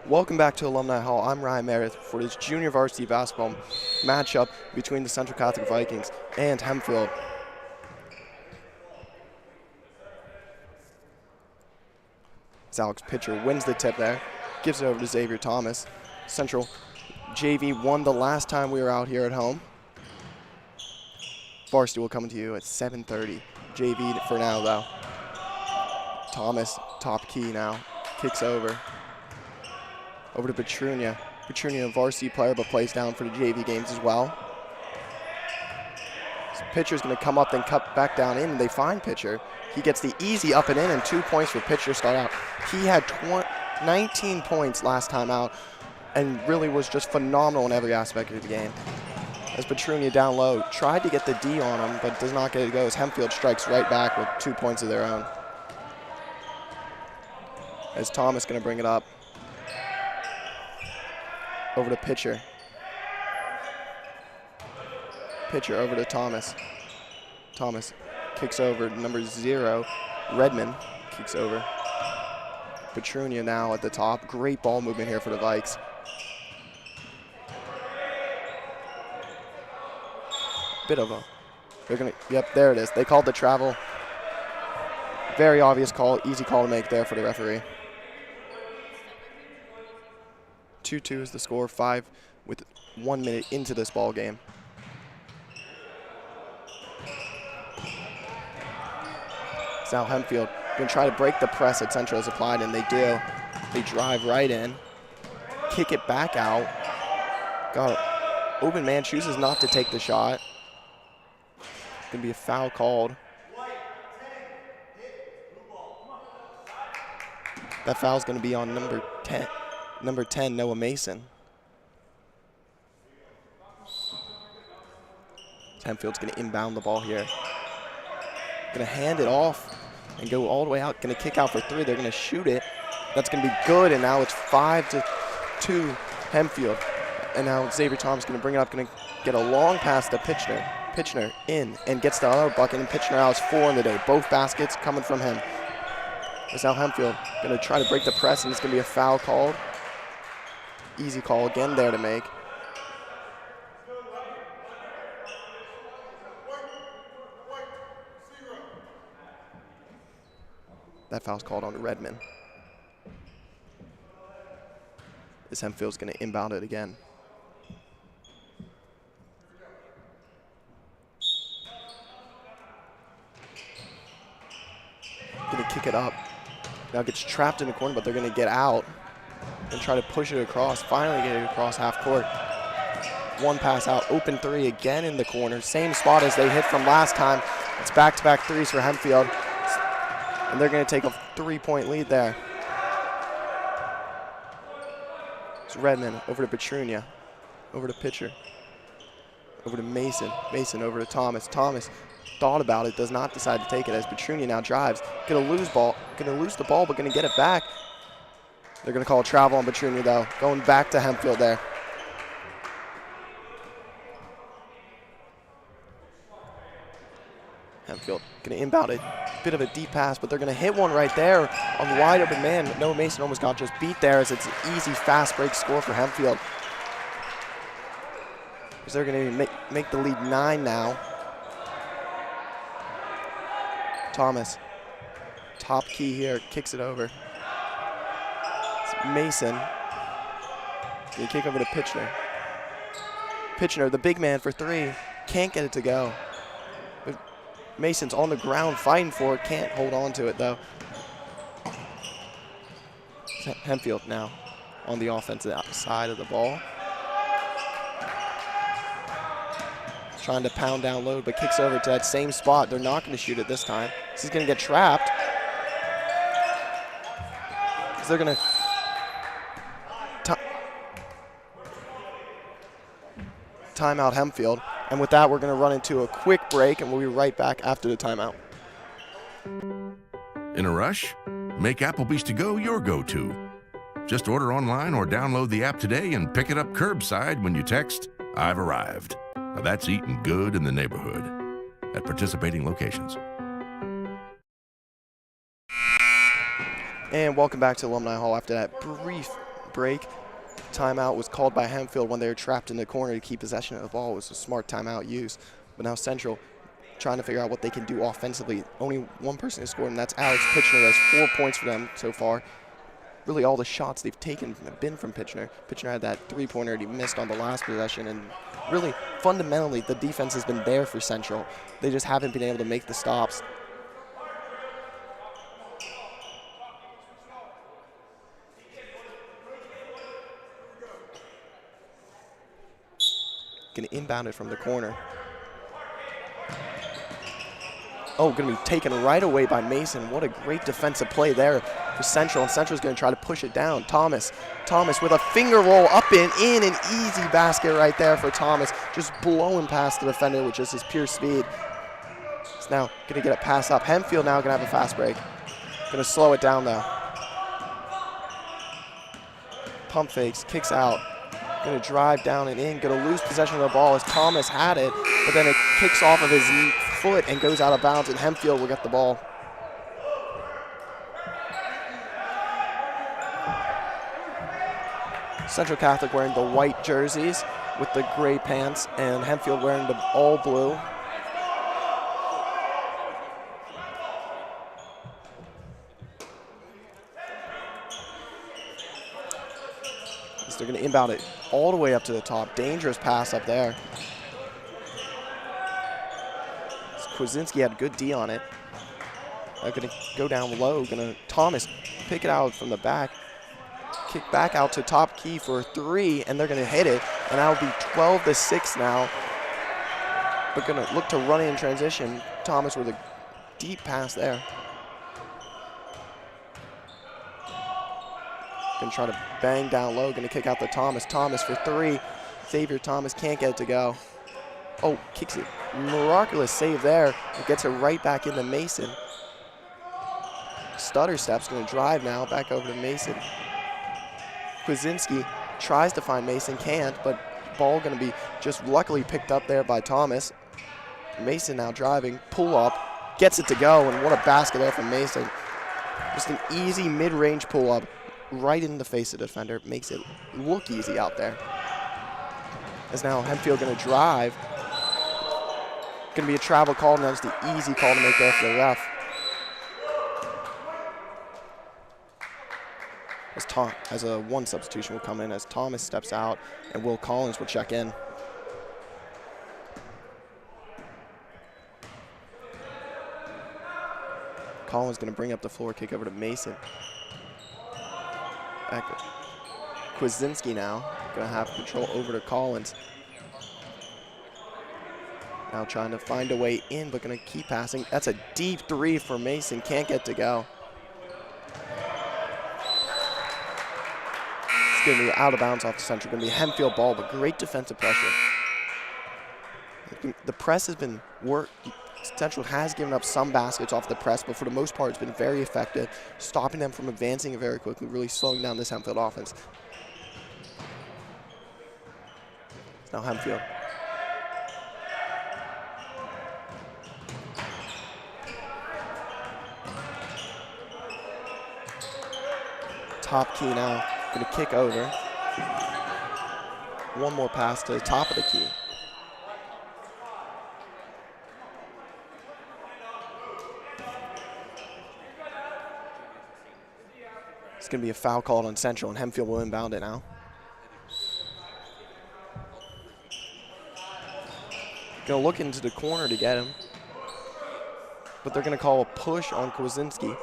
Welcome back to Alumni Hall. I'm Ryan Meredith for this junior varsity basketball matchup between the Central Catholic Vikings and Hempfield. As Alex Pitcher wins the tip there, gives it over to Xavier Thomas. Central JV won the last time we were out here at home. Varsity will come to you at 7:30. JV for now, though. Thomas, top key now, kicks over. Over to Petrunia. Petrunia, a varsity player, but plays down for the JV games as well. So Pitcher's going to come up, then cut back down in, and they find Pitcher. He gets the easy up and in, and 2 points for Pitcher to start out. He had 19 points last time out, and really was just phenomenal in every aspect of the game. As Petrunia down low, tried to get the D on him, but does not get it to go as Hempfield strikes right back with 2 points of their own. As Thomas going to bring it up. Over to Pitcher. Pitcher over to Thomas. Thomas kicks over number 0. Redmond kicks over. Petrunia now at the top. Great ball movement here for the Vikes. Bit of a, yep, there it is. They called the travel. Very obvious call, easy call to make there for the referee. 2-2 is the score, 5 with 1 minute into this ball game. It's now Hempfield going to try to break the press that Central has applied, and they do. They drive right in, kick it back out. Got it. Open man chooses not to take the shot. Going to be a foul called. That foul's going to be on number 10, Noah Mason. Hempfield's going to inbound the ball here. Going to hand it off and go all the way out. Going to kick out for 3. They're going to shoot it. That's going to be good, and now it's 5-2 Hempfield. And now Xavier Thomas going to bring it up, going to get a long pass to Pitcher. Pitcher in and gets the other bucket, and Pitcher now has 4 in the day. Both baskets coming from him. It's now Hempfield going to try to break the press, and it's going to be a foul called. Easy call again there to make. That foul's called on to Redmond. This Hempfield's going to inbound it again. Going to kick it up. Now gets trapped in the corner, but they're going to get out and try to push it across. Finally get it across half court. 1 pass out, open 3 again in the corner. Same spot as they hit from last time. It's back-to-back threes for Hempfield. And they're going to take a 3-point lead there. It's Redmond over to Petrunia. Over to Pitcher. Over to Mason. Mason over to Thomas. Thomas thought about it, does not decide to take it as Petrunia now drives. Going to lose the ball, but going to get it back. They're going to call a travel on Petrunia, though. Going back to Hempfield there. Hempfield going to inbound it. Bit of a deep pass, but they're going to hit one right there on the wide open man. Noah Mason almost got just beat there as it's an easy, fast break score for Hempfield. Because they're going to make the lead 9 now. Thomas, top key here, kicks it over. Mason, going to kick over to Pitcher. Pitcher, the big man for 3, can't get it to go. But Mason's on the ground fighting for it, can't hold on to it though. Hempfield now on the offensive side of the ball. Trying to pound down low, but kicks over to that same spot. They're not going to shoot it this time. He's going to get trapped. They're going to timeout Hempfield. And with that, we're going to run into a quick break, and we'll be right back after the timeout. In a rush? Make Applebee's To Go your go-to. Just order online or download the app today and pick it up curbside when you text, "I've arrived." Now that's eating good in the neighborhood at participating locations. And welcome back to Alumni Hall after that break. Timeout was called by Hempfield when they were trapped in the corner to keep possession of the ball. It was a smart timeout use. But now Central trying to figure out what they can do offensively. Only one person has scored, and that's Alex Pitchner. That's 4 points for them so far. Really all the shots they've taken have been from Pitchner. Pitchner had that three-pointer he missed on the last possession, and really fundamentally the defense has been there for Central. They just haven't been able to make the stops. Gonna inbound it from the corner. Oh, gonna be taken right away by Mason. What a great defensive play there for Central, and Central's gonna try to push it down. Thomas with a finger roll up and in, an easy basket right there for Thomas. Just blowing past the defender with just his pure speed. He's now gonna get a pass up. Hempfield now gonna have a fast break. Gonna slow it down though. Pump fakes, kicks out. Gonna drive down and in, gonna lose possession of the ball as Thomas had it, but then it kicks off of his foot and goes out of bounds, and Hempfield will get the ball. Central Catholic wearing the white jerseys with the gray pants, and Hempfield wearing the all blue. They're going to inbound it all the way up to the top. Dangerous pass up there. Kwasinski had a good D on it. They're going to go down low. Thomas pick it out from the back. Kick back out to top key for a three, and they're going to hit it. And that'll be 12-6 now. But going to look to run in transition. Thomas with a deep pass there. Gonna try to bang down low, gonna kick out to Thomas. Thomas for three. Xavier Thomas can't get it to go. Oh, kicks it. Miraculous save there. It gets it right back into Mason. Stutter steps, gonna drive now, back over to Mason. Kwasinski tries to find Mason, can't, but ball gonna be just luckily picked up there by Thomas. Mason now driving, pull up, gets it to go, and what a basket there from Mason. Just an easy mid-range pull up. Right in the face of the defender, makes it look easy out there. As now Hempfield gonna drive. Gonna be a travel call, and that's the easy call to make there for the ref. As a one substitution will come in as Thomas steps out and Will Collins will check in. Collins gonna bring up the floor, kick over to Mason. Kwasinski now gonna have control over to Collins. Now trying to find a way in, but gonna keep passing. That's a deep three for Mason, can't get to go. It's gonna be out of bounds off the Central, gonna be a Hempfield ball, but great defensive pressure. The press has been worked. Central has given up some baskets off the press, but for the most part, it's been very effective, stopping them from advancing very quickly, really slowing down this Hempfield offense. It's now Hempfield. Top key now, going to kick over. One more pass to the top of the key. It's going to be a foul called on Central, and Hempfield will inbound it now. Going to look into the corner to get him, but they're going to call a push on Kwasinski.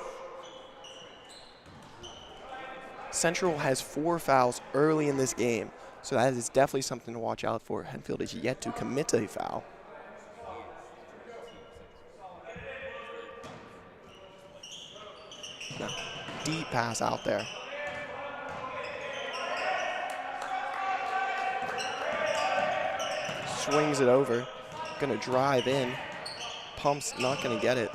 Central has 4 fouls early in this game, so that is definitely something to watch out for. Hempfield is yet to commit a foul. Now, deep pass out there. Swings it over. Gonna drive in. Pumps, not gonna get it.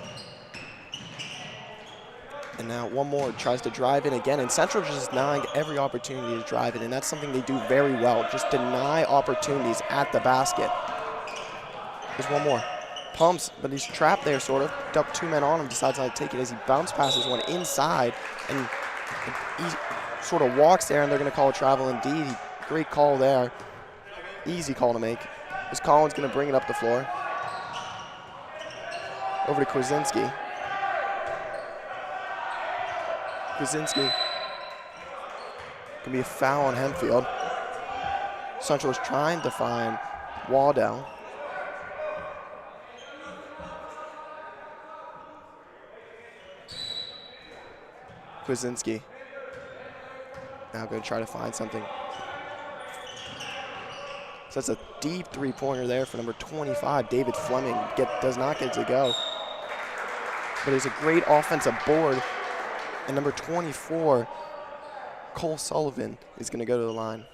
And now one more, tries to drive in again. And Central just denying every opportunity to drive it. And that's something they do very well. Just deny opportunities at the basket. There's one more. Pumps, but he's trapped there sort of. Up 2 men on him, decides how to take it as he bounce passes one inside. And sort of walks there, and they're going to call a travel indeed. Great call there. Easy call to make. As Collins going to bring it up the floor. Over to Kwasinski. Kwasinski. Going to be a foul on Hempfield. Central is trying to find Waddell. Kwasinski. Now going to try to find something. So that's a deep three-pointer there for number 25, David Fleming. Does not get to go. But it's a great offensive board. And number 24, Cole Sullivan, is going to go to the line.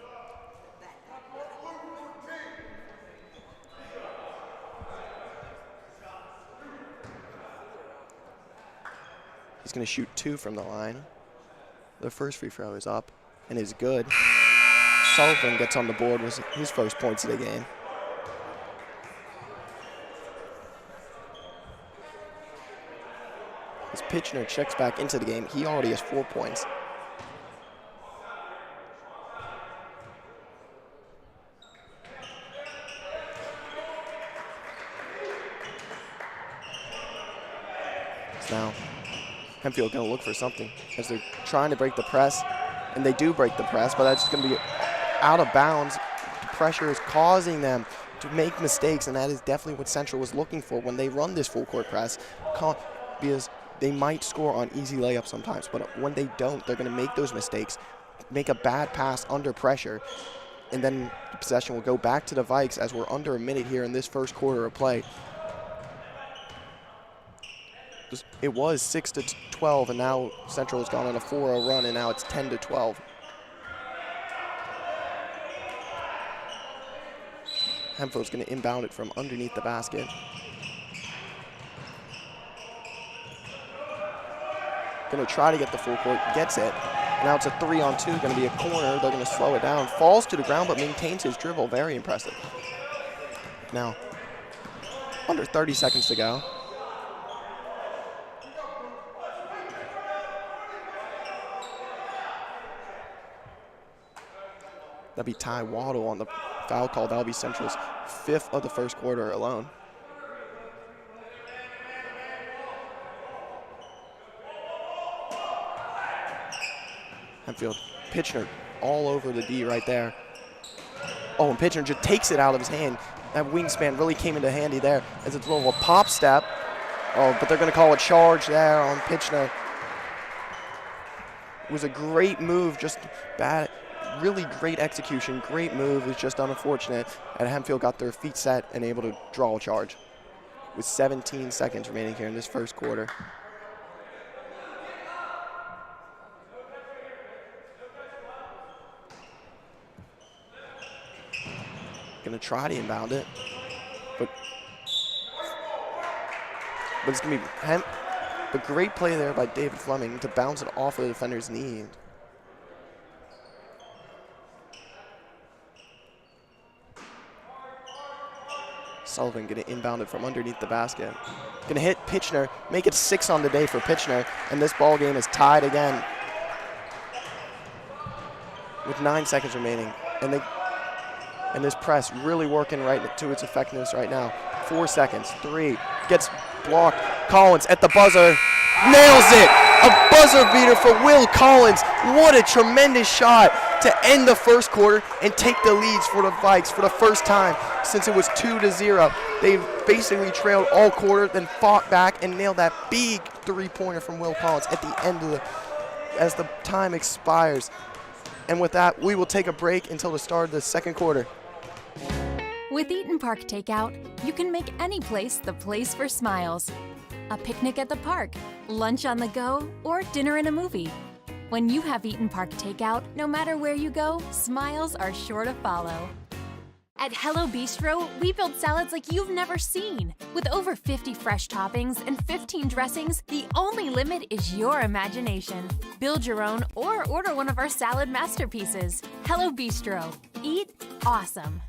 He's going to shoot 2 from the line. The first free throw is up and is good. Sullivan gets on the board with his first points of the game. As Pitchner checks back into the game, he already has 4 points. So now Hempfield going to look for something as they're trying to break the press, and they do break the press, but that's going to be out of bounds. The pressure is causing them to make mistakes, and that is definitely what Central was looking for when they run this full court press, because they might score on easy layups sometimes, but when they don't, they're going to make those mistakes, make a bad pass under pressure, and then the possession will go back to the Vikes as we're under a minute here in this first quarter of play. It was 6-12, and now Central has gone on a 4-0 run, and now it's 10-12. Hempfield's going to inbound it from underneath the basket. Going to try to get the full court, gets it. Now it's a 3-on-2, going to be a corner. They're going to slow it down. Falls to the ground, but maintains his dribble. Very impressive. Now, under 30 seconds to go. That'd be Ty Waddle on the foul call. That'll be Central's 5th of the first quarter alone. Hempfield, Pitchner all over the D right there. Oh, and Pitchner just takes it out of his hand. That wingspan really came into handy there as it's a little pop step. Oh, but they're going to call a charge there on Pitchner. It was a great move, just bad. Really great execution, great move. It was just unfortunate. And Hempfield got their feet set and able to draw a charge with 17 seconds remaining here in this first quarter. Gonna try to inbound it, but it's gonna be a great play there by David Fleming to bounce it off of the defender's knee. Sullivan going to inbound it from underneath the basket. Going to hit Pitchner, make it 6 on the day for Pitchner, and this ball game is tied again with 9 seconds remaining. And this press really working right to its effectiveness right now. 4 seconds, 3, gets blocked. Collins at the buzzer, nails it! A buzzer beater for Will Collins. What a tremendous shot to end the first quarter and take the leads for the Vikes for the first time since it was 2-0. They've basically trailed all quarter, then fought back and nailed that big three-pointer from Will Collins at the end of as the time expires. And with that, we will take a break until the start of the second quarter. With Eaton Park Takeout, you can make any place the place for smiles. A picnic at the park, lunch on the go, or dinner in a movie. When you have Eaton Park Takeout, no matter where you go, smiles are sure to follow. At Hello Bistro, we build salads like you've never seen. With over 50 fresh toppings and 15 dressings, the only limit is your imagination. Build your own or order one of our salad masterpieces. Hello Bistro. Eat awesome.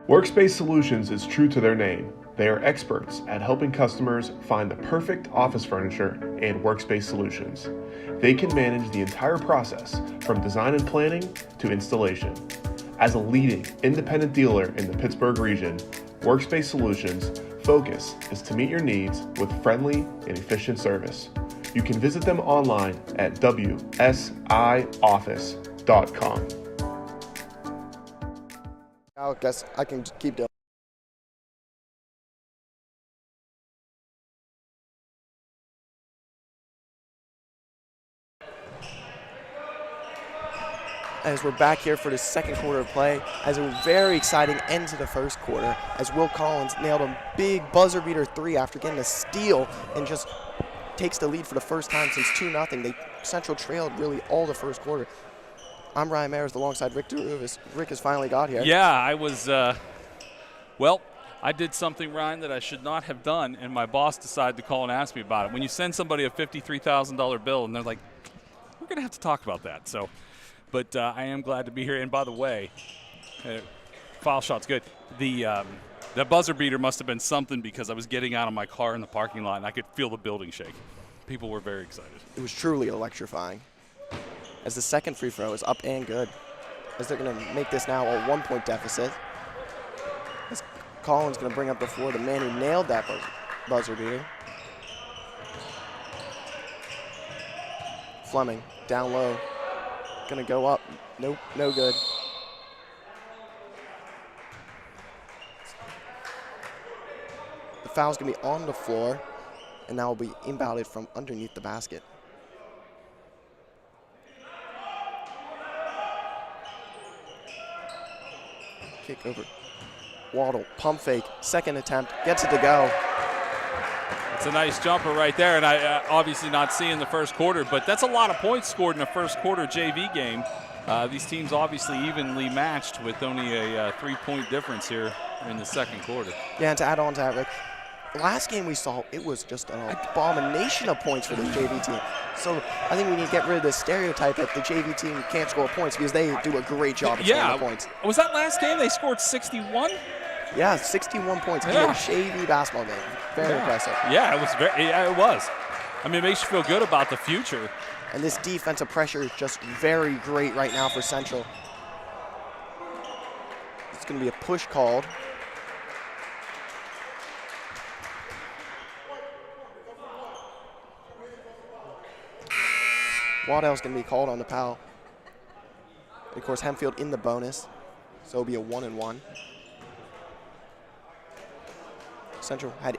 Workspace Solutions is true to their name. They are experts at helping customers find the perfect office furniture and workspace solutions. They can manage the entire process from design and planning to installation. As a leading independent dealer in the Pittsburgh region, Workspace Solutions' focus is to meet your needs with friendly and efficient service. You can visit them online at wsioffice.com. I guess I can keep doing. As we're back here for the second quarter of play, as a very exciting end to the first quarter, as Will Collins nailed a big buzzer beater 3 after getting a steal and just takes the lead for the first time since 2-0. They Central trailed really all the first quarter. I'm Ryan Mayers alongside Rick DeRuvis. Rick has finally got here. Yeah, I was, well, I did something, Ryan, that I should not have done, and my boss decided to call and ask me about it. When you send somebody a $53,000 bill and they're like, we're going to have to talk about that. So. But I am glad to be here. And by the way, foul shot's good. The buzzer beater must have been something because I was getting out of my car in the parking lot and I could feel the building shake. People were very excited. It was truly electrifying. As the second free throw is up and good. As they're going to make this now a 1-point deficit. As Collins going to bring up the floor, the man who nailed that buzzer beater. Fleming down low. Gonna go up. Nope, no good. The foul's gonna be on the floor, and now will be inbounded from underneath the basket. Kick over. Waddle, pump fake, second attempt, gets it to go. It's a nice jumper right there, and I obviously not seeing the first quarter, but that's a lot of points scored in a first quarter JV game. These teams obviously evenly matched with only a 3-point difference here in the second quarter. Yeah, and to add on to that, Rick, last game we saw, it was just an abomination of points for the JV team. So I think we need to get rid of this stereotype that the JV team can't score points because they do a great job of scoring the points. Was that last game they scored 61? Yeah, 61 points in a JV basketball game. Very impressive. Yeah, it was it was. I mean, it makes you feel good about the future. And this defensive pressure is just very great right now for Central. It's going to be a push called. Waddell's going to be called on the foul. And of course, Hempfield in the bonus, so it'll be a 1-and-1. Central had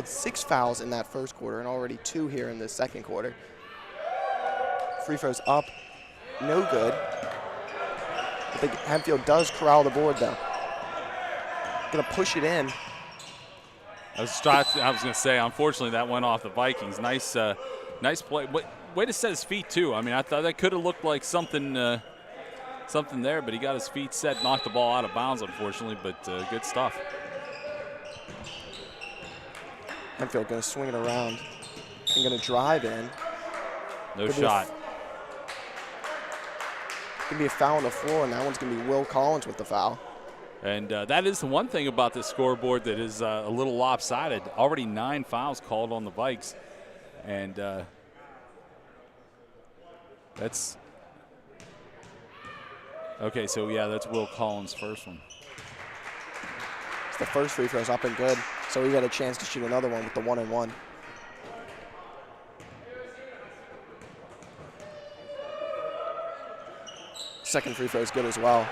6 fouls in that first quarter and already 2 here in the second quarter. Free throws up, no good. I think Hempfield does corral the board though. Gonna push it in. I was going to say, unfortunately, that went off the Vikings. Nice play. Way to set his feet too. I mean, I thought that could have looked like something there, but he got his feet set, knocked the ball out of bounds, unfortunately. But good stuff. Hempfield going to swing it around and going to drive in. No shot. Going to be a foul on the floor, and that one's going to be Will Collins with the foul. And that is the one thing about this scoreboard that is a little lopsided. Already 9 fouls called on the Vikes. And that's – okay, so, yeah, that's Will Collins' first one. It's the first free throw's up and good. So he got a chance to shoot another one with the 1-and-1. Second free throw is good as well.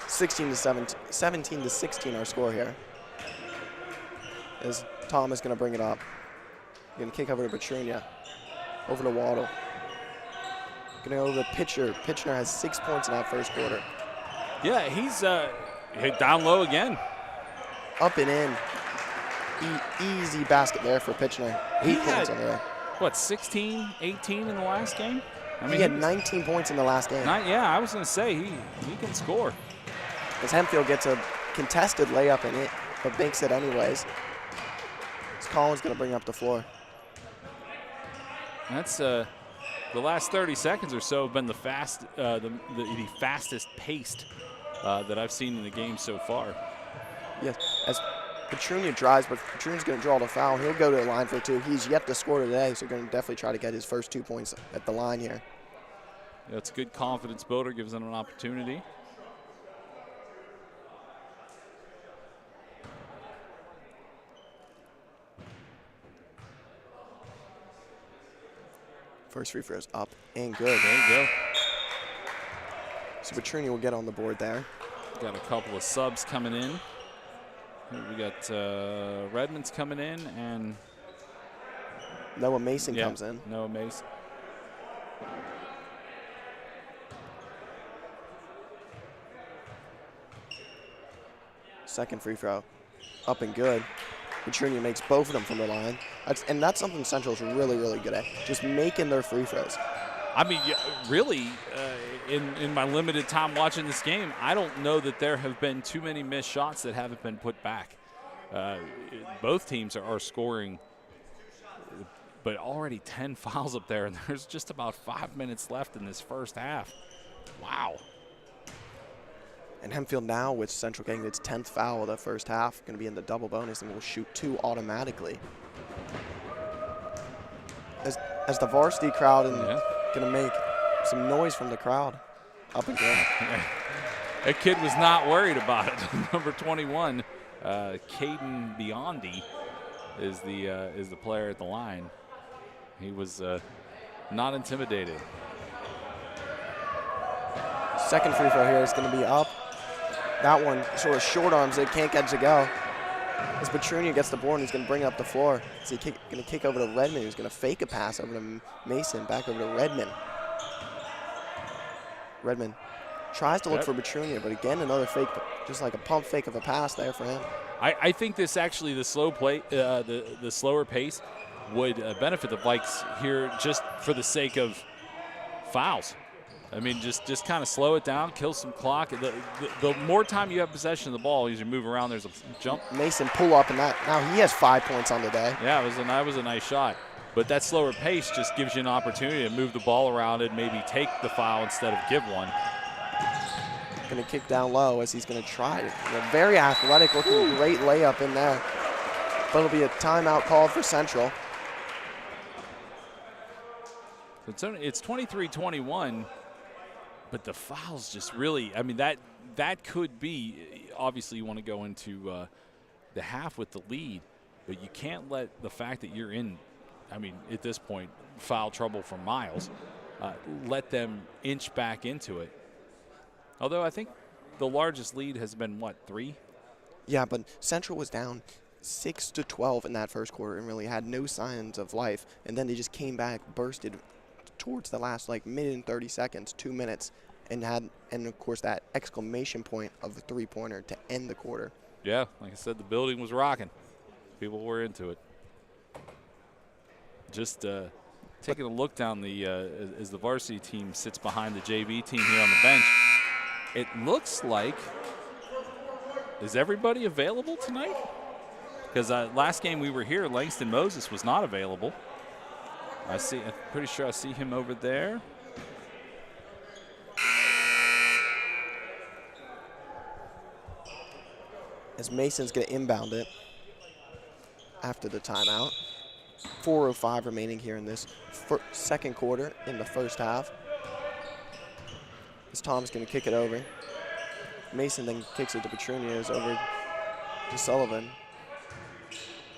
17 to 16 our score here. As Thomas going to bring it up. Going to kick over to Petrunia. Over to Waddle. Going to go over to Pitcher. Pitcher has 6 points in that first quarter. Yeah, he's hit down low again. Up and in. Easy basket there for Pitcher. 8 points on the way. What, 16, 18 in the last game? I mean, he had 19 points in the last game. Yeah, I was going to say he can score. As Hempfield gets a contested layup in it, but banks it anyways. As Collins going to bring up the floor. That's the last 30 seconds or so have been the fastest paced that I've seen in the game so far. Yes, as Petrunia drives, but Petrunia's going to draw the foul. He'll go to the line for 2. He's yet to score today, so going to definitely try to get his first 2 points at the line here. That's a good confidence builder, gives them an opportunity. First free throw's up and good. There you go. So Petrunia will get on the board there. Got a couple of subs coming in. We got Redmond's coming in, and Noah Mason comes in. Noah Mason. Second free throw, up and good. Petrunia makes both of them from the line. That's something Central's really, really good at, just making their free throws. I mean, really, in my limited time watching this game, I don't know that there have been too many missed shots that haven't been put back. Both teams are scoring, but already 10 fouls up there, and there's just about 5 minutes left in this first half. Wow. And Hempfield now, with Central getting its 10th foul of the first half, going to be in the double bonus and will shoot 2 automatically. As the varsity crowd and going to make some noise from the crowd. Up and good. That kid was not worried about it. Number 21, Caden Biondi, is the player at the line. He was not intimidated. Second free throw here is going to be up. That one sort of short arms it, can't get to go. As Petrunia gets the board, and he's going to bring it up the floor. So he's going to kick over to Redmond, who's going to fake a pass over to Mason, back over to Redmond. Redmond tries to look for Petrunia, but again, another fake, just like a pump fake of a pass there for him. I think this actually, the slow play, the slower pace would benefit the Vikes here just for the sake of fouls. I mean, just kind of slow it down, kill some clock. The more time you have possession of the ball, as you move around, there's a jump. Mason pull up, and now he has 5 points on the day. Yeah, that was a nice shot. But that slower pace just gives you an opportunity to move the ball around and maybe take the foul instead of give one. Going to kick down low as he's going to try it. A very athletic looking, great layup in there. But it'll be a timeout called for Central. It's 23-21. But the fouls just really, I mean, that could be, obviously you want to go into the half with the lead, but you can't let the fact that you're in, I mean, at this point, foul trouble for Miles, let them inch back into it. Although I think the largest lead has been, what, 3? Yeah, but Central was down 6-12 in that first quarter and really had no signs of life. And then they just came back, bursted towards the last minute and 30 seconds, 2 minutes, and of course that exclamation point of the 3-pointer to end the quarter. Yeah, like I said, the building was rocking. People were into it. Just taking a look down as the varsity team sits behind the JV team here on the bench. It looks like, is everybody available tonight? Because last game we were here, Langston Moses was not available. I'm pretty sure I see him over there. As Mason's going to inbound it after the timeout. 4:05 remaining here in this second quarter in the first half. As Tom's going to kick it over. Mason then kicks it to Petrunia, over to Sullivan.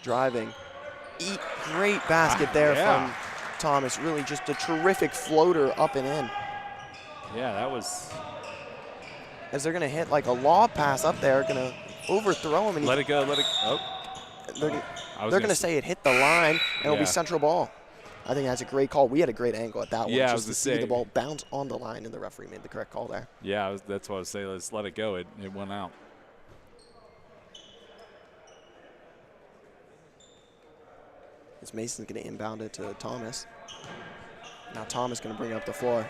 Driving. Great basket there from Thomas. Really just a terrific floater up and in. Yeah, that was. As they're going to hit like a lob pass up there, going to overthrow him. And let it go. Oh. They're going to say it hit the line, and it'll be Central ball. I think that's a great call. We had a great angle at that one. Yeah, just to see the ball bounce on the line, and the referee made the correct call there. Yeah, that's what I was saying. Let's let it go. It went out. As Mason's going to inbound it to Thomas. Now Thomas going to bring it up the floor.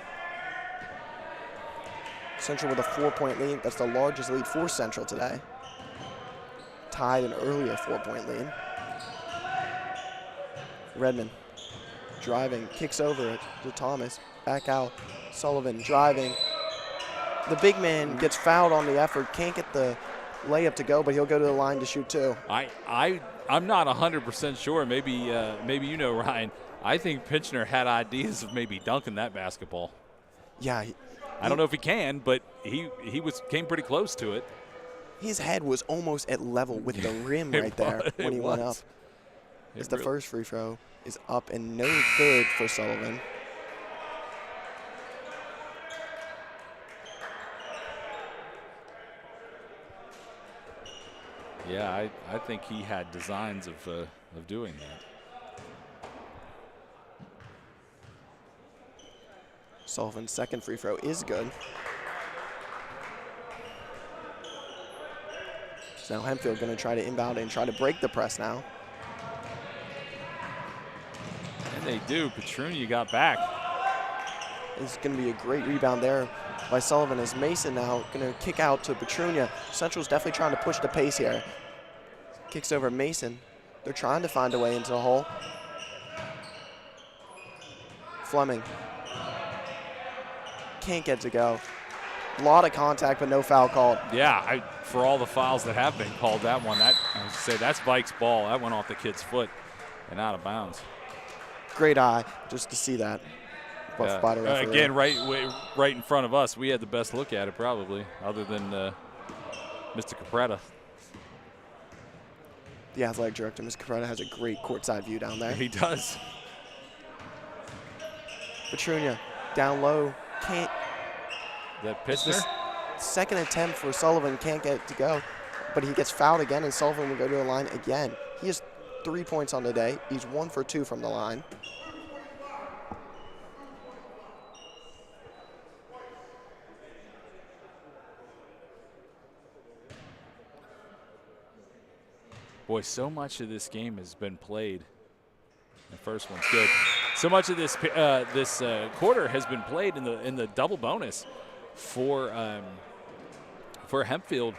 Central with a 4-point lead. That's the largest lead for Central today. Tied an earlier 4-point lead. Redmond driving, kicks over it to Thomas. Back out. Sullivan driving. The big man gets fouled on the effort. Can't get the layup to go, but he'll go to the line to shoot 2. I'm not 100% sure. Maybe you know, Ryan. I think Pitchner had ideas of maybe dunking that basketball. Yeah. I don't know if he can, but he came pretty close to it. His head was almost at level with the rim right there when he went up. As the first free throw is up and no good for Sullivan. Yeah, I think he had designs of doing that. Sullivan's second free throw is good. So now Hempfield going to try to inbound and try to break the press now. And they do. Petrunia got back. It's going to be a great rebound there by Sullivan as Mason now going to kick out to Petrunia. Central's definitely trying to push the pace here. Kicks over Mason. They're trying to find a way into the hole. Fleming. Can't get to go. A lot of contact, but no foul called. Yeah, for all the fouls that have been called, that one, I would say that's Vike's ball. That went off the kid's foot and out of bounds. Great eye just to see that. By the referee. Again, right in front of us. We had the best look at it probably, other than Mr. Capretta. The athletic director, Mr. Capretta, has a great courtside view down there. He does. Petrunia down low. Can't. That Pitchner? Second attempt for Sullivan, can't get it to go. But he gets fouled again, and Sullivan will go to the line again. He has 3 points on the day. He's 1 for 2 from the line. Boy, so much of this game has been played. The first one's good. So much of this quarter has been played in the double bonus for Hempfield,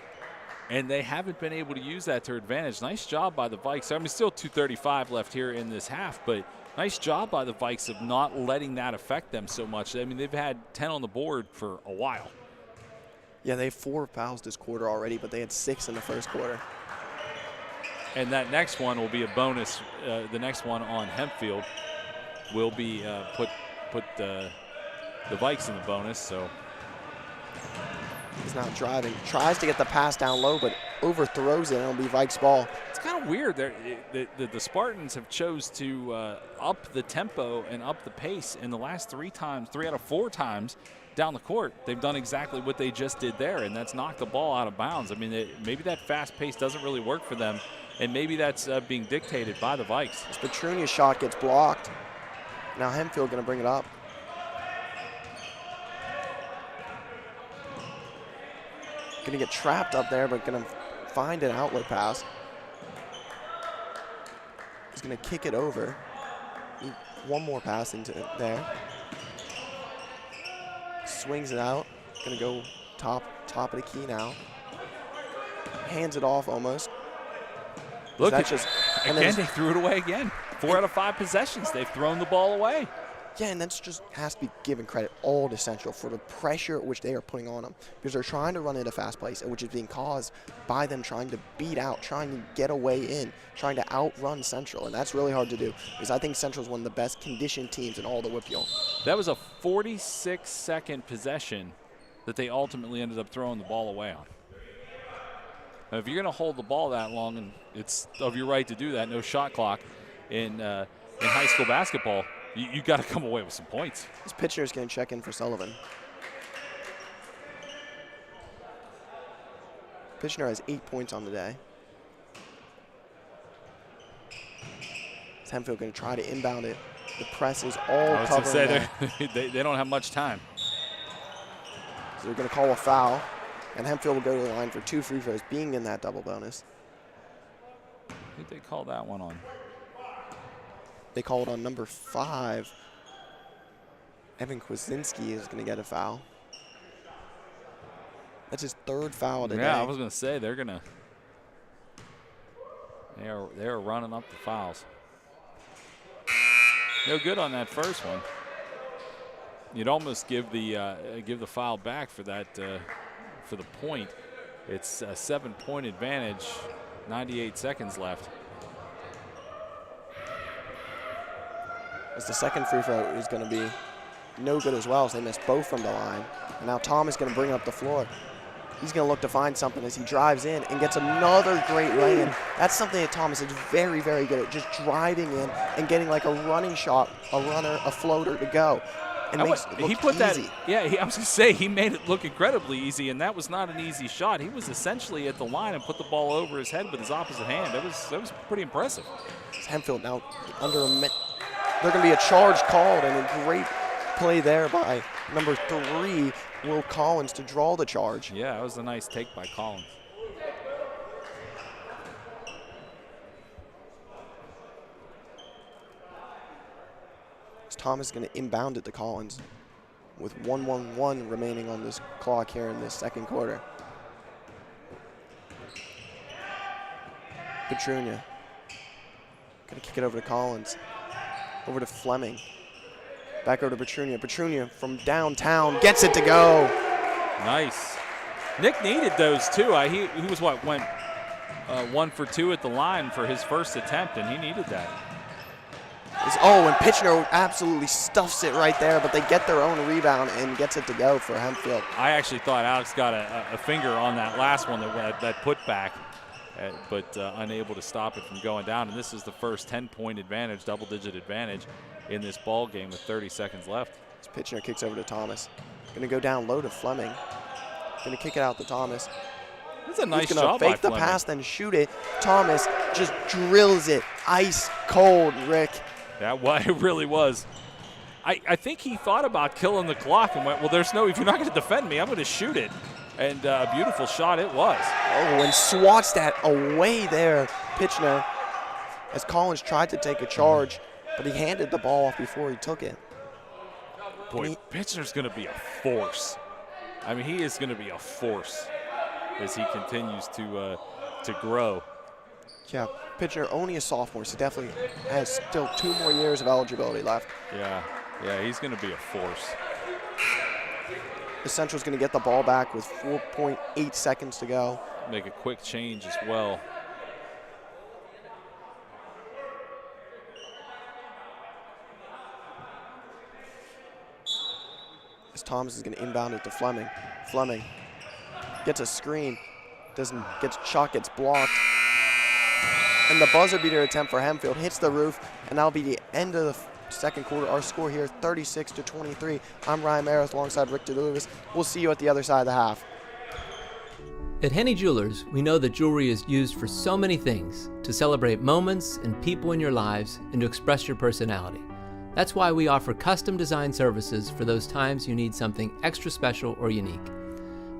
and they haven't been able to use that to their advantage. Nice job by the Vikes. I mean, still 2:35 left here in this half, but nice job by the Vikes of not letting that affect them so much. I mean, they've had 10 on the board for a while. Yeah, they have 4 fouls this quarter already, but they had 6 in the first quarter. And that next one will be a bonus. The next one on Hempfield will be put the Vikes in the bonus. So he's not driving. Tries to get the pass down low, but overthrows it, and it'll be Vikes ball. It's kind of weird. The Spartans have chose to up the tempo and up the pace in the last 3 out of 4 times down the court. They've done exactly what they just did there, and that's knocked the ball out of bounds. I mean, maybe that fast pace doesn't really work for them, and maybe that's being dictated by the Vikes. This Petrunia shot gets blocked. Now Hempfield going to bring it up. Going to get trapped up there, but going to find an outlet pass. He's going to kick it over. One more pass into there. Swings it out. Going to go top of the key now. Hands it off almost. Look, again, they threw it away again. 4 out of 5 possessions, they've thrown the ball away. Yeah, and that's just has to be given credit all to Central for the pressure which they are putting on them, because they're trying to run it a fast pace, which is being caused by them trying to beat out, trying to get away in, trying to outrun Central, and that's really hard to do, because I think Central is one of the best conditioned teams in all the WPIAL. That was a 46-second possession that they ultimately ended up throwing the ball away on. Now, if you're going to hold the ball that long, and it's of your right to do that, no shot clock in high school basketball, you got to come away with some points. This pitcher is going to check in for Sullivan. Pitcher has 8 points on the day. Hempfield going to try to inbound it. The press is all covered. They don't have much time. So they're going to call a foul, and Hempfield will go to the line for 2 free throws, being in that double bonus. Who did they call that one on? They call it on number 5. Evan Kwasinski is going to get a foul. That's his 3rd foul today. Yeah, I was going to say they are running up the fouls. No good on that first one. You'd almost give the foul back for that for the point. It's a 7-point advantage, 98 seconds left. As the second free throw is going to be no good as well, as they missed both from the line. And now Tom is going to bring up the floor. He's going to look to find something as he drives in and gets another great lay-in. That's something that Thomas is very, very good at, just driving in and getting like a running shot, a runner, a floater to go. And makes it look easy. I was going to say, he made it look incredibly easy, and that was not an easy shot. He was essentially at the line and put the ball over his head with his opposite hand. That was pretty impressive. It's Hempfield now under a minute. There's going to be a charge called, and a great play there by number 3, Will Collins, to draw the charge. Yeah, that was a nice take by Collins. Thomas is going to inbound it to Collins with 1:11 remaining on this clock here in this second quarter. Petrunia going to kick it over to Collins. Over to Fleming. Back over to Petrunia. Petrunia from downtown gets it to go. Nice. Nick needed those too. He was went 1 for 2 at the line for his first attempt, and he needed that. And Pitchner absolutely stuffs it right there, but they get their own rebound and gets it to go for Hempfield. I actually thought Alex got a finger on that last one that put back, but unable to stop it from going down. And this is the first 10-point advantage, double-digit advantage in this ball game with 30 seconds left. As Pitchner kicks over to Thomas. Going to go down low to Fleming. Going to kick it out to Thomas. That's a nice He's job going to by fake the Fleming. pass, then shoot it. Thomas just drills it. Ice cold, Rick. It really was. I think he thought about killing the clock and went, well, if you're not going to defend me, I'm going to shoot it. And a beautiful shot it was. And swats that away there, Pitchner, as Collins tried to take a charge, but he handed the ball off before he took it. Boy, Pitchner's going to be a force. I mean, he is going to be a force as he continues to grow. Yeah, Pitchner only a sophomore, so definitely has still 2 more years of eligibility left. Yeah, he's going to be a force. The Central's going to get the ball back with 4.8 seconds to go. Make a quick change as well. As Thomas is going to inbound it to Fleming. Fleming gets a screen, shot gets blocked. And the buzzer beater attempt for Hempfield hits the roof, and that'll be the end of the second quarter. Our score here, 36-23. I'm Ryan Meredith alongside Rick DeLuvis. We'll see you at the other side of the half. At Henny Jewelers, we know that jewelry is used for so many things, to celebrate moments and people in your lives and to express your personality. That's why we offer custom design services for those times you need something extra special or unique.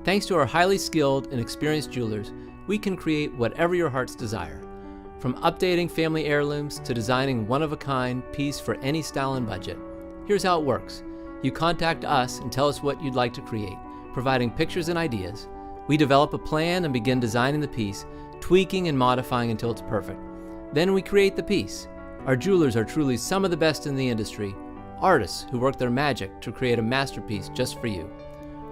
Thanks to our highly skilled and experienced jewelers, we can create whatever your heart's desire. From updating family heirlooms to designing one-of-a-kind piece for any style and budget. Here's how it works. You contact us and tell us what you'd like to create, providing pictures and ideas. We develop a plan and begin designing the piece, tweaking and modifying until it's perfect. Then we create the piece. Our jewelers are truly some of the best in the industry, artists who work their magic to create a masterpiece just for you.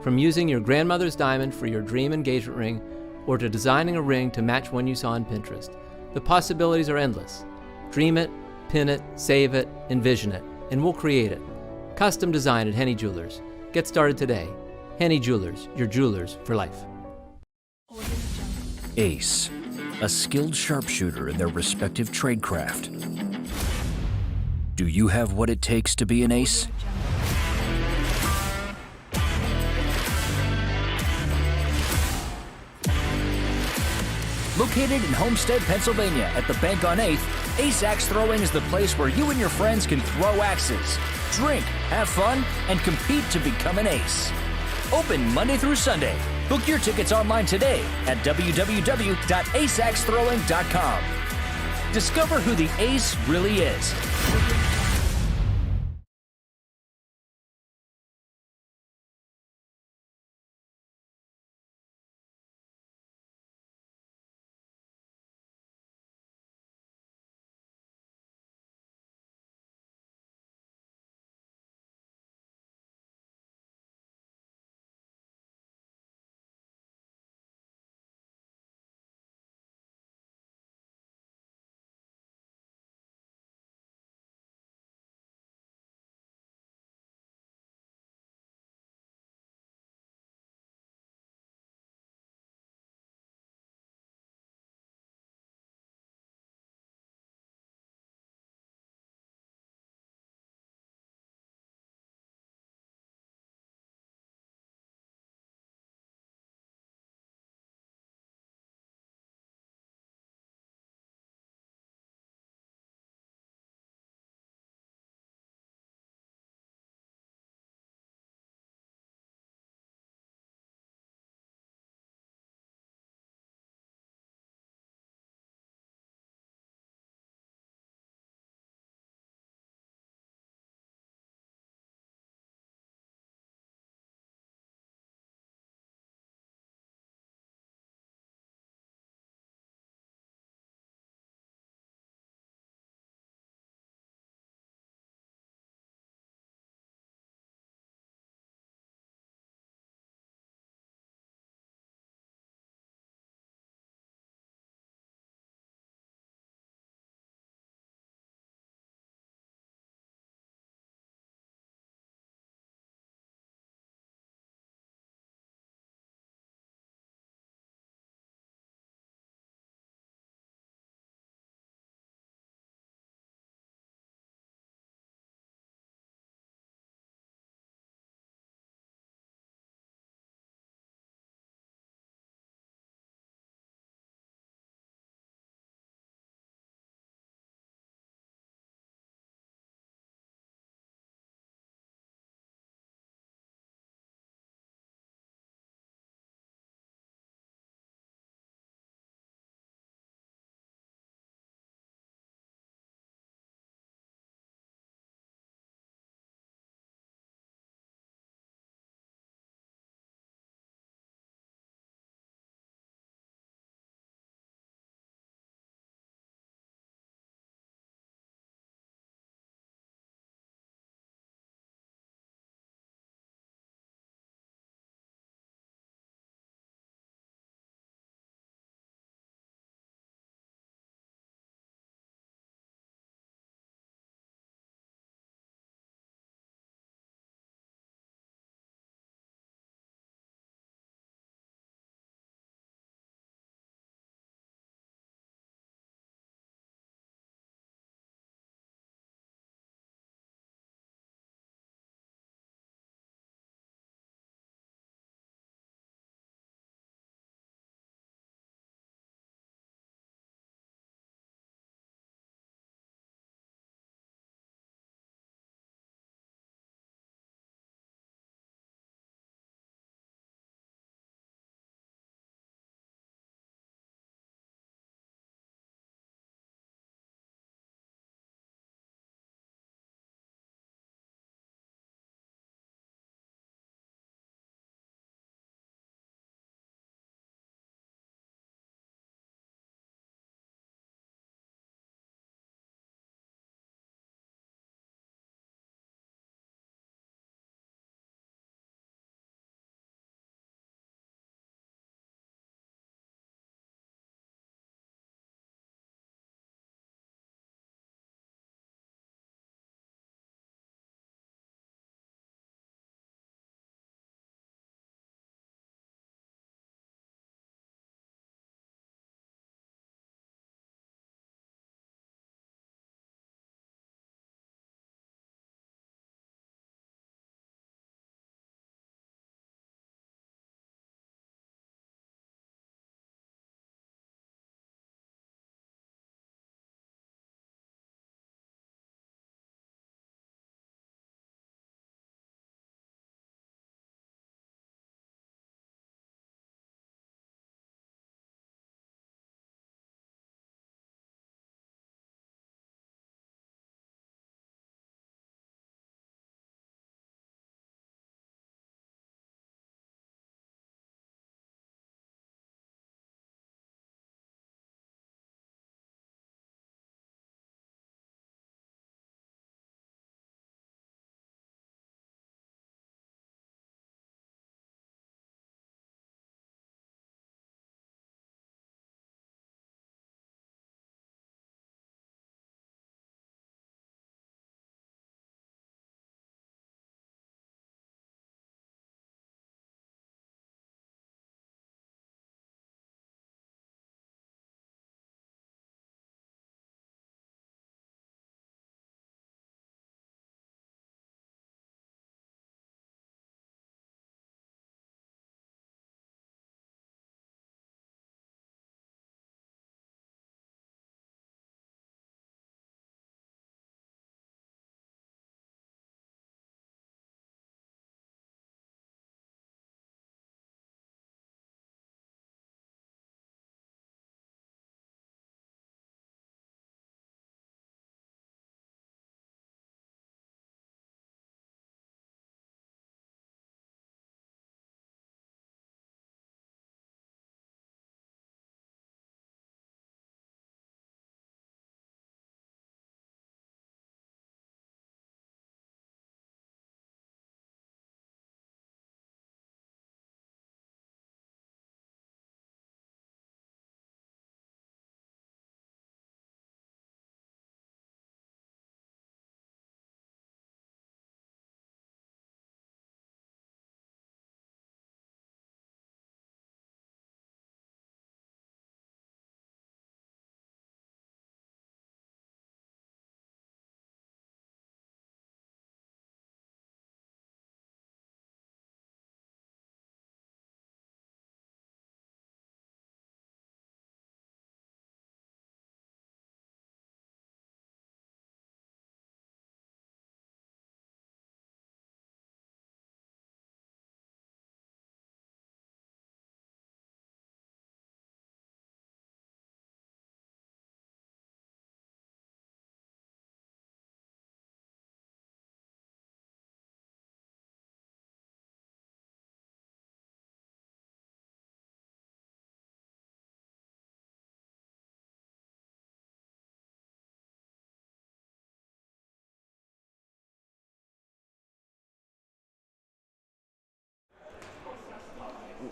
From using your grandmother's diamond for your dream engagement ring, or to designing a ring to match one you saw on Pinterest, the possibilities are endless. Dream it, pin it, save it, envision it, and we'll create it. Custom design at Henny Jewelers. Get started today. Henny Jewelers, your jewelers for life. Ace, a skilled sharpshooter in their respective tradecraft. Do you have what it takes to be an ace? Located in Homestead, Pennsylvania at the Bank on 8th, Ace Axe Throwing is the place where you and your friends can throw axes, drink, have fun, and compete to become an ace. Open Monday through Sunday. Book your tickets online today at www.aceaxethrowing.com. Discover who the ace really is.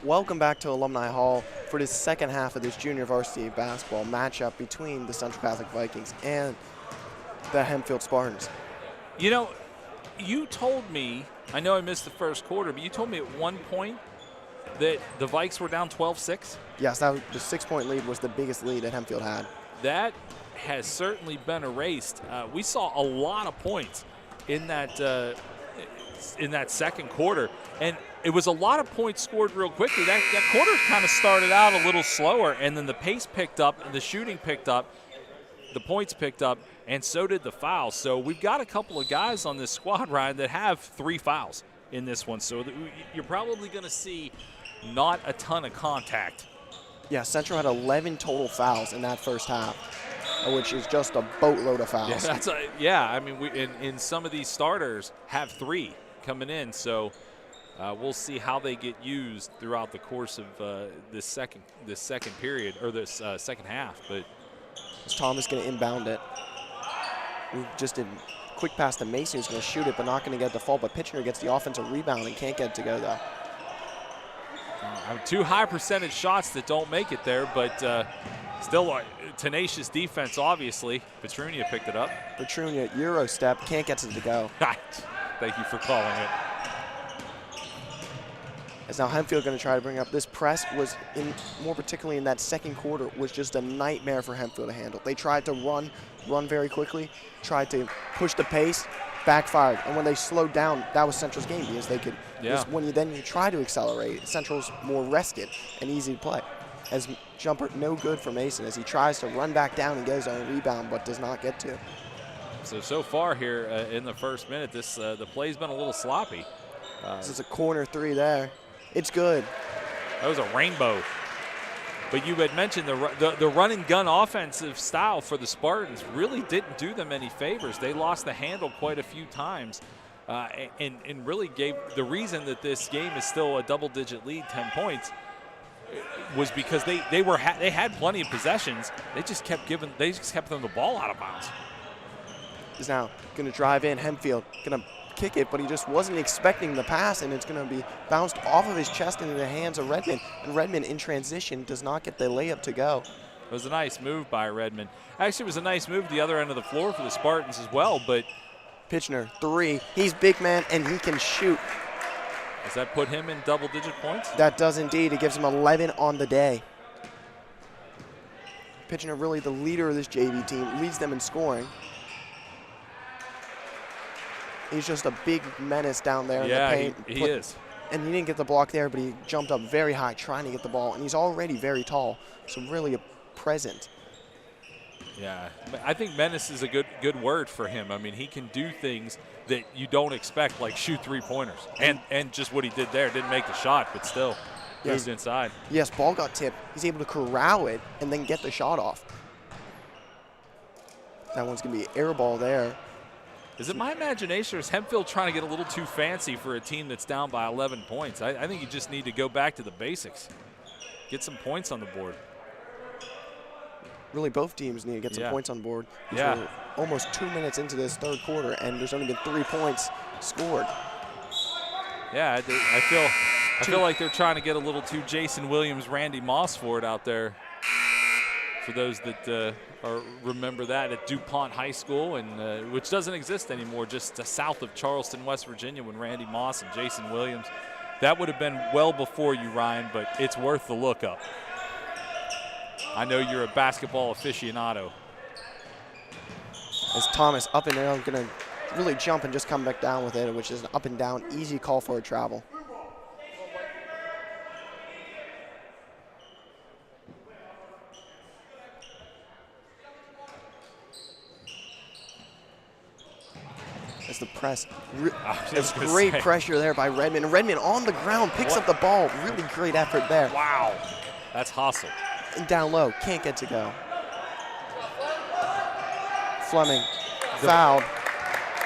welcome back to Alumni Hall for this second half of this junior varsity basketball matchup between the Central Catholic Vikings and the Hempfield Spartans. You know, you told me, I know I missed the first quarter, but you told me at one point that the Vikes were down 12-6? Yes, that was, the 6-point lead was the biggest lead that Hempfield had. That has certainly been erased. We saw a lot of points in that second quarter, and it was a lot of points scored real quickly. That quarter kind of started out a little slower, and then the pace picked up, and the shooting picked up, the points picked up, and so did the fouls. So we've got a couple of guys on this squad, Ryan, that have 3 fouls in this one. So you're probably going to see not a ton of contact. Yeah, Central had 11 total fouls in that first half, which is just a boatload of fouls. Yeah, I mean, in some of these starters have 3 coming in, so we'll see how they get used throughout the course of this second period, or this second half. But is Thomas going to inbound it? We just did a quick pass to Mason, who's going to shoot it, but not going to get the fall. But Pitcher gets the offensive rebound and can't get it to go, though. 2 high percentage shots that don't make it there, but still a tenacious defense, obviously. Petrunia picked it up. Petrunia, Euro step, can't get it to go. Thank you for calling it. As now Hempfield going to try to bring up. This press was, more particularly in that second quarter, was just a nightmare for Hempfield to handle. They tried to run very quickly, tried to push the pace, backfired. And when they slowed down, that was Central's game, because they could, when you try to accelerate, Central's more rested and easy to play. As jumper no good for Mason as he tries to run back down and get his own rebound, but does not get to. So far here in the first minute, the play's been a little sloppy. This is a corner 3 there. It's good. That was a rainbow. But you had mentioned the run and gun offensive style for the Spartans really didn't do them any favors. They lost the handle quite a few times, and really gave the reason that this game is still a double-digit lead, 10 points, was because they had plenty of possessions. They just kept them the ball out of bounds. He's now going to drive in. Hempfield going to kick it, but he just wasn't expecting the pass, and it's going to be bounced off of his chest into the hands of Redmond. And Redmond, in transition, does not get the layup to go. It was a nice move by Redmond. Actually, it was a nice move the other end of the floor for the Spartans as well, but Pitchner, 3. He's big man, and he can shoot. Does that put him in double-digit points? That does indeed. It gives him 11 on the day. Pitchner, really the leader of this JV team, leads them in scoring. He's just a big menace down there in the paint. He is. And he didn't get the block there, but he jumped up very high trying to get the ball, and he's already very tall, so really a present. Yeah, I think menace is a good word for him. I mean, he can do things that you don't expect, like shoot 3-pointers. And just what he did there, didn't make the shot, but still moved inside. Yes, ball got tipped. He's able to corral it and then get the shot off. That one's going to be air ball there. Is it my imagination, or is Hempfield trying to get a little too fancy for a team that's down by 11 points? I think you just need to go back to the basics. Get some points on the board. Really, both teams need to get some points on the board. Yeah. We're almost 2 minutes into this third quarter, and there's only been 3 points scored. Yeah, I feel like they're trying to get a little too Jason Williams, Randy Moss for it out there. For those that remember that at DuPont High School, and which doesn't exist anymore, just south of Charleston, West Virginia, when Randy Moss and Jason Williams. That would have been well before you, Ryan, but it's worth the look up. I know you're a basketball aficionado. As Thomas up and down, going to really jump and just come back down with it, which is an up and down, easy call for a travel. As the press, there's great pressure there by Redmond. And Redmond on the ground picks up the ball. Really great effort there. Wow, that's hustle. And down low, can't get to go. Fleming fouled.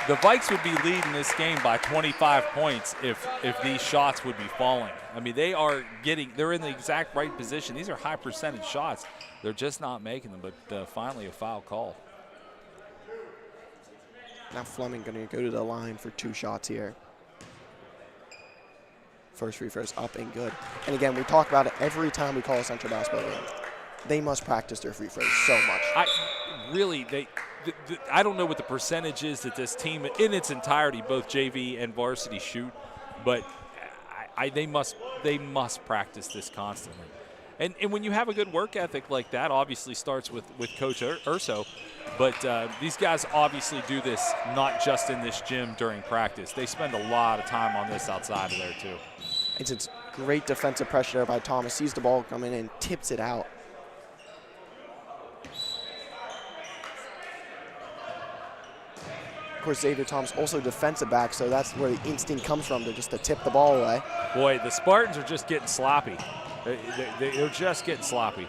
The Vikes would be leading this game by 25 points if these shots would be falling. I mean, they're in the exact right position. These are high percentage shots. They're just not making them, but finally a foul call. Now Fleming going to go to the line for 2 shots here. First free throws up and good. And again, we talk about it every time we call a Central basketball game. They must practice their free throws so much. I don't know what the percentage is that this team in its entirety, both JV and varsity, shoot, but they must practice this constantly. And when you have a good work ethic like that, obviously starts with Coach Urso, but these guys obviously do this not just in this gym during practice. They spend a lot of time on this outside of there too. It's great defensive pressure there by Thomas. Sees the ball come in and tips it out. Of course, Xavier Thomas also defensive back, so that's where the instinct comes from, to tip the ball away. Boy, the Spartans are just getting sloppy. They're just getting sloppy.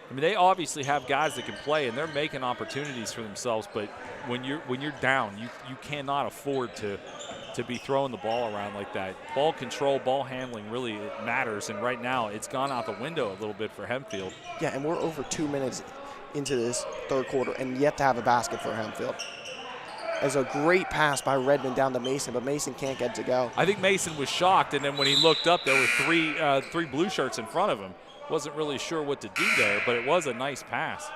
I mean, they obviously have guys that can play, and they're making opportunities for themselves. But when you're down, you cannot afford to be throwing the ball around like that. Ball control, ball handling really matters. And right now, it's gone out the window a little bit for Hempfield. Yeah, and we're over 2 minutes into this third quarter, and yet to have a basket for Hempfield. There's a great pass by Redmond down to Mason, but Mason can't get to go. I think Mason was shocked, and then when he looked up, there were three blue shirts in front of him. Wasn't really sure what to do there, but it was a nice pass.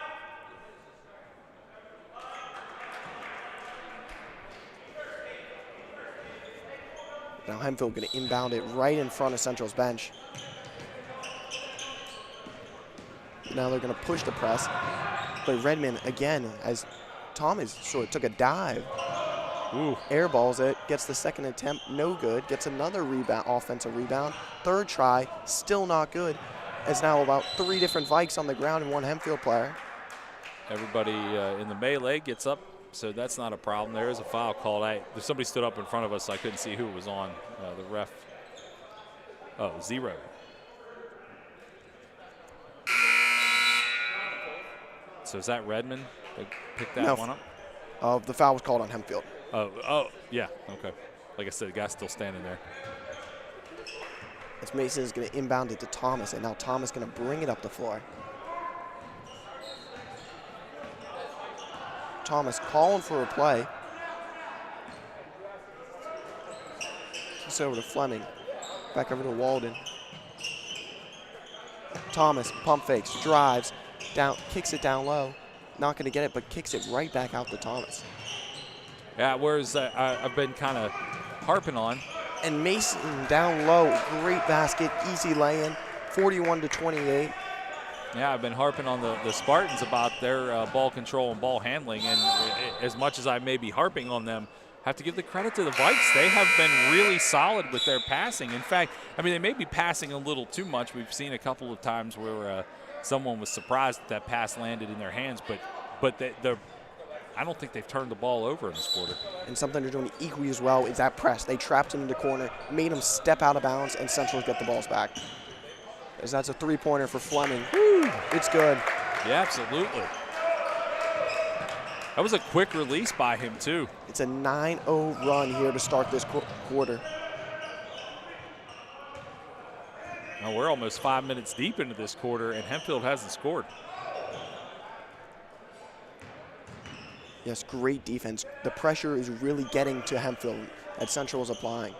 Now Hempfield going to inbound it right in front of Central's bench. Now they're going to push the press, but Redmond again, as Thomas sort of took a dive, airballs it, gets the second attempt, no good, gets another rebound, offensive rebound, third try, still not good. It's now about 3 different Vikes on the ground and 1 Hempfield player. Everybody in the melee gets up, so that's not a problem. There is a foul called. Somebody stood up in front of us, so I couldn't see who it was on. The ref. Oh, 0. So is that Redmond? They picked that one up? The foul was called on Hempfield. Oh, yeah, okay. Like I said, the guy's still standing there. As Mason is going to inbound it to Thomas, and now Thomas going to bring it up the floor. Thomas calling for a play. It's over to Fleming. Back over to Walden. Thomas pump fakes, drives, down, kicks it down low. Not going to get it, but kicks it right back out to Thomas. Yeah, whereas I've been kind of harping on. And Mason down low, great basket, easy lay-in, 41-28. Yeah, I've been harping on the Spartans about their ball control and ball handling, and as much as I may be harping on them, have to give the credit to the Vikes. They have been really solid with their passing. In fact, I mean, they may be passing a little too much. We've seen a couple of times where someone was surprised that pass landed in their hands, but I don't think they've turned the ball over in this quarter. And something they're doing equally as well is that press. They trapped him in the corner, made him step out of bounds, and Central get the balls back. As that's a three-pointer for Fleming. Woo, it's good. Yeah, absolutely. That was a quick release by him, too. It's a 9-0 run here to start this quarter. Now we're almost 5 minutes deep into this quarter, and Hempfield hasn't scored. Yes, great defense. The pressure is really getting to Hempfield that Central is applying.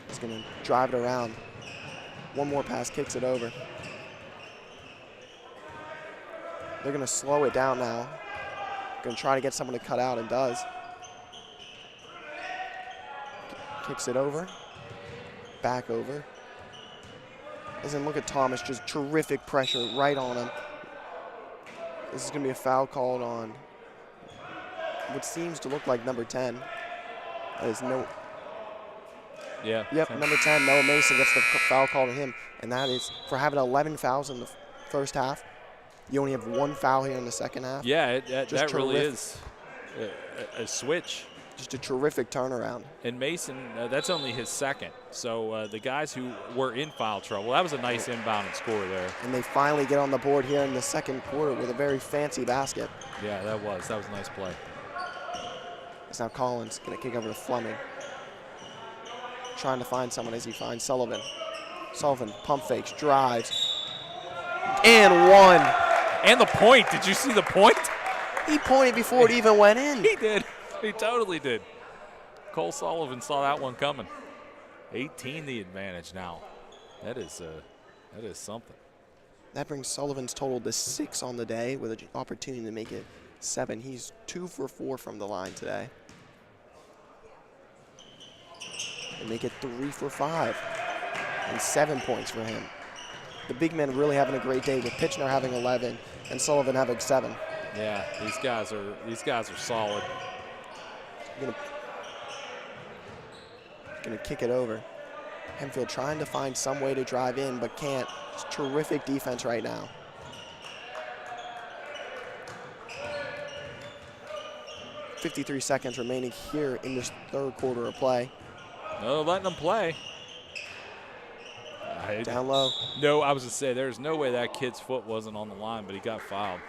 He's going to drive it around. One more pass, kicks it over. They're going to slow it down now. Going to try to get someone to cut out, and does. Kicks it over. Back over. And then look at Thomas, just terrific pressure right on him. This is going to be a foul called on what seems to look like number 10. That is no. Yeah. Yep, number 10, Noah Mason gets the foul called on him, and that is for having 11 fouls in the first half. You only have 1 foul here in the second half. Yeah, that really is a switch. Just a terrific turnaround. And Mason, that's only his second. So the guys who were in foul trouble, that was a nice inbound and score there. And they finally get on the board here in the second quarter with a very fancy basket. Yeah, that was a nice play. It's now Collins going to kick over to Fleming. Trying to find someone as he finds Sullivan. Sullivan pump fakes, drives, and 1. And the point. Did you see the point? He pointed before it even went in. He did. He totally did. Cole Sullivan saw that one coming. 18 the advantage now. That is something. That brings Sullivan's total to 6 on the day with an opportunity to make it 7. He's 2 for 4 from the line today. And make it 3 for 5. And 7 points for him. The big men really having a great day with Pitchner having 11 and Sullivan having 7. Yeah, these guys are solid. Gonna kick it over. Hempfield trying to find some way to drive in, but can't. It's terrific defense right now. .53 seconds remaining here in this third quarter of play. No, letting them play. Down low. No, I was going to say, there's no way that kid's foot wasn't on the line, but he got fouled.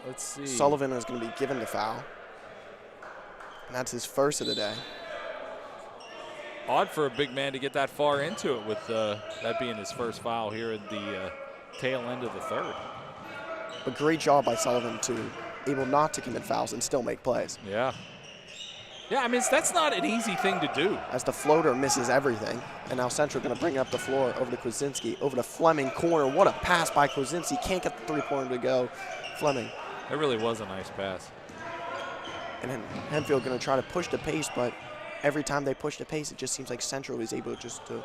Let's see. Sullivan is going to be given the foul. And that's his first of the day. Odd for a big man to get that far into it with that being his first foul here at the tail end of the third. But great job by Sullivan to able not to commit fouls and still make plays. Yeah. Yeah, I mean, that's not an easy thing to do. As the floater misses everything. And now Central going to bring up the floor over to Kwasinski, over to Fleming, corner. What a pass by Kwasinski. Can't get the three-pointer to go. Fleming. It really was a nice pass. And then Hempfield going to try to push the pace, but every time they push the pace, it just seems like Central is able just to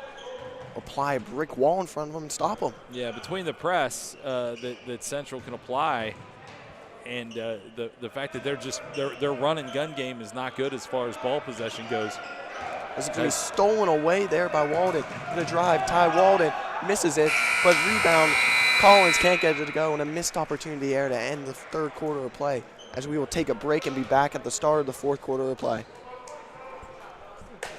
apply a brick wall in front of them and stop them. Yeah, between the press that Central can apply and the fact that their run and gun game is not good as far as ball possession goes. It's going to be stolen away there by Walden. Going to drive, Ty Walden misses it, but rebound. Collins can't get it to go, and a missed opportunity there to end the third quarter of play, as we will take a break and be back at the start of the fourth quarter of play. Do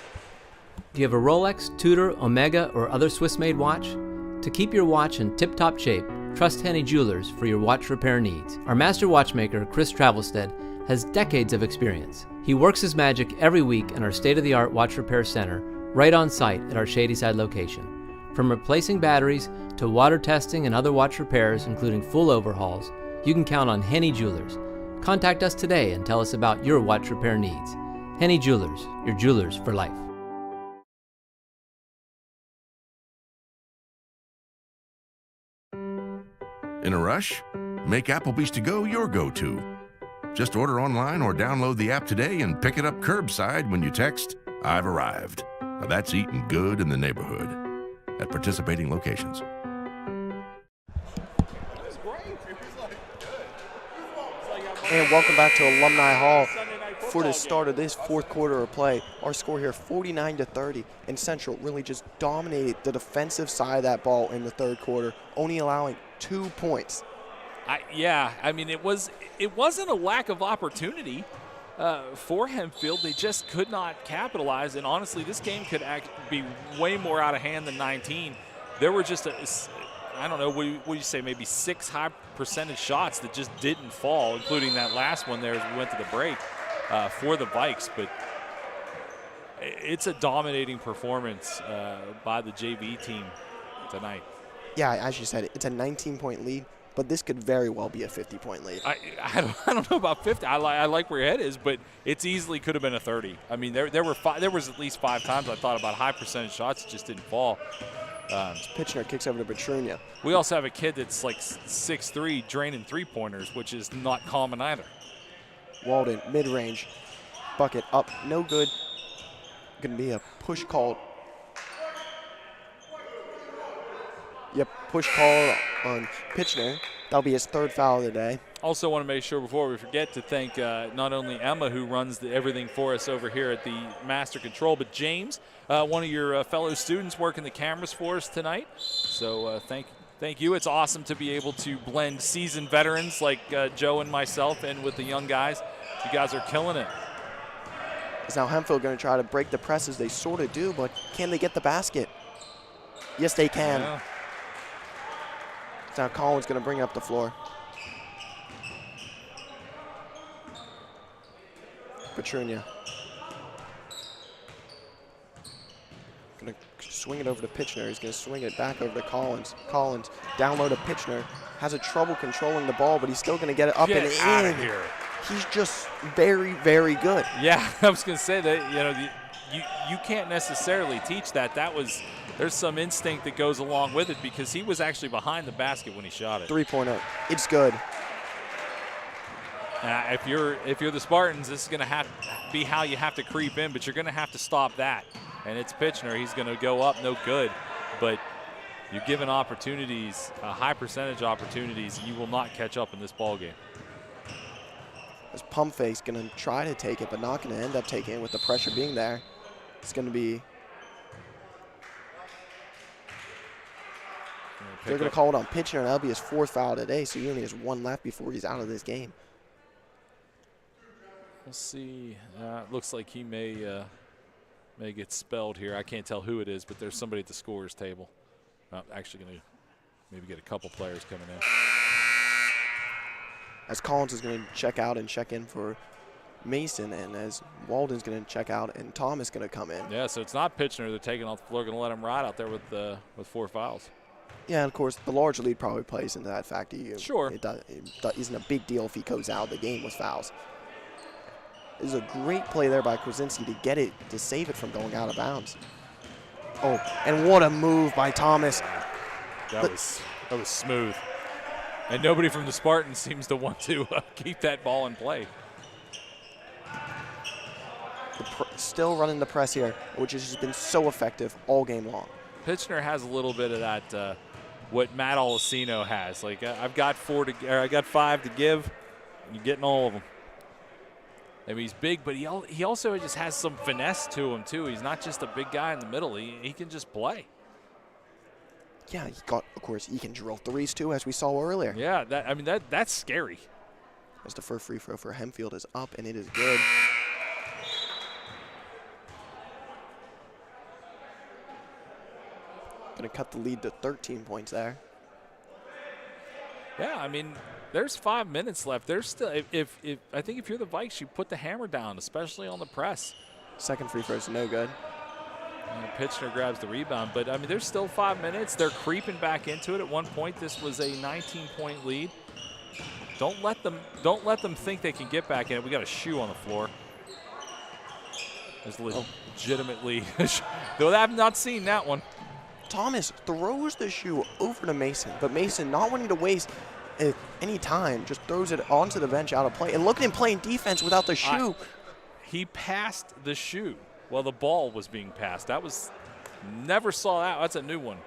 you have a Rolex, Tudor, Omega, or other Swiss-made watch? To keep your watch in tip-top shape, trust Henny Jewelers for your watch repair needs. Our master watchmaker, Chris Travelstead, has decades of experience. He works his magic every week in our state-of-the-art watch repair center, right on site at our Shadyside location. From replacing batteries to water testing and other watch repairs, including full overhauls, you can count on Henny Jewelers. Contact us today and tell us about your watch repair needs. Henny Jewelers, your jewelers for life. In a rush? Make Applebee's to go your go-to. Just order online or download the app today and pick it up curbside when you text, "I've arrived." Now that's eating good in the neighborhood at participating locations. And welcome back to Alumni Hall for the start of this fourth quarter of play. Our score here, 49-30, and Central really just dominated the defensive side of that ball in the third quarter, only allowing 2 points. I mean, it wasn't a lack of opportunity for Hempfield. They just could not capitalize, and honestly, this game could be way more out of hand than 19. There were just I don't know, what do you say, maybe 6 high percentage shots that just didn't fall, including that last one there as we went to the break for the Vikes. But it's a dominating performance by the JV team tonight. Yeah, as you said, it's a 19-point lead, but this could very well be a 50-point lead. I don't know about 50. I like where your head is, but it's easily could have been a 30. I mean, there was at least 5 times I thought about high percentage shots that just didn't fall. Pitchner kicks over to Petrunia. We also have a kid that's like 6'3", draining three-pointers, which is not common either. Walden, mid-range, bucket up, no good. Going to be a push call. Yep, push call on Pitchner. That'll be his 3rd foul of the day. Also want to make sure before we forget to thank not only Emma, who runs everything for us over here at the Master Control, but James, one of your fellow students working the cameras for us tonight. So thank you. It's awesome to be able to blend seasoned veterans like Joe and myself in with the young guys. You guys are killing it. Is now Hempfield going to try to break the press as they sort of do, but can they get the basket? Yes, they can. Yeah. Now Collins going to bring up the floor. Petrunia. Going to swing it over to Pitchner. He's going to swing it back over to Collins. Collins down low to Pitchner. Has a trouble controlling the ball, but he's still going to get it up and in. Get out of here. He's just very, very good. Yeah, I was going to say that, you know, you can't necessarily teach that. There's some instinct that goes along with it because he was actually behind the basket when he shot it. 3-pointer. It's good. If you're the Spartans, this is going to have to be how you have to creep in, but you're going to have to stop that. And it's Pitchner. He's going to go up, no good. But you're given opportunities, high percentage opportunities, you will not catch up in this ball game. As Pumpface going to try to take it, but not going to end up taking it with the pressure being there. It's going to be. They're going to call it on Pitchner, and that'll be his 4th foul today, so he only has 1 left before he's out of this game. We'll see. Looks like he may get spelled here. I can't tell who it is, but there's somebody at the scorer's table. Actually going to maybe get a couple players coming in. As Collins is going to check out and check in for Mason, and as Walden's going to check out and Thomas going to come in. Yeah, so it's not Pitchner. They're taking off the floor, going to let him ride out there with 4 fouls. Yeah, and of course, the large lead probably plays into that factor. Sure. It isn't a big deal if he goes out of the game with fouls. It was a great play there by Krasinski to get it, to save it from going out of bounds. Oh, and what a move by Thomas. That was smooth. And nobody from the Spartans seems to want to keep that ball in play. Still running the press here, which has just been so effective all game long. Pitchner has a little bit of that, what Matt Olesino has. Like, I've got 5 to give, and you're getting all of them. I mean, he's big, but he also just has some finesse to him, too. He's not just a big guy in the middle. He can just play. Yeah, of course, he can drill threes, too, as we saw earlier. Yeah, that's scary. As the first free throw for Hempfield is up, and it is good. Going to cut the lead to 13 points there. Yeah, I mean, there's 5 minutes left. There's still, I think if you're the Vikes, you put the hammer down, especially on the press. Second free throw is no good. And Pitchner grabs the rebound, but I mean, there's still 5 minutes. They're creeping back into it. At one point, this was a 19-point lead. Don't let them think they can get back in it. We got a shoe on the floor. There's legitimately, though I've not seen that one. Thomas throws the shoe over to Mason, but Mason, not wanting to waste any time, just throws it onto the bench out of play. And look at him playing defense without the shoe. He passed the shoe while the ball was being passed. Never saw that. That's a new one.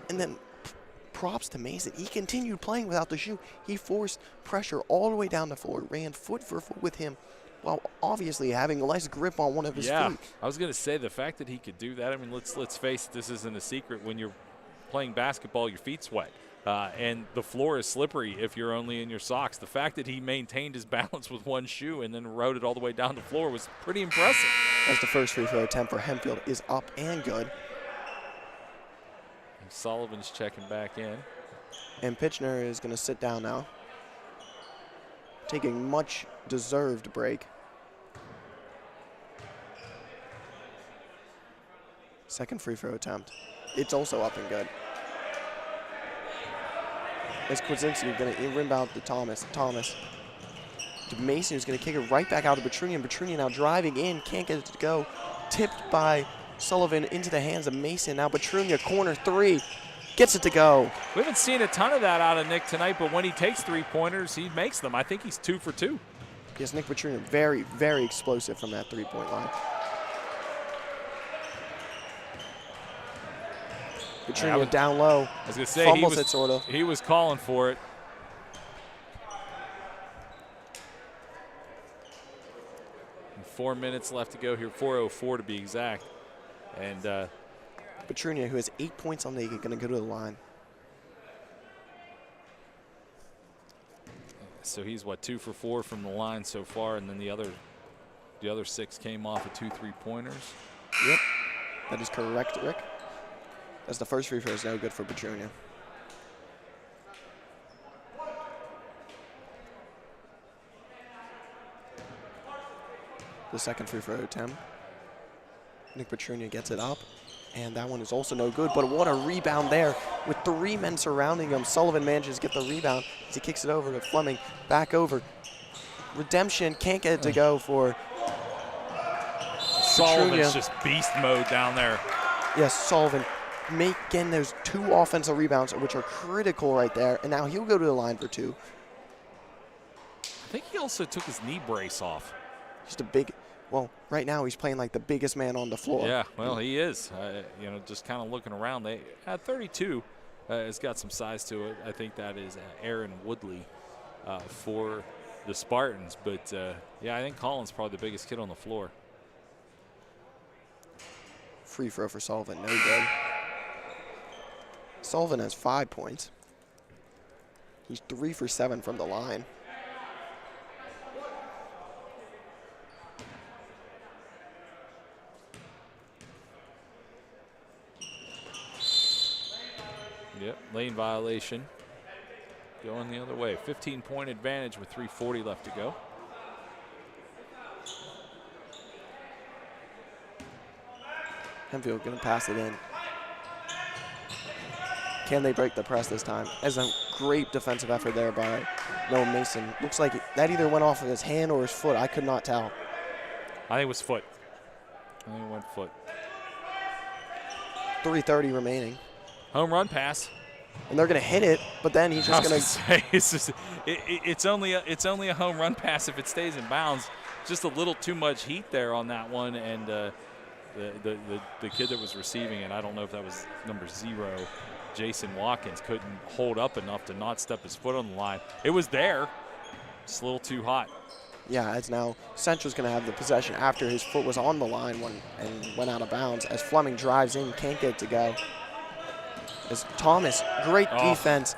And then props to Mason. He continued playing without the shoe. He forced pressure all the way down the floor, ran foot for foot with him, while obviously having less grip on one of his feet. I was going to say, the fact that he could do that, I mean, let's face it, this isn't a secret. When you're playing basketball, your feet sweat. And the floor is slippery if you're only in your socks. The fact that he maintained his balance with one shoe and then rode it all the way down the floor was pretty impressive. As the first free throw attempt for Hempfield is up and good. And Sullivan's checking back in. And Pitchner is going to sit down now, taking much deserved break. Second free throw attempt. It's also up and good. As Kwasinski going to inbound to Thomas. To Mason, who's going to kick it right back out to Petrunia. And Petrunia now driving in, can't get it to go. Tipped by Sullivan into the hands of Mason. Now Petrunia, corner 3, gets it to go. We haven't seen a ton of that out of Nick tonight, but when he takes 3-pointers, he makes them. I think he's 2 for 2. Yes, Nick Petrunia, very, very explosive from that 3-point line. Petrunia down low. I was going to say, fumbles it, sort of. He was calling for it. And 4 minutes left to go here, 4:04 to be exact. And Petrunia, who has 8 points on the league, going to go to the line. So he's, 2 for 4 from the line so far, and then the other 6 came off of 2 3-pointers. Yep, that is correct, Rick. As the first free throw is no good for Petrunia. The second free throw attempt. Nick Petrunia gets it up. And that one is also no good, but what a rebound there. With 3 men surrounding him, Sullivan manages to get the rebound as he kicks it over to Fleming. Back over. Redemption can't get it to go for Sullivan's just beast mode down there. Yes, Sullivan getting those 2 offensive rebounds, which are critical right there. And now he'll go to the line for 2. I think he also took his knee brace off. Just a big, well, right now he's playing like the biggest man on the floor. Yeah, well, he is. You know, just kind of looking around. They at 32 has got some size to it. I think that is Aaron Woodley for the Spartans. But, yeah, I think Colin's probably the biggest kid on the floor. Free throw for Sullivan, no good. Sullivan has 5 points. He's 3 for 7 from the line. Yep, lane violation. Going the other way. 15-point advantage with 3:40 left to go. Hempfield going to pass it in. Can they break the press this time? As a great defensive effort there by Noah Mason. Looks like that either went off of his hand or his foot. I could not tell. I think it was foot. I think it went foot. 3:30 remaining. Home run pass. And they're going to hit it, but then he's just going to say it's only a home run pass if it stays in bounds. Just a little too much heat there on that one, and the kid that was receiving it, I don't know if that was number 0, Jason Watkins, couldn't hold up enough to not step his foot on the line. It was there, just a little too hot. Yeah, it's now Central's going to have the possession after his foot was on the line and went out of bounds. As Fleming drives in, can't get it to go. As Thomas, great defense.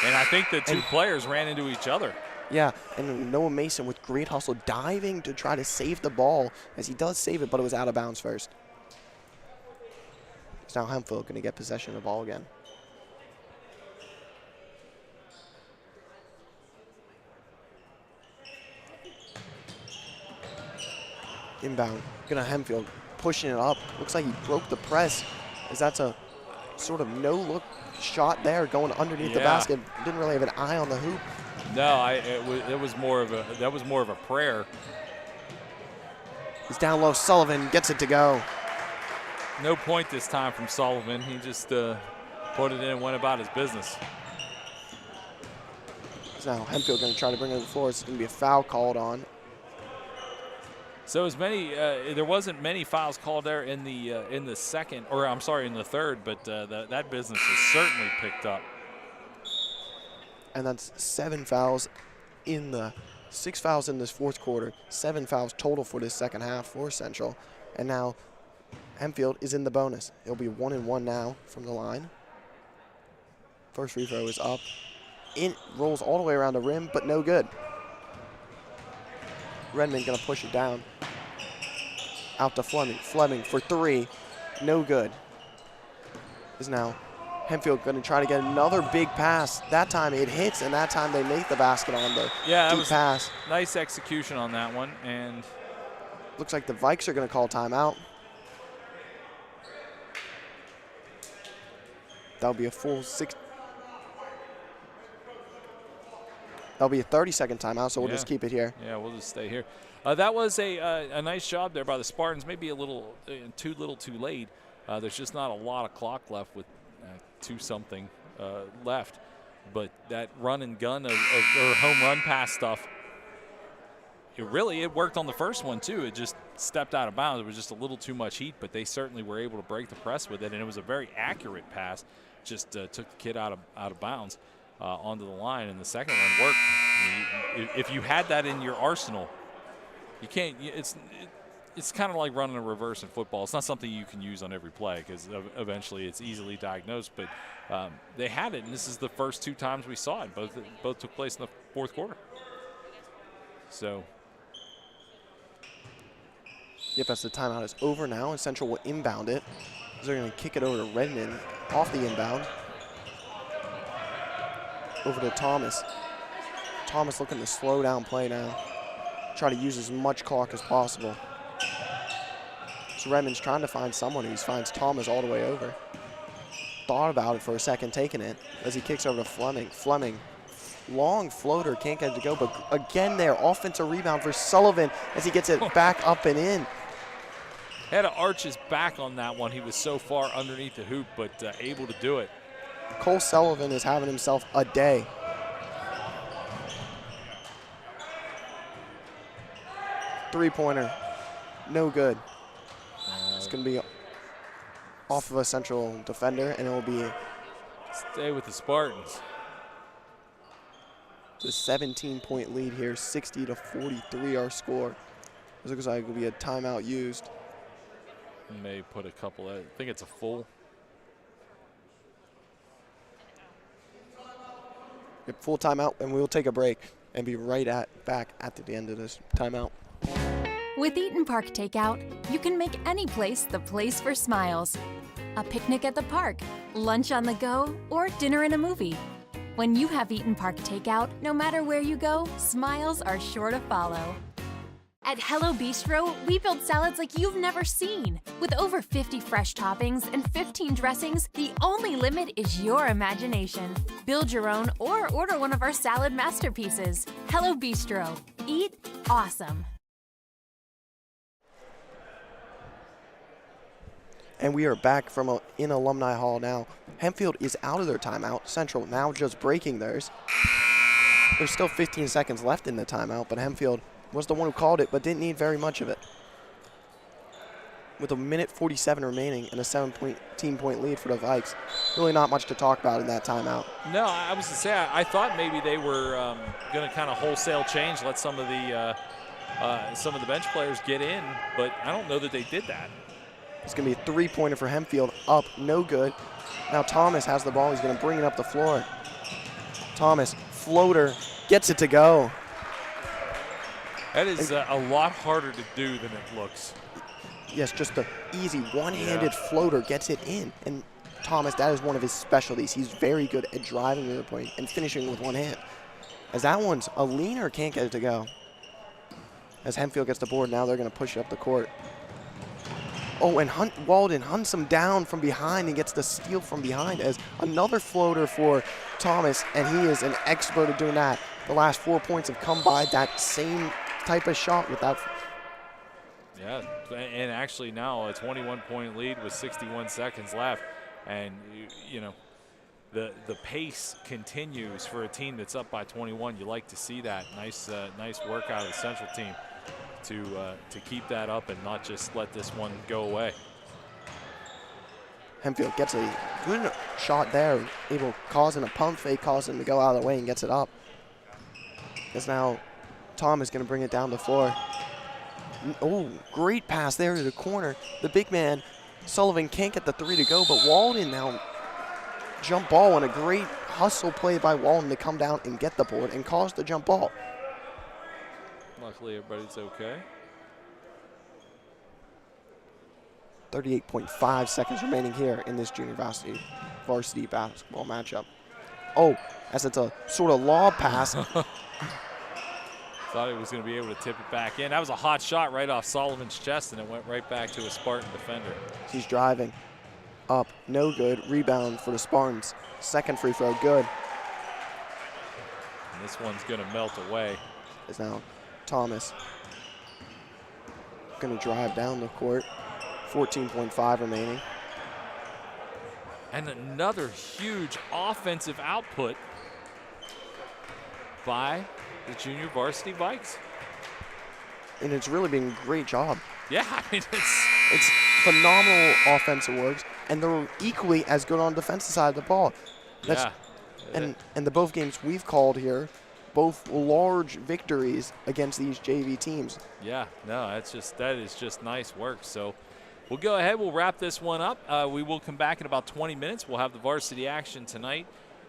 And I think the 2 players ran into each other. Yeah, and Noah Mason with great hustle, diving to try to save the ball, as he does save it, but it was out of bounds first. It's now Hempfield going to get possession of the ball again. Inbound, going to Hempfield, pushing it up. Looks like he broke the press, as that's a sort of no-look shot there going underneath the basket. Didn't really have an eye on the hoop. No, it was more of a prayer. He's down low. Sullivan gets it to go. No point this time from Sullivan. He just put it in and went about his business. So now Hempfield going to try to bring it to the floor. It's going to be a foul called on. So as many, there wasn't many fouls called there in the second, or I'm sorry, in the third, but that business has certainly picked up. And that's 7 fouls in the 6 fouls in this fourth quarter, 7 fouls total for this second half for Central. And now Hempfield is in the bonus. It'll be 1-1 now from the line. First free throw is up. It rolls all the way around the rim, but no good. Redmond going to push it down. Out to Fleming. Fleming for 3. No good. Is now Hempfield going to try to get another big pass. That time it hits, and that time they make the basket on the deep pass. Nice execution on that one. And looks like the Vikes are going to call timeout. That'll be a full 6. That'll be a 30-second timeout, so we'll just keep it here. Yeah, we'll just stay here. That was a nice job there by the Spartans. Maybe a little too late. There's just not a lot of clock left with 2-something left. But that run and gun or home run pass stuff, it worked on the first one too. It just stepped out of bounds. It was just a little too much heat, but they certainly were able to break the press with it, and it was a very accurate pass. Just took the kid out of bounds. Onto the line, and the second one worked. I mean, if you had that in your arsenal, you can't. It's kind of like running a reverse in football. It's not something you can use on every play because eventually it's easily diagnosed. But they had it, and this is the first 2 times we saw it. Both took place in the fourth quarter. So. Yep, as the timeout is over now, and Central will inbound it. They're going to kick it over to Redmond off the inbound. Over to Thomas. Thomas looking to slow down play now. Try to use as much clock as possible. Redmond's trying to find someone. He finds Thomas all the way over. Thought about it for a second, taking it as he kicks over to Fleming. Fleming, long floater, can't get it to go, but again there, offensive rebound for Sullivan as he gets it back up and in. Had to arch his back on that one. He was so far underneath the hoop, but able to do it. Cole Sullivan is having himself a day. Three-pointer, no good. It's going to be off of a central defender, and it will be Stay with the Spartans. it's a 17-point lead here, 60-43 our score. It looks like it will be a timeout used. May put a couple, I think it's a full. Yep, full timeout, and we'll take a break and be back at the end of this timeout. With Eaton Park Takeout, you can make any place the place for smiles. A picnic at the park, lunch on the go, or dinner in a movie. When you have Eaton Park Takeout, no matter where you go, smiles are sure to follow. At Hello Bistro, we build salads like you've never seen. With over 50 fresh toppings and 15 dressings, the only limit is your imagination. Build your own or order one of our salad masterpieces. Hello Bistro. Eat awesome. And we are back from in Alumni Hall now. Hempfield is out of their timeout. Central now just breaking theirs. There's still 15 seconds left in the timeout, but Hempfield was the one who called it, but didn't need very much of it. With a minute 47 remaining and a 17-point lead for the Vikes, really not much to talk about in that timeout. No, I was going to say, I thought maybe they were going to kind of wholesale change, let some of the bench players get in, but I don't know that they did that. It's going to be a three-pointer for Hempfield, up, no good. Now Thomas has the ball, he's going to bring it up the floor. Thomas, floater, gets it to go. That is a lot harder to do than it looks. Yes, just an easy one-handed floater gets it in. And Thomas, that is one of his specialties. He's very good at driving to the point and finishing with one hand. As that one's a leaner, can't get it to go. As Hempfield gets the board, now they're going to push it up the court. Oh, and Walden hunts him down from behind and gets the steal from behind as another floater for Thomas, and he is an expert at doing that. The last 4 points have come by that same type of shot with that. Yeah, and actually now a 21-point lead with 61 seconds left, and you know the pace continues for a team that's up by 21. You like to see that. Nice work out of the Central team to keep that up and not just let this one go away. Hempfield gets a good shot there, causing a pump fake, causing him to go out of the way and gets it up. As now Tom is going to bring it down the floor. Oh, great pass there to the corner. The big man, Sullivan, can't get the three to go, but Walden now jump ball, and a great hustle play by Walden to come down and get the board and cause the jump ball. Luckily, everybody's okay. 38.5 seconds remaining here in this junior varsity basketball matchup. Oh, as it's a sort of lob pass. Thought he was going to be able to tip it back in. That was a hot shot right off Sullivan's chest, and it went right back to a Spartan defender. He's driving up, no good. Rebound for the Spartans. Second free throw, good. And this one's going to melt away. Is now Thomas going to drive down the court. 14.5 remaining. And another huge offensive output by the junior varsity Vikes. And it's really been a great job. Yeah, I mean, it's phenomenal offensive works, and they're equally as good on the defensive side of the ball. Yeah. And the both games we've called here, both large victories against these JV teams. Yeah, no, that is just nice work. So we'll go ahead, we'll wrap this one up. We will come back in about 20 minutes. We'll have the varsity action tonight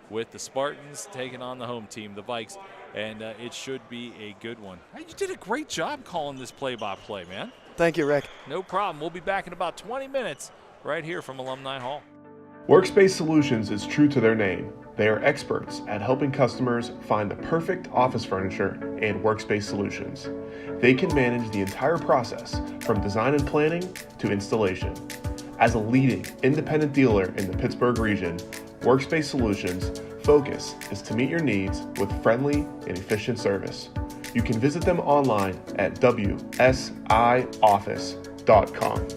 with the Spartans taking on the home team, the Vikes, and it should be a good one. You did a great job calling this play-by-play, man. Thank you, Rick. No problem. We'll be back in about 20 minutes right here from Alumni Hall. Workspace Solutions is true to their name. They are experts at helping customers find the perfect office furniture and workspace solutions. They can manage the entire process from design and planning to installation. As a leading independent dealer in the Pittsburgh region, Workspace Solutions' focus is to meet your needs with friendly and efficient service. You can visit them online at wsioffice.com.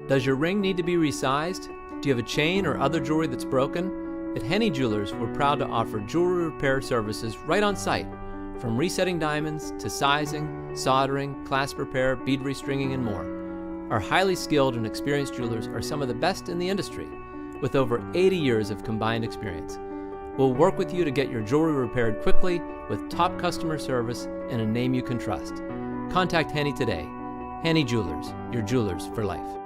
Does your ring need to be resized? Do you have a chain or other jewelry that's broken? At Henny Jewelers, we're proud to offer jewelry repair services right on site. From resetting diamonds to sizing, soldering, clasp repair, bead restringing, and more. Our highly skilled and experienced jewelers are some of the best in the industry, with over 80 years of combined experience. We'll work with you to get your jewelry repaired quickly with top customer service and a name you can trust. Contact Henny today. Henny Jewelers, your jewelers for life.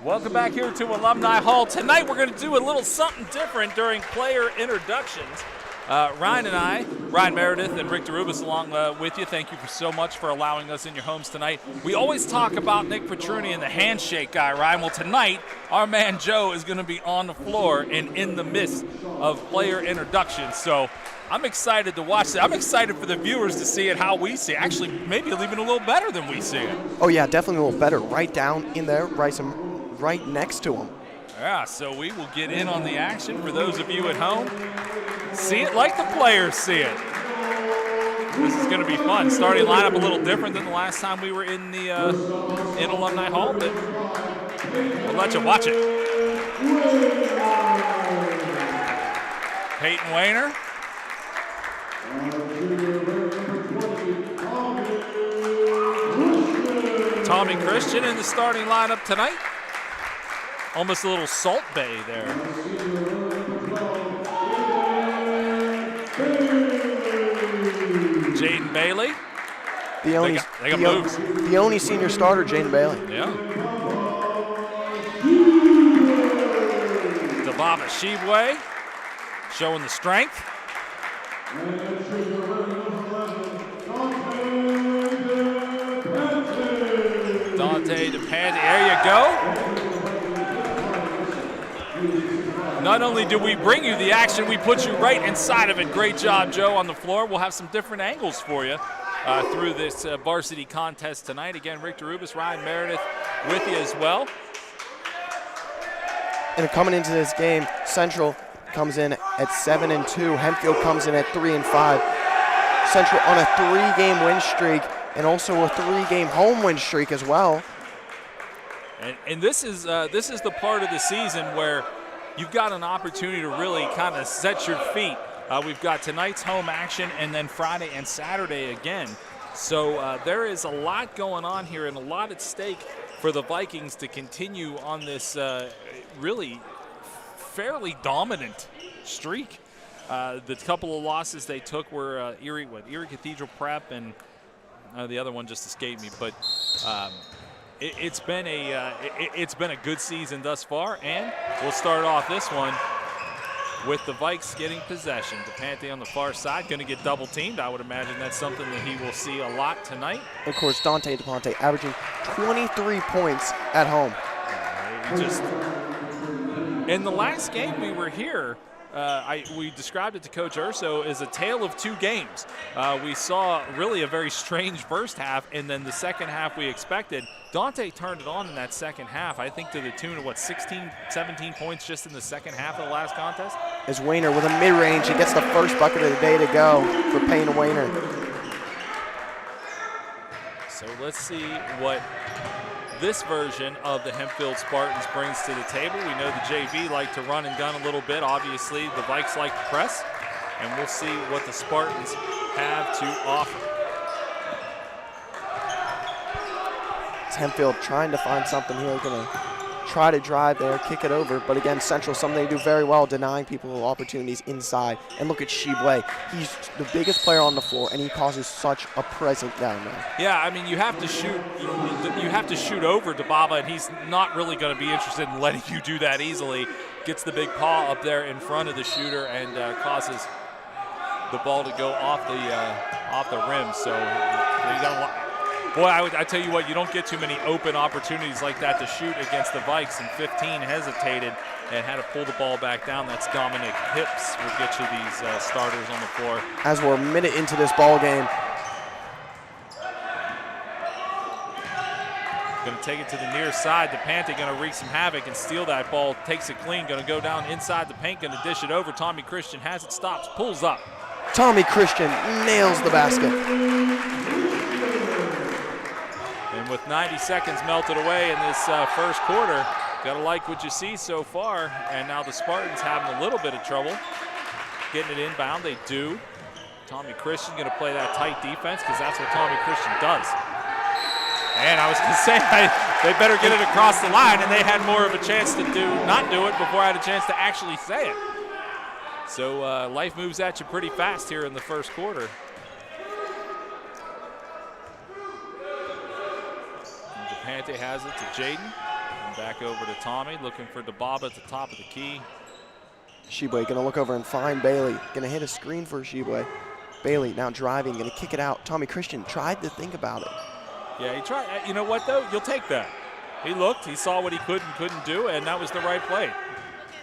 Welcome back here to Alumni Hall. Tonight we're going to do a little something different during player introductions. Ryan and I, Ryan Meredith and Rick DeRubis along with you. Thank you so much for allowing us in your homes tonight. We always talk about Nick Petruni and the handshake guy, Ryan. Well, tonight, our man Joe is going to be on the floor and in the midst of player introductions. So I'm excited to watch it. I'm excited for the viewers to see it how we see it. Actually, maybe even a little better than we see it. Oh, yeah, definitely a little better. Right down in there, right next to him. Yeah, so we will get in on the action for those of you at home. See it like the players see it. This is going to be fun. Starting lineup a little different than the last time we were in the in Alumni Hall, but we'll let you watch it. Peyton Wayner. Tommy Christian in the starting lineup tonight. Almost a little Salt Bay there. Jaden Bailey. The only, they got moves. The only senior starter, Jaden Bailey. Yeah. Dababa Shibwe showing the strength. Dante DePanti, there you go. Not only do we bring you the action, we put you right inside of it. Great job, Joe, on the floor. We'll have some different angles for you through this varsity contest tonight. Again, Rick DeRubis, Ryan Meredith with you as well. And coming into this game, Central comes in at 7-2. Hempfield comes in at 3-5. Central on a 3-game win streak and also a 3-game home win streak as well. And this is the part of the season where you've got an opportunity to really kind of set your feet. We've got tonight's home action and then Friday and Saturday again. So there is a lot going on here and a lot at stake for the Vikings to continue on this really fairly dominant streak. The couple of losses they took were Erie Cathedral Prep, and the other one just escaped me. But it's been a good season thus far, and we'll start off this one with the Vikes getting possession. DePanti on the far side, going to get double teamed. I would imagine that's something that he will see a lot tonight. Of course, Dante DePanti averaging 23 points at home. In the last game we were here, we described it to Coach Urso as a tale of two games. We saw really a very strange first half, and then the second half we expected. Dante turned it on in that second half, I think to the tune of, 16, 17 points just in the second half of the last contest? As Wayner with a mid-range, he gets the first bucket of the day to go for Payne Wayner. So let's see what this version of the Hempfield Spartans brings to the table. We know the JV like to run and gun a little bit. Obviously, the Vikes like to press, and we'll see what the Spartans have to offer. It's Hempfield trying to find something here, going to try to drive there, kick it over, but again, Central, something they do very well, denying people opportunities inside. And look at Shibwe. He's the biggest player on the floor, and he causes such a presence down there. Yeah, I mean, you have to shoot over Dababa, and he's not really going to be interested in letting you do that easily. Gets the big paw up there in front of the shooter and causes the ball to go off the rim. So you got a lot. Boy, I tell you what, you don't get too many open opportunities like that to shoot against the Vikes, and 15 hesitated and had to pull the ball back down. That's Dominic Hips will get you these starters on the floor. As we're a minute into this ball game. Going to take it to the near side. DePanti going to wreak some havoc and steal that ball. Takes it clean, going to go down inside the paint, going to dish it over. Tommy Christian has it, stops, pulls up. Tommy Christian nails the basket. And with 90 seconds melted away in this first quarter, gotta like what you see so far. And now the Spartans having a little bit of trouble getting it inbound. They do. Tommy Christian gonna play that tight defense because that's what Tommy Christian does. And I was gonna say they better get it across the line, and they had more of a chance to not do it before I had a chance to actually say it. So life moves at you pretty fast here in the first quarter. Pante has it to Jaden. And back over to Tommy, looking for Dababa at the top of the key. Sheboy gonna look over and find Bailey. Gonna hit a screen for Sheboy. Bailey now driving, gonna kick it out. Tommy Christian tried to think about it. Yeah, he tried. You know what, though? You'll take that. He looked, he saw what he could and couldn't do, and that was the right play.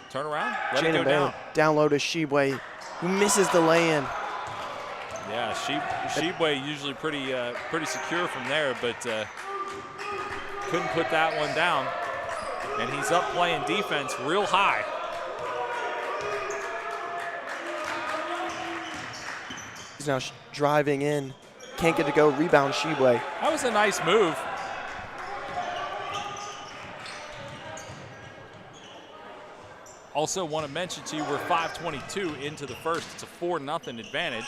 Turn around, let it go down. Down low to Sheboy, who misses the lay-in. Yeah, Sheboy usually pretty secure from there, but couldn't put that one down. And he's up playing defense real high. He's now driving in. Can't get to go. Rebound Sheboy. That was a nice move. Also want to mention to you, we're 5:22 into the first. It's a 4-0 advantage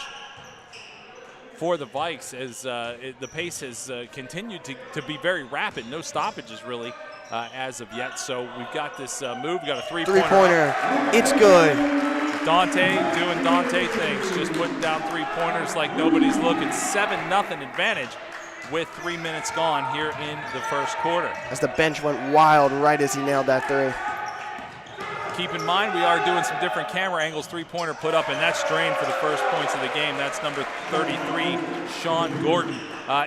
for the Vikes as the pace has continued to be very rapid. No stoppages really as of yet. So we've got this move. We've got a three-pointer. It's good. Dante doing Dante things, just putting down three-pointers like nobody's looking. 7-0 advantage with 3 minutes gone here in the first quarter. As the bench went wild right as he nailed that three. Keep in mind, we are doing some different camera angles. Three-pointer put up, and that's drained for the first points of the game. That's number 33, Sean Gordon.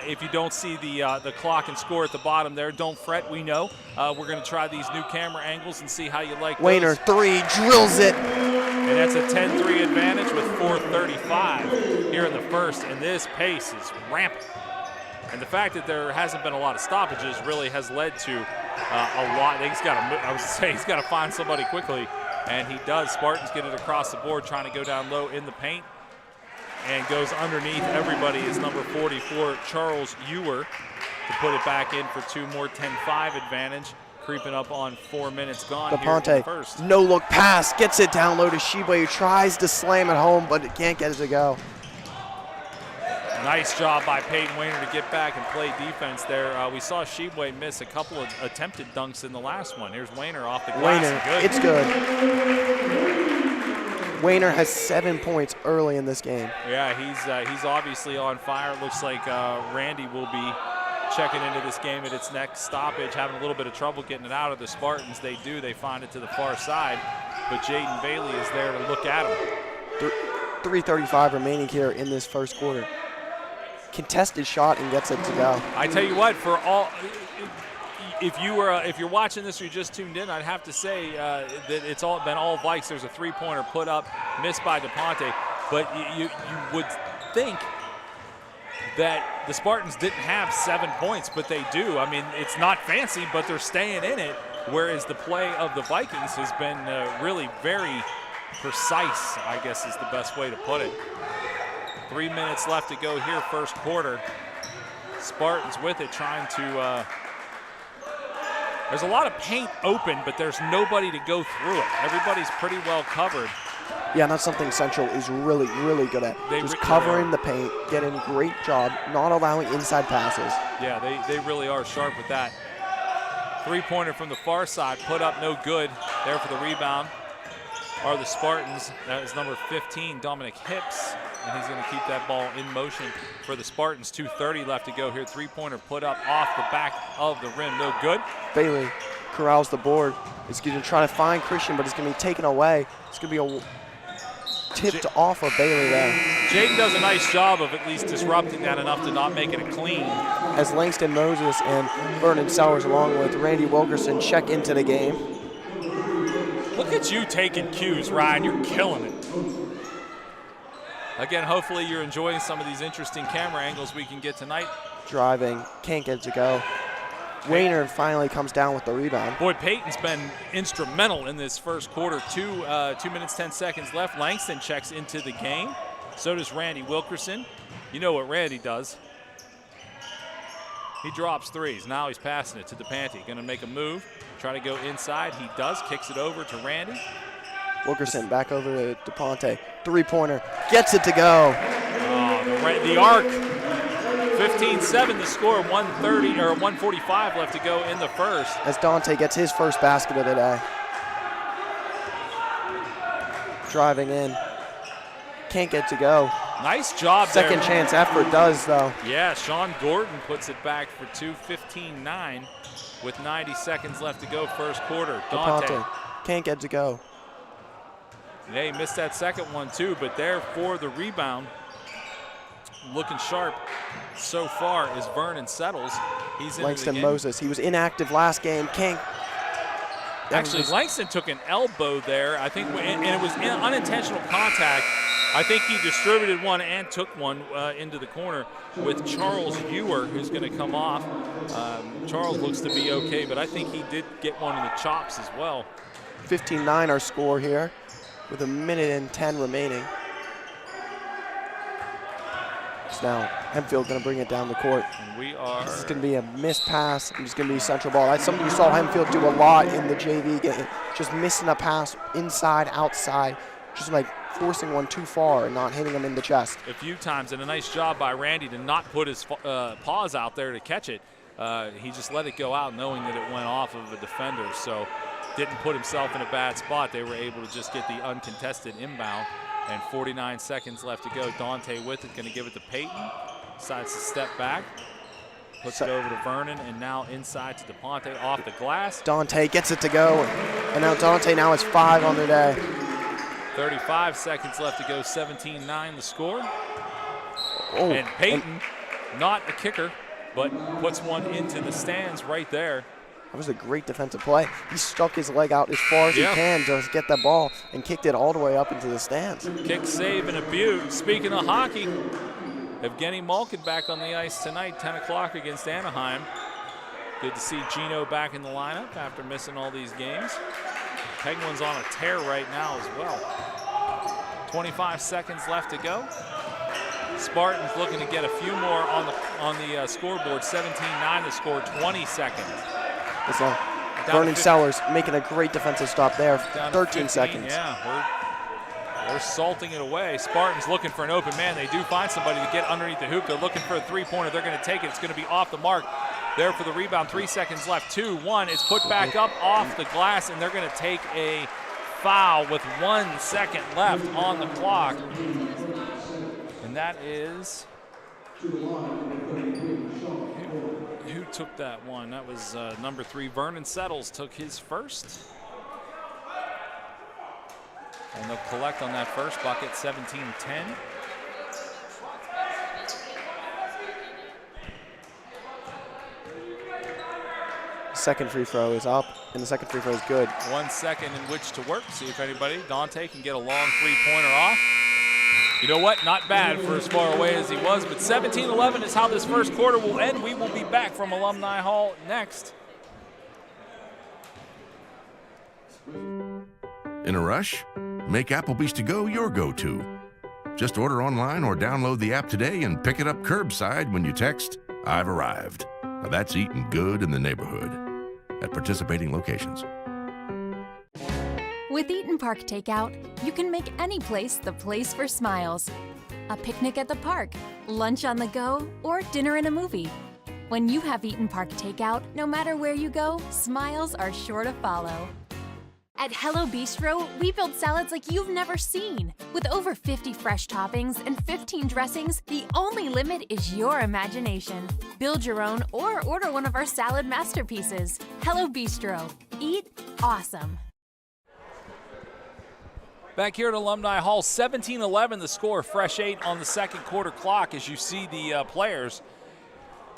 If you don't see the clock and score at the bottom there, don't fret. We know. We're going to try these new camera angles and see how you like Wayner, those. three, drills it. And that's a 10-3 advantage with 4:35 here in the first, and this pace is rampant. And the fact that there hasn't been a lot of stoppages really has led to a lot. He's got to find somebody quickly, and he does. Spartans get it across the board, trying to go down low in the paint, and goes underneath everybody is number 44, Charles Ewer, to put it back in for two more. 10-5 advantage, creeping up on 4 minutes gone here in the first. No look pass, gets it down low to Sheboy, who tries to slam it home, but it can't get it to go. Nice job by Peyton Wayner to get back and play defense there. We saw Sheboy miss a couple of attempted dunks in the last one. Here's Wayner off the glass. Wayner, it's good. Wayner has 7 points early in this game. Yeah, he's obviously on fire. It looks like Randy will be checking into this game at its next stoppage, having a little bit of trouble getting it out of the Spartans. They do. They find it to the far side, but Jaden Bailey is there to look at him. 3:35 remaining here in this first quarter. Contested shot and gets it to go. I tell you what, for all, if you're watching this or you just tuned in, I'd have to say that it's been all Vikes. There's a three-pointer put up, missed by DePonte, but you would think that the Spartans didn't have 7 points, but they do. I mean, it's not fancy, but they're staying in it, whereas the play of the Vikings has been really very precise, I guess is the best way to put it. 3 minutes left to go here, first quarter. Spartans with it, trying to, there's a lot of paint open, but there's nobody to go through it. Everybody's pretty well covered. Yeah, and that's something Central is really, really good at. Just covering the paint, getting a great job, not allowing inside passes. Yeah, they really are sharp with that. Three-pointer from the far side, put up no good. There for the rebound are the Spartans. That is number 15, Dominic Hips, and he's going to keep that ball in motion for the Spartans. 2:30 left to go here. Three-pointer put up off the back of the rim, no good. Bailey corrals the board. He's going to try to find Christian, but it's going to be taken away. It's going to be a tipped off of Bailey there. Jaden does a nice job of at least disrupting that enough to not make it a clean. As Langston Moses and Vernon Sellers, along with Randy Wilkerson, check into the game. Look at you taking cues, Ryan. You're killing it. Again, hopefully you're enjoying some of these interesting camera angles we can get tonight. Driving, can't get it to go. Wayner finally comes down with the rebound. Boy, Peyton's been instrumental in this first quarter. 2 minutes, 10 seconds left. Langston checks into the game. So does Randy Wilkerson. You know what Randy does. He drops threes. Now he's passing it to DePante. Going to make a move. Try to go inside. He does. Kicks it over to Randy. Wilkerson back over to DePonte. Three-pointer. Gets it to go. Oh, the arc. 15-7 the score. 1:30 or 1:45 left to go in the first. As Dante gets his first basket of the day. Driving in. Can't get to go. Nice job Second there. chance effort does, though. Yeah, Sean Gordon puts it back for 2, 15-9 with 90 seconds left to go first quarter. Dante. Can't get to go. Yeah, he missed that second one too, but there for the rebound, looking sharp so far is Vernon Settles. He's in Langston Moses, he was inactive last game. Actually, Langston took an elbow there, I think, and it was unintentional contact. I think he distributed one and took one into the corner with Charles Ewer, who's going to come off. Charles looks to be okay, but I think he did get one in the chops as well. 15-9 our score here with 1:10 remaining. So now Hempfield going to bring it down the court. And we are. This is going to be a missed pass. It's going to be central ball. That's something you saw Hempfield do a lot in the JV game, just missing a pass inside, outside, just like forcing one too far and not hitting him in the chest. A few times, and a nice job by Randy to not put his paws out there to catch it. He just let it go out knowing that it went off of a defender, so didn't put himself in a bad spot. They were able to just get the uncontested inbound, and 49 seconds left to go. Dante with it, going to give it to Peyton. Decides to step back, puts it over to Vernon, and now inside to DePonte off the glass. Dante gets it to go, and now Dante now has 5 on the day. 35 seconds left to go, 17-9 the score. Oh, and Peyton, not a kicker, but puts one into the stands right there. That was a great defensive play. He stuck his leg out as far as he can to get that ball and kicked it all the way up into the stands. Kick, save, and a beaut. Speaking of hockey, Evgeny Malkin back on the ice tonight, 10 o'clock against Anaheim. Good to see Gino back in the lineup after missing all these games. Penguins on a tear right now as well. 25 seconds left to go. Spartans looking to get a few more on the scoreboard. 17-9 the score, 20 seconds. It's Vernon Sellers making a great defensive stop there. 13 seconds. Yeah, we're salting it away. Spartans looking for an open man. They do find somebody to get underneath the hoop. They're looking for a three-pointer. They're going to take it. It's going to be off the mark. There for the rebound. 3 seconds left. 2, 1. It's put back up off the glass, and they're going to take a foul with 1 second left on the clock. And that is... Who took that one? That was number 3. Vernon Settles took his first. And they'll collect on that first bucket, 17-10. Second free throw is up, and the second free throw is good. 1 second in which to work. See if anybody, Dante, can get a long three-pointer off. You know what? Not bad for as far away as he was, but 17-11 is how this first quarter will end. We will be back from Alumni Hall next. In a rush? Make Applebee's to go your go-to. Just order online or download the app today and pick it up curbside when you text, "I've arrived." Now that's eating good in the neighborhood at participating locations. With Eaton Park Takeout, you can make any place the place for smiles. A picnic at the park, lunch on the go, or dinner in a movie. When you have Eaton Park Takeout, no matter where you go, smiles are sure to follow. At Hello Bistro, we build salads like you've never seen. With over 50 fresh toppings and 15 dressings, the only limit is your imagination. Build your own or order one of our salad masterpieces. Hello Bistro. Eat awesome. Back here at Alumni Hall, 17-11 the score, fresh 8 on the second quarter clock as you see the players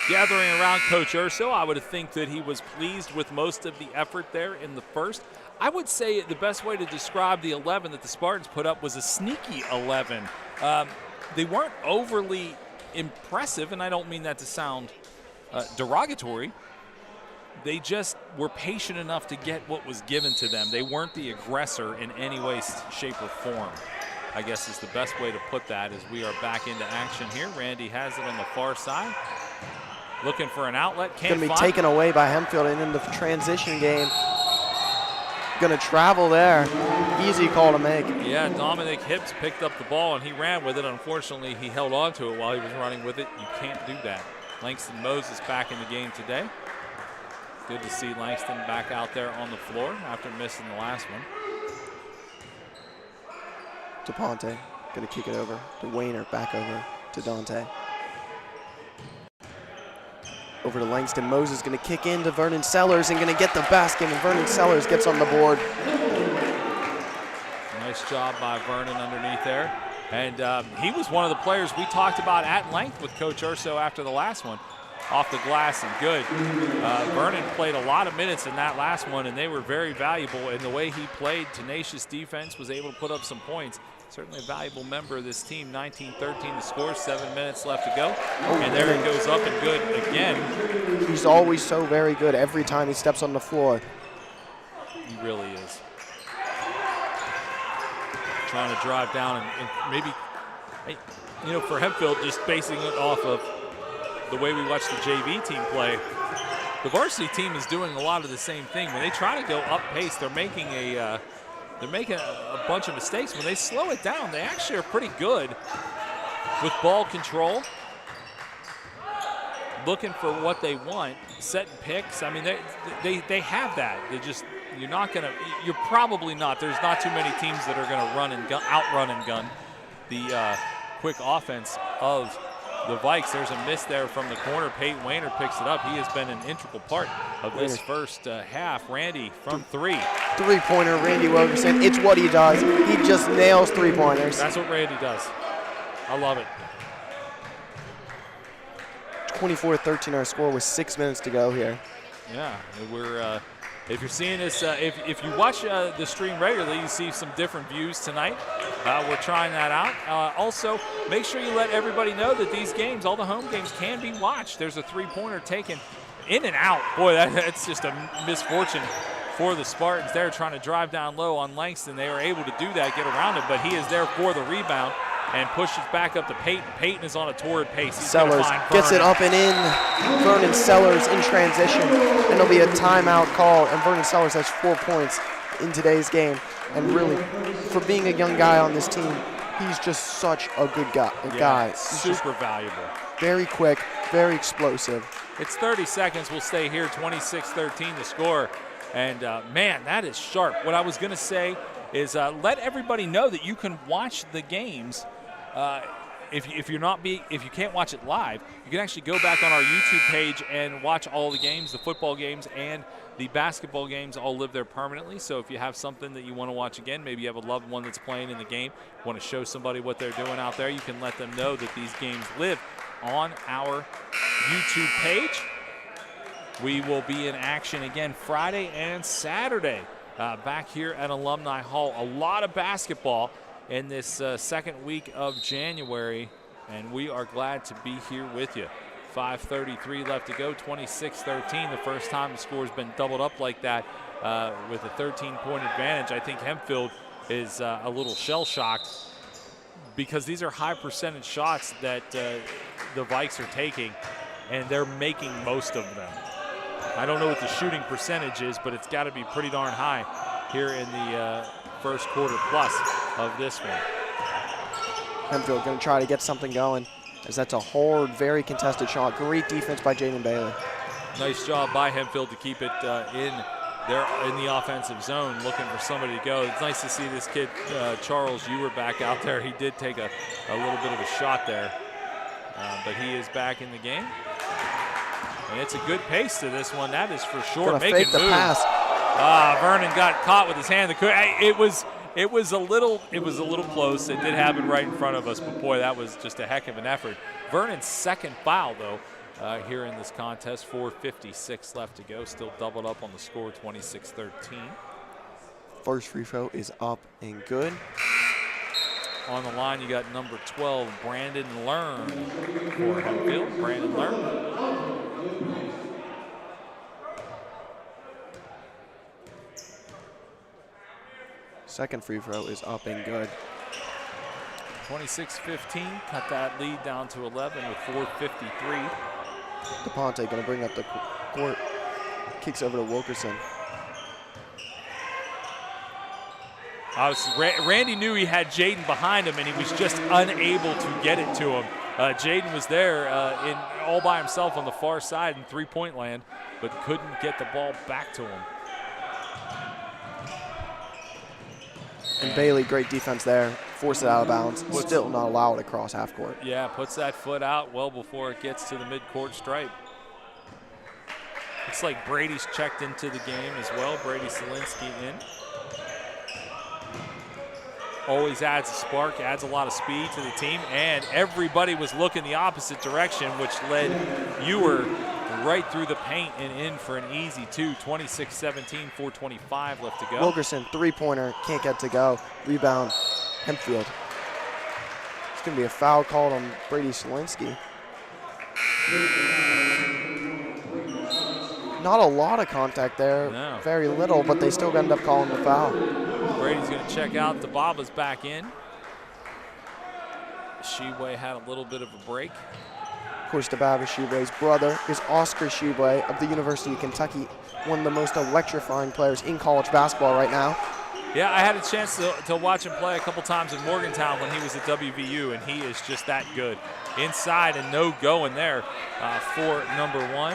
gathering around Coach Urso. I would think that he was pleased with most of the effort there in the first. I would say the best way to describe the 11 that the Spartans put up was a sneaky 11. They weren't overly impressive, and I don't mean that to sound derogatory. They just were patient enough to get what was given to them. They weren't the aggressor in any way, shape, or form, I guess is the best way to put that, as we are back into action here. Randy has it on the far side. Looking for an outlet. Can't Going to be taken away by Hempfield, and in the transition game, going to travel there. Easy call to make. Yeah, Dominic Hips picked up the ball, and he ran with it. Unfortunately, he held on to it while he was running with it. You can't do that. Langston Moses back in the game today. Good to see Langston back out there on the floor after missing the last one. DePonte Going to kick it over to Wayner, back over to Dante. Over to Langston. Moses going to kick into Vernon Sellers and going to get the basket, and Vernon Sellers gets on the board. Nice job by Vernon underneath there. And he was one of the players we talked about at length with Coach Urso after the last one. Off the glass and good. Vernon played a lot of minutes in that last one, and they were very valuable. And the way he played, tenacious defense, was able to put up some points. Certainly a valuable member of this team. 19-13 the score, 7 minutes left to go. And there it goes up and good again. He's always so very good every time he steps on the floor. He really is. Trying to drive down and maybe, you know, for Hempfield, just basing it off of the way we watch the JV team play, the varsity team is doing a lot of the same thing. When they try to go up pace, they're making a bunch of mistakes. When they slow it down, they actually are pretty good with ball control, looking for what they want, setting picks. I mean, they have that. They just, you're probably not. There's not too many teams that are going to run and gun, outrun and gun the quick offense of the Vikes. There's a miss there from the corner. Peyton Wayner picks it up. He has been an integral part of this first half. Randy from three. Three-pointer, Randy Wilkerson. It's what he does. He just nails three-pointers. That's what Randy does. I love it. 24-13 our score with 6 minutes to go here. Yeah, we're if you're seeing this, if you watch the stream regularly, you see some different views tonight. We're trying that out. Also, make sure you let everybody know that these games, all the home games, can be watched. There's a three-pointer taken in and out. Boy, that's just a misfortune for the Spartans. They're trying to drive down low on Langston. They were able to do that, get around it, but he is there for the rebound and pushes back up to Peyton. Peyton is on a torrid pace. He's Sellers gets it up and in. Vernon Sellers in transition, and there'll be a timeout call, and Vernon Sellers has 4 points in today's game. And really, for being a young guy on this team, he's just such a good guy. He's super valuable. Very quick, very explosive. It's 30 seconds. We'll stay here. 26-13 the score. And, man, that is sharp. What I was going to say is let everybody know that you can watch the games. If you can't watch it live, you can actually go back on our YouTube page and watch all the games, the football games and the basketball games all live there permanently. So if you have something that you want to watch again, maybe you have a loved one that's playing in the game, want to show somebody what they're doing out there, you can let them know that these games live on our YouTube page. We will be in action again Friday and Saturday back here at Alumni Hall. A lot of basketball in this second week of January, and we are glad to be here with you. 5:33 left to go, 26-13. The first time the score's been doubled up like that with a 13-point advantage. I think Hempfield is a little shell-shocked because these are high percentage shots that the Vikes are taking, and they're making most of them. I don't know what the shooting percentage is, but it's got to be pretty darn high here in the first quarter plus of this one. Hempfield going to try to get something going, as that's a hard, very contested shot. Great defense by Jaden Bailey. Nice job by Hempfield to keep it in the offensive zone, looking for somebody to go. It's nice to see this kid, Charles Ewer, back out there. He did take a little bit of a shot there, but he is back in the game. And it's a good pace to this one, that is for sure. Gonna fake the pass. Vernon got caught with his hand. It was a little close. It did happen right in front of us, but boy, that was just a heck of an effort. Vernon's second foul, though, here in this contest. 4:56 left to go. Still doubled up on the score, 26-13. First free throw is up and good. On the line, you got number 12, Brandon Learn for Hempfield. Brandon Learn. Second free throw is up and good. 26-15, cut that lead down to 11 with 4:53. DePonte going to bring up the court. Kicks over to Wilkerson. Randy knew he had Jaden behind him, and he was just unable to get it to him. Jaden was there all by himself on the far side in three-point land, but couldn't get the ball back to him. And Bailey, great defense there. Force it out of bounds. Still not allow it across half court. Yeah, puts that foot out well before it gets to the midcourt stripe. Looks like Brady's checked into the game as well. Brady Solinsky in. Always adds a spark, adds a lot of speed to the team, and everybody was looking the opposite direction, which led Ewer right through the paint and in for an easy two. 26-17, 4:25 left to go. Wilkerson, three-pointer, can't get to go. Rebound, Hempfield. It's going to be a foul called on Brady Solinsky. Not a lot of contact there, No. Very little, but they still end up calling the foul. Brady's going to check out. DeBaba's back in. Shibwe had a little bit of a break. Of course, DeBaba Shibwe's brother is Oscar Shibwe of the University of Kentucky, one of the most electrifying players in college basketball right now. Yeah, I had a chance to watch him play a couple times in Morgantown when he was at WVU, and he is just that good. Inside and no going there for number one,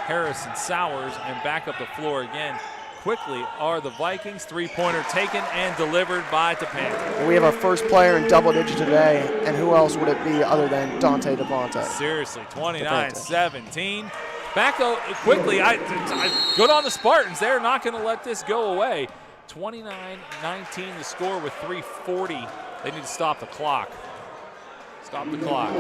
Harrison Sowers, and back up the floor again. Quickly are the Vikings. Three-pointer taken and delivered by Tepante. We have our first player in double digits today, and who else would it be other than Dante DePonte? Seriously, 29-17. Back quickly. Good on the Spartans. They're not going to let this go away. 29-19 the score with 3:40. They need to stop the clock. Stop the clock.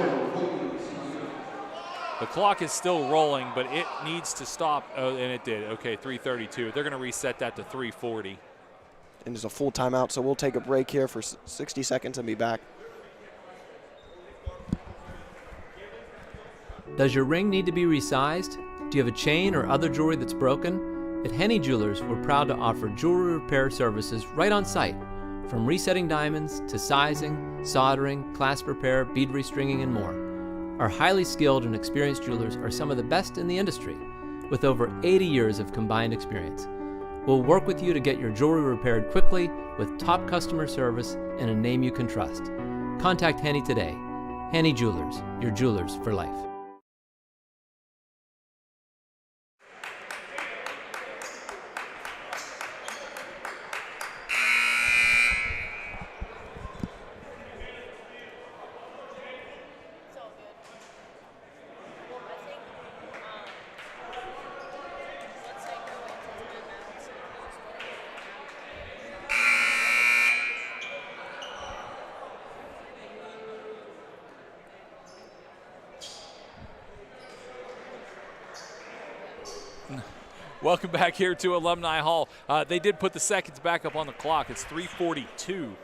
The clock is still rolling, but it needs to stop. Oh, and it did. Okay, 3:32. They're going to reset that to 3:40. And there's a full timeout, so we'll take a break here for 60 seconds and be back. Does your ring need to be resized? Do you have a chain or other jewelry that's broken? At Henny Jewelers, we're proud to offer jewelry repair services right on site, from resetting diamonds to sizing, soldering, clasp repair, bead restringing, and more. Our highly skilled and experienced jewelers are some of the best in the industry, with over 80 years of combined experience. We'll work with you to get your jewelry repaired quickly with top customer service and a name you can trust. Contact Henny today. Henny Jewelers, your jewelers for life. Welcome back here to Alumni Hall. They did put the seconds back up on the clock. It's 3:42,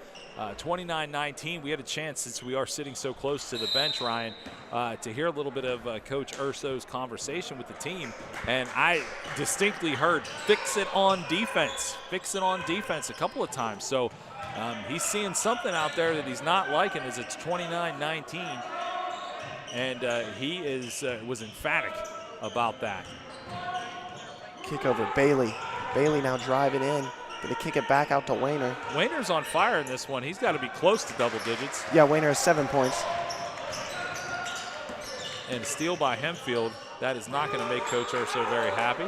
29-19. We had a chance, since we are sitting so close to the bench, Ryan, to hear a little bit of Coach Urso's conversation with the team. And I distinctly heard, fix it on defense a couple of times. So he's seeing something out there that he's not liking as it's 29-19. And he was emphatic about that. Kick over Bailey. Bailey now driving in. Going to kick it back out to Wayner. Wayner's on fire in this one. He's got to be close to double digits. Yeah, Wayner has 7 points. And steal by Hempfield. That is not going to make Coach Urso very happy.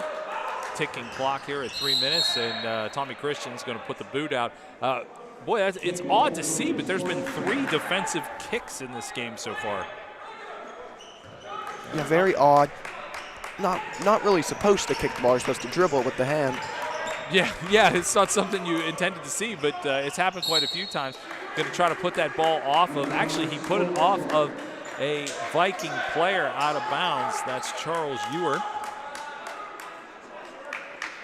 Ticking clock here at 3 minutes, and Tommy Christian's going to put the boot out. Boy, it's odd to see, but there's been 3 defensive kicks in this game so far. Yeah, very odd. Not really supposed to kick the ball. You're supposed to dribble it with the hand. Yeah, it's not something you intended to see, but it's happened quite a few times. Going to try to put that ball off of, actually he put it off of a Viking player out of bounds. That's Charles Ewer.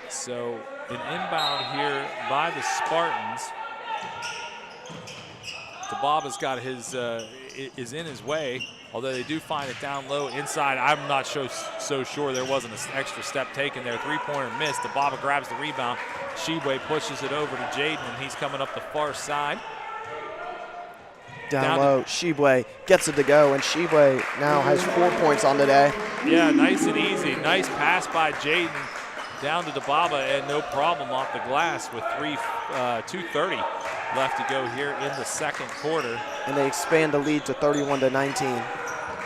So an inbound here by the Spartans. DeBaba's got his, is in his way. Although they do find it down low inside. I'm not so sure there wasn't an extra step taken there. Three-pointer missed. DeBaba grabs the rebound. Shibwe pushes it over to Jaden, and he's coming up the far side. Down low, Shibwe gets it to go, and Shibwe now has 4 points on the day. Yeah, nice and easy. Nice pass by Jaden down to DeBaba, and no problem off the glass with 2:30 left to go here in the second quarter. And they expand the lead to 31-19.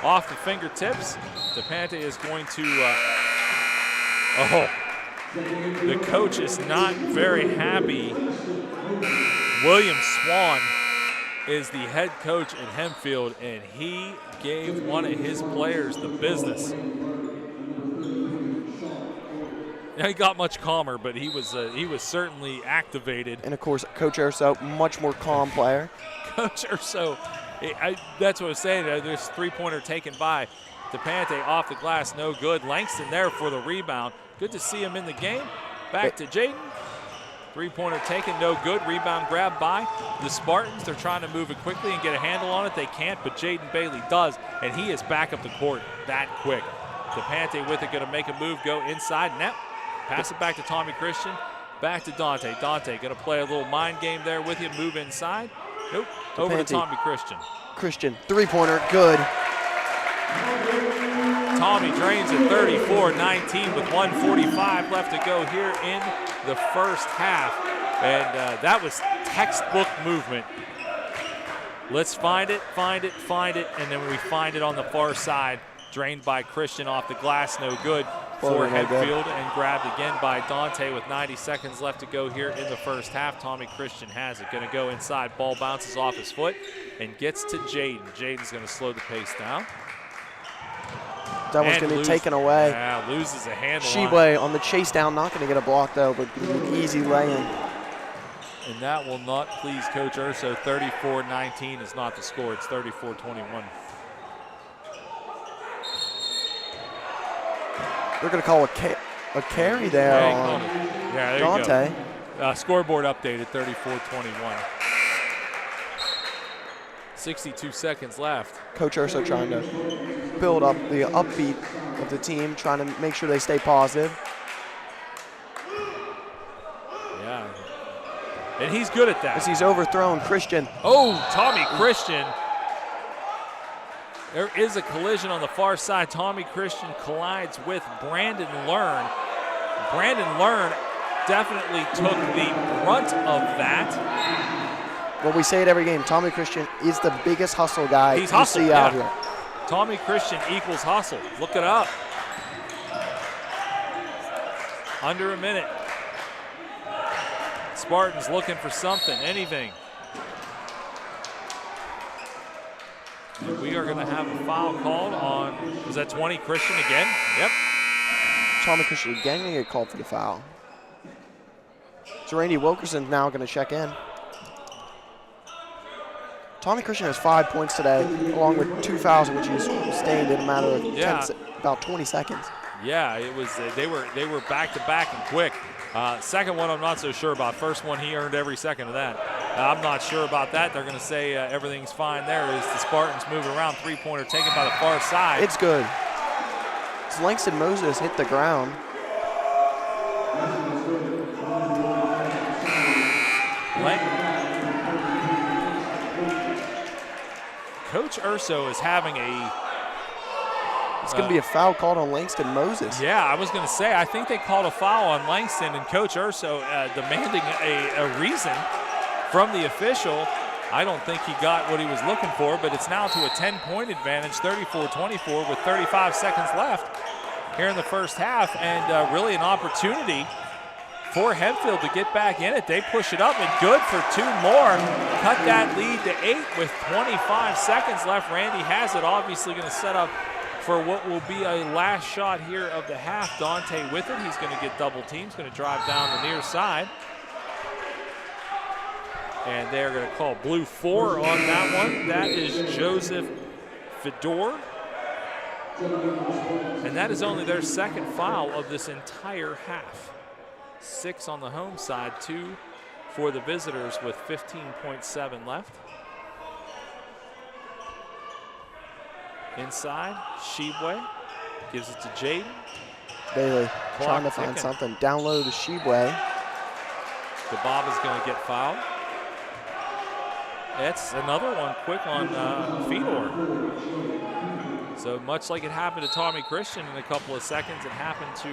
Off the fingertips, Tepante is going to, the coach is not very happy William Swan is the head coach at Hempfield, and he gave one of his players the business. Now, he got much calmer, but he was certainly activated. And of course, Coach Urso, much more calm player. Coach Urso, that's what I was saying. This three-pointer taken by DePante off the glass, no good. Langston there for the rebound. Good to see him in the game. Back to Jaden. Three-pointer taken, no good. Rebound grabbed by the Spartans. They're trying to move it quickly and get a handle on it. They can't, but Jaden Bailey does, and he is back up the court that quick. DePante with it, going to make a move, go inside. Net. Pass it back to Tommy Christian. Back to Dante. Dante going to play a little mind game there with you. Move inside. Nope. Over to Tommy Christian. Christian, three-pointer, good. Tommy drains at 34-19 with 1:45 left to go here in the first half. And that was textbook movement. Let's find it, and then we find it on the far side. Drained by Christian off the glass, no good for Hempfield, and grabbed again by Dante with 90 seconds left to go here in the first half. Tommy Christian has it, going to go inside. Ball bounces off his foot and gets to Jaden. Jaden's going to slow the pace down. That one's going to be taken away. Yeah, loses a handle. Shibwe on the chase down, not going to get a block though, but an easy lay-in. And that will not please Coach Urso. 34-19 is not the score. It's 34-21. They're going to call a carry there on there Dante. You go. Scoreboard updated, 34-21. 62 seconds left. Coach Urso trying to build up the upbeat of the team, trying to make sure they stay positive. Yeah. And he's good at that. As he's overthrown Christian. Oh, Tommy Christian. There is a collision on the far side. Tommy Christian collides with Brandon Learn. Brandon Learn definitely took the brunt of that. Well, we say it every game. Tommy Christian is the biggest hustle guy you see out here. Tommy Christian equals hustle. Look it up. Under a minute. Spartans looking for something, anything. And we are going to have a foul called on, was that 20 Christian again? Yep. Tommy Christian again going to get called for the foul. So Randy Wilkerson's now going to check in. Tommy Christian has 5 points today, along with 2 fouls, which he's sustained in a matter of about 20 seconds. Yeah, it was. They were back to back and quick. Second one, I'm not so sure about. First one, he earned every second of that. I'm not sure about that. They're going to say everything's fine there as the Spartans move around. Three-pointer taken by the far side. It's good. As Langston Moses hit the ground. Coach Urso is having a... It's going to be a foul called on Langston Moses. Yeah, I was going to say, I think they called a foul on Langston, and Coach Urso demanding a reason from the official. I don't think he got what he was looking for, but it's now to a 10-point advantage, 34-24 with 35 seconds left here in the first half, and really an opportunity for Hempfield to get back in it. They push it up, and good for 2 more. Cut that lead to 8 with 25 seconds left. Randy has it, obviously going to set up for what will be a last shot here of the half. Dante with it. He's going to get double teams, going to drive down the near side. And they're going to call blue 4 on that one. That is Joseph Fedor. And that is only their second foul of this entire half. 6 on the home side, 2 for the visitors with 15.7 left. Inside, Shibwe gives it to Jaden. Bailey trying to find something. Down low to Shibwe. DeBob is going to get fouled. That's another one quick on Fedor. So much like it happened to Tommy Christian in a couple of seconds, it happened to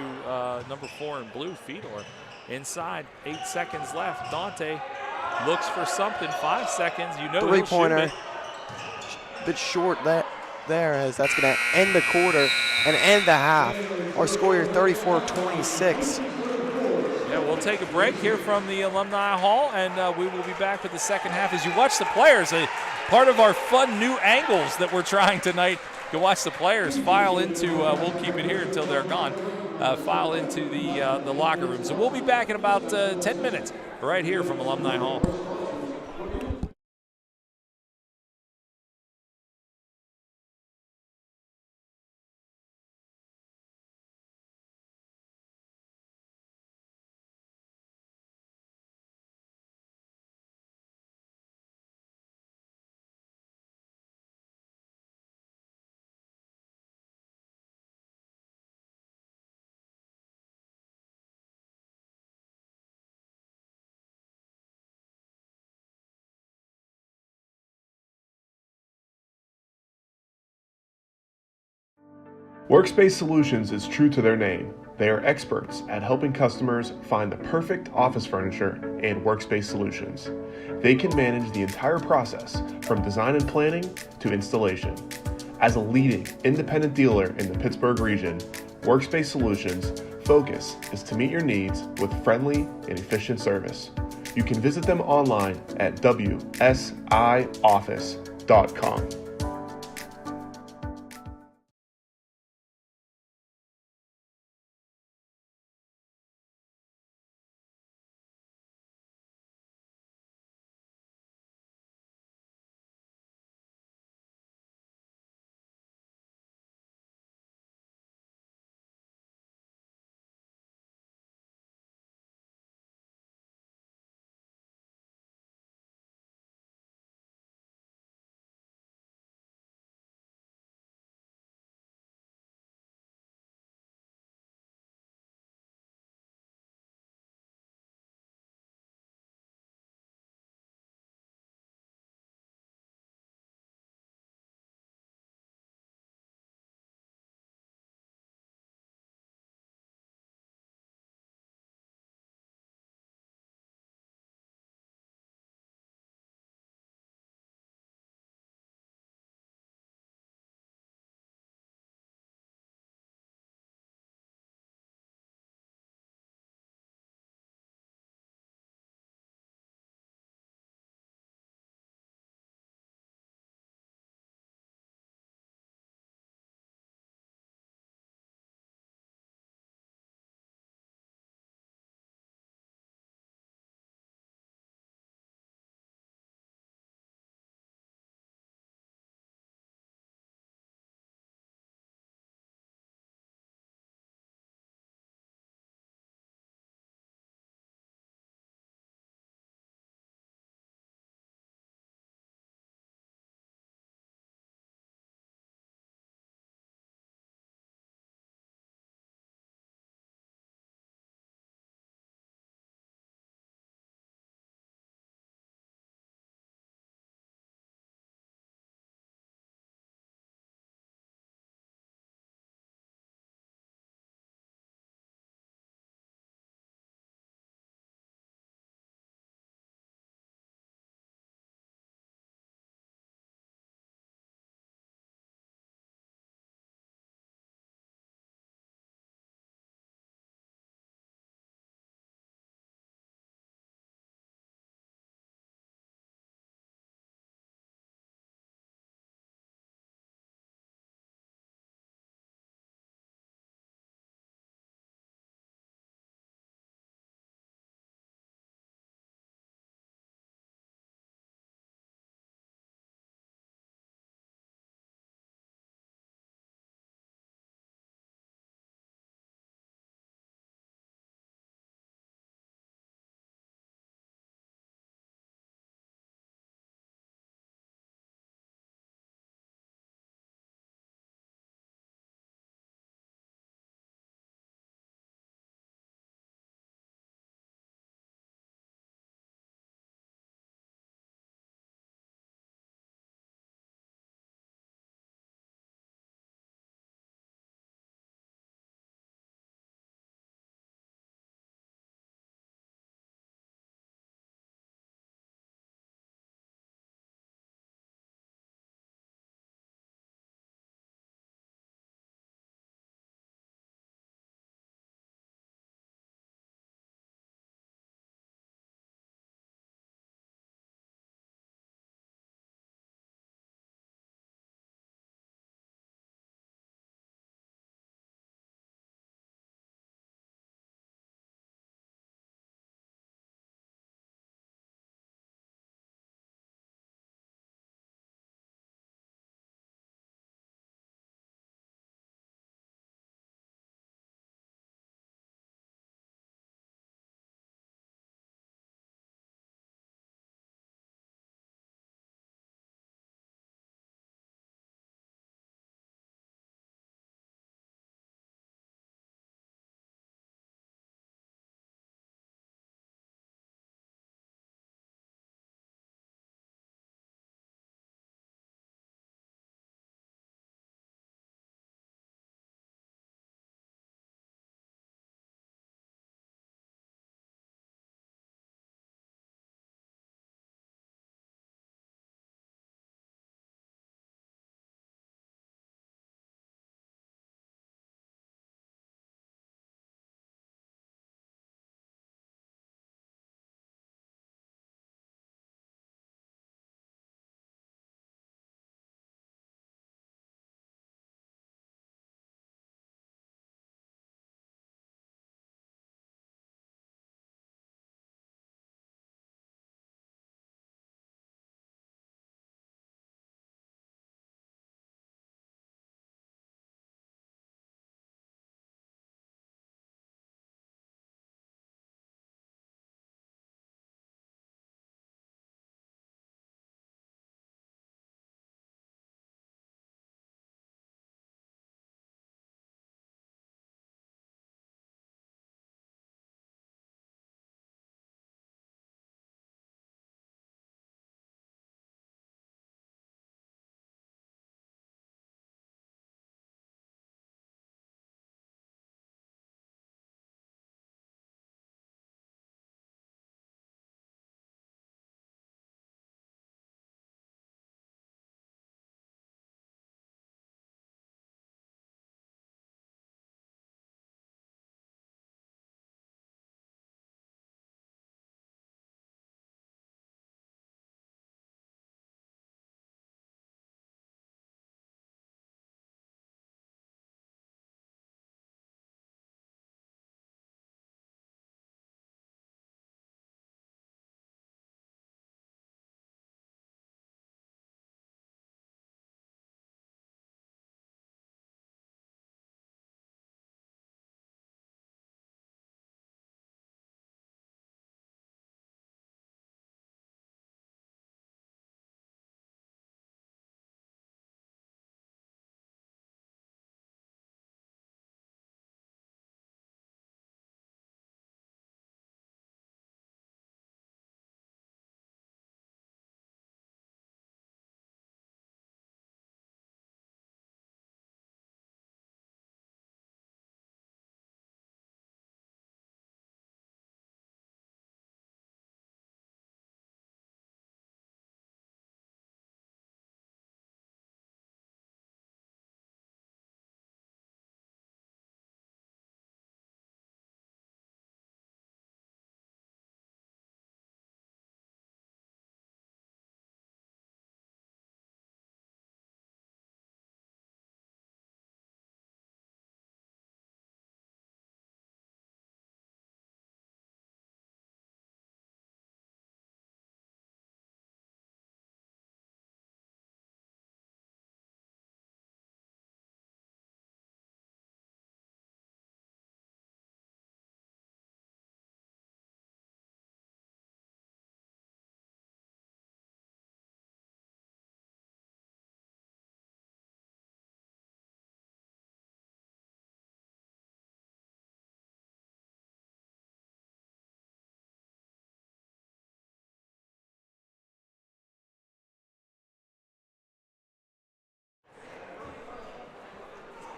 number 4 in blue, Fedor. Inside, 8 seconds left. Dante looks for something. 5 seconds. You know, three-pointer. Bit short there as that's going to end the quarter and end the half. Our score here, 34-26. Yeah, we'll take a break here from the Alumni Hall, and we will be back with the second half. As you watch the players, part of our fun new angles that we're trying tonight, you watch the players file into, we'll keep it here until they're gone, file into the locker room. So we'll be back in about 10 minutes right here from Alumni Hall. Workspace Solutions is true to their name. They are experts at helping customers find the perfect office furniture and workspace solutions. They can manage the entire process from design and planning to installation. As a leading independent dealer in the Pittsburgh region, Workspace Solutions' focus is to meet your needs with friendly and efficient service. You can visit them online at wsioffice.com.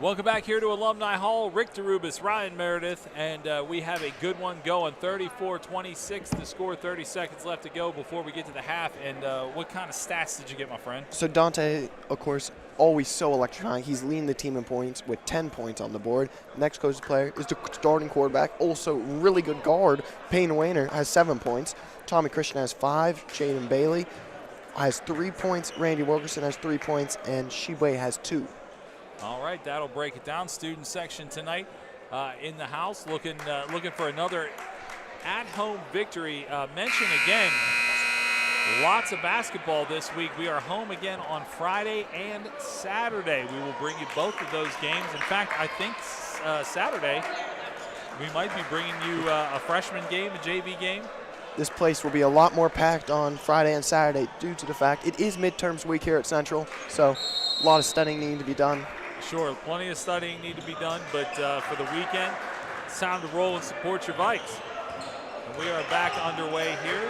Welcome back here to Alumni Hall. Rick DeRubis, Ryan Meredith, and we have a good one going. 34-26 to score, 30 seconds left to go before we get to the half. And what kind of stats did you get, my friend? So Dante, of course, always so electrifying. He's leading the team in points with 10 points on the board. Next coach player is the starting quarterback, also really good guard. Payne Wayner has 7 points. Tommy Christian has 5. Jaden Bailey has 3 points. Randy Wilkerson has 3 points. And Shibwe has 2. All right, that'll break it down. Student section tonight in the house, looking for another at-home victory. Mention again, lots of basketball this week. We are home again on Friday and Saturday. We will bring you both of those games. In fact, I think Saturday we might be bringing you a freshman game, a JV game. This place will be a lot more packed on Friday and Saturday due to the fact it is midterms week here at Central, so a lot of studying needing to be done. Sure, plenty of studying need to be done, but for the weekend, it's time to roll and support your Vikes. And we are back underway here.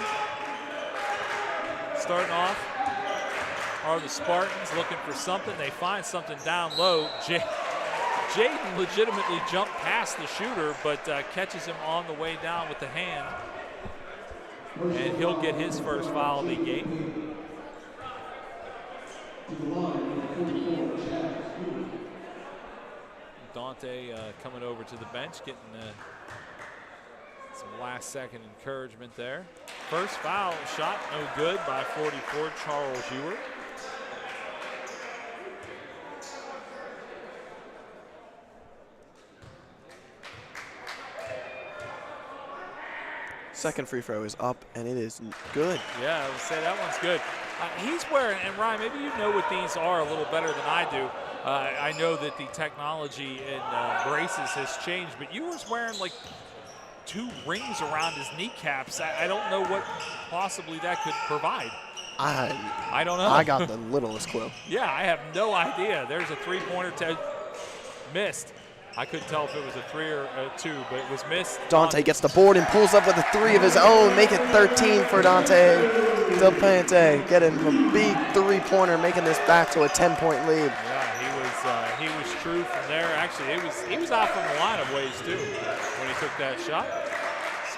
Starting off are the Spartans looking for something. They find something down low. Jaden legitimately jumped past the shooter, but catches him on the way down with the hand. And he'll get his first foul of the game. Dante coming over to the bench, getting some last-second encouragement there. First foul shot, no good by 44, Charles Ewert. Second free throw is up, and it is good. Yeah, I would say that one's good. He's wearing, and Ryan, maybe you know what these are a little better than I do. I know that the technology in braces has changed, but you was wearing like 2 rings around his kneecaps. I don't know what possibly that could provide. I don't know. I got the littlest clue. Yeah, I have no idea. There's a three-pointer missed. I couldn't tell if it was a 3 or a 2, but it was missed. Dante gets the board and pulls up with a 3 of his own. Make it 13 for Dante Delpente. Getting a big 3-pointer, making this back to a 10-point lead. Yeah, he was true from there. Actually, he was out from the line of ways too when he took that shot.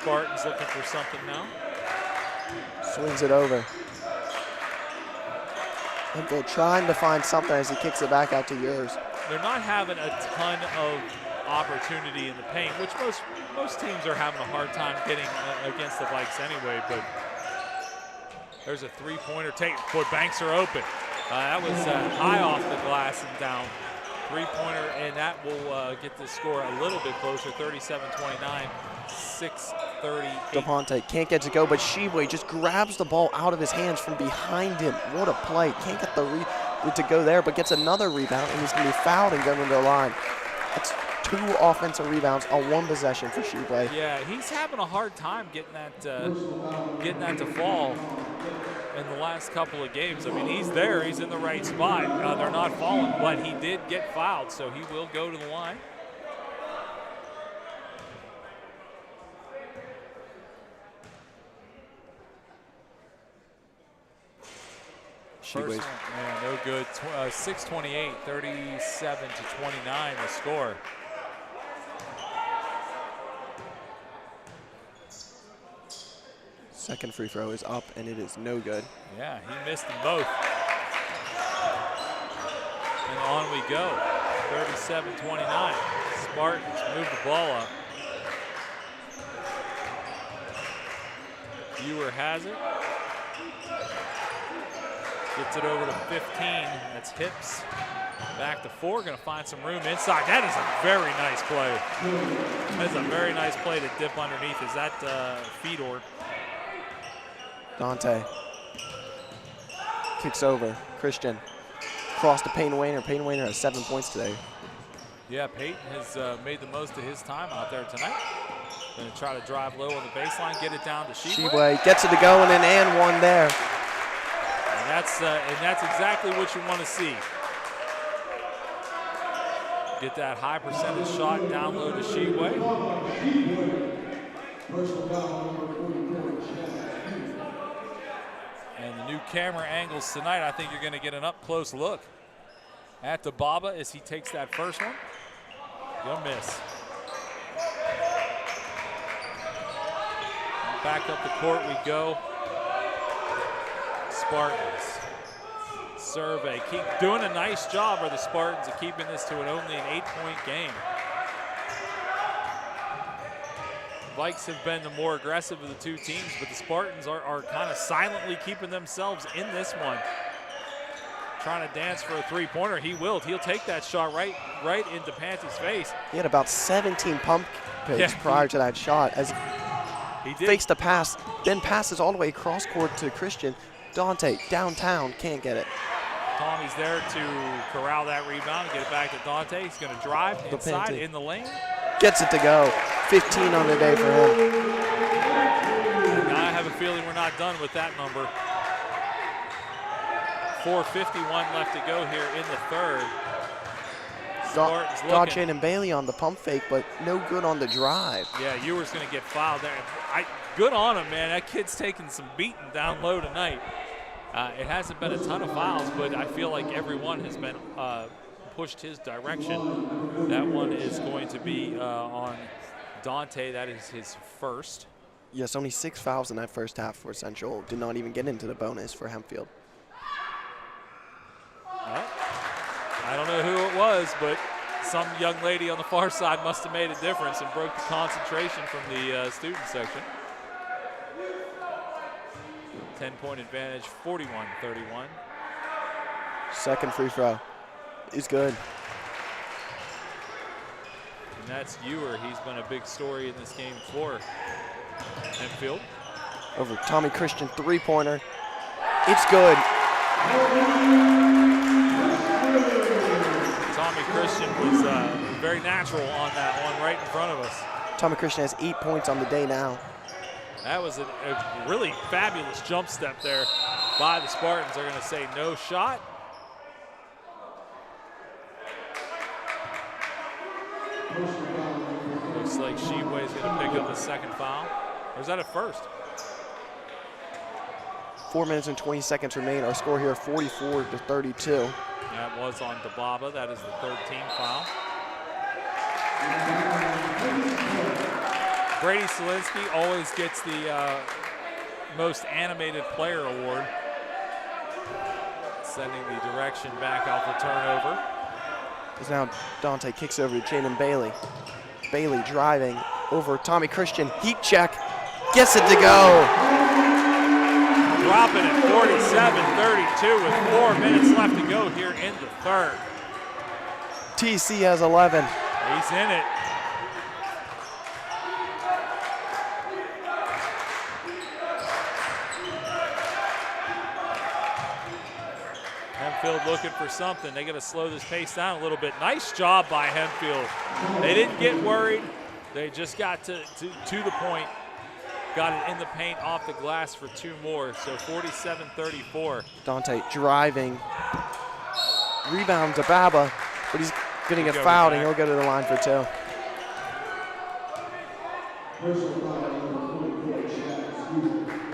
Spartans looking for something now. Swings it over. Hempfield trying to find something as he kicks it back out to yours. They're not having a ton of opportunity in the paint, which most teams are having a hard time getting against the Vikes anyway, but there's a 3-pointer take. Boy, banks are open. That was high off the glass and down. 3-pointer, and that will get the score a little bit closer, 37-29, 6:38. DePonte can't get to go, but Shibwe just grabs the ball out of his hands from behind him. What a play. Can't get the to go there, but gets another rebound, and he's going to be fouled and going to the line. That's 2 offensive rebounds on 1 possession for Shibwe. Yeah, he's having a hard time getting that to fall in the last couple of games. I mean, he's there. He's in the right spot. They're not falling, but he did get fouled, so he will go to the line. First one, man, no good. 6:28, 37-29 the score. Second free throw is up, and it is no good. Yeah, he missed them both. And on we go. 37-29. Spartans move the ball up. Viewer has it. Gets it over to 15. That's Hips. Back to 4. Going to find some room inside. That is a very nice play. That's a very nice play to dip underneath. Is that Fedor? Dante kicks over. Christian cross to Payne Wayner. Payne Wayner has 7 points today. Yeah, Peyton has made the most of his time out there tonight. Going to try to drive low on the baseline, get it down to Shibwe gets it to go, and an one there. And that's exactly what you want to see. Get that high percentage shot down low to Shibwe. And the new camera angles tonight, I think you're going to get an up-close look at the Baba as he takes that first one. Gonna miss. Back up the court we go. Spartans. Survey. Keep doing a nice job are the Spartans of keeping this to only an 8-point game. Vikes have been the more aggressive of the two teams, but the Spartans are kind of silently keeping themselves in this one. Trying to dance for a three-pointer. He will. He'll take that shot right into Panty's face. He had about 17 pump fakes prior to that shot as he did. Fakes the pass, then passes all the way across court to Christian. Dante downtown, can't get it. Tommy's there to corral that rebound, get it back to Dante. He's going to drive inside in the lane. Gets it to go. 15 on the day for him. I have a feeling we're not done with that number. 4:51 left to go here in the third. Dodge and Bailey on the pump fake, but no good on the drive. Yeah, Ewer's going to get fouled there. Good on him, man. That kid's taking some beating down low tonight. It hasn't been a ton of fouls, but I feel like everyone has been pushed his direction. That one is going to be on Dante. That is his first. Yes, only 6 fouls in that first half for Central. Did not even get into the bonus for Hempfield. Well, I don't know who it was, but some young lady on the far side must have made a difference and broke the concentration from the student section. 10-point advantage, 41-31. Second free throw is good. And that's Ewer. He's been a big story in this game for Hempfield. Over Tommy Christian, three-pointer. It's good. Tommy Christian was very natural on that one right in front of us. Tommy Christian has 8 points on the day now. That was a really fabulous jump step there by the Spartans. They're going to say no shot. Looks like Sheboy's going to pick up the second foul. Or is that a first? 4 minutes and 20 seconds remain. Our score here, 44-32. That was on Dababa. That is the third team foul. Brady Solinsky always gets the most animated player award. Sending the direction back off the turnover. Because now Dante kicks over to Jaden Bailey. Bailey driving over Tommy Christian. Heat check. Gets it to go. Dropping it 47-32 with 4 minutes left to go here in the third. TC has 11. He's in it. Hempfield looking for something. They got to slow this pace down a little bit. Nice job by Hempfield. They didn't get worried. They just got to the point. Got it in the paint off the glass for 2 more, so 47-34. Dante driving. Rebound to Baba, but he's going to get fouled and he'll go to the line for 2.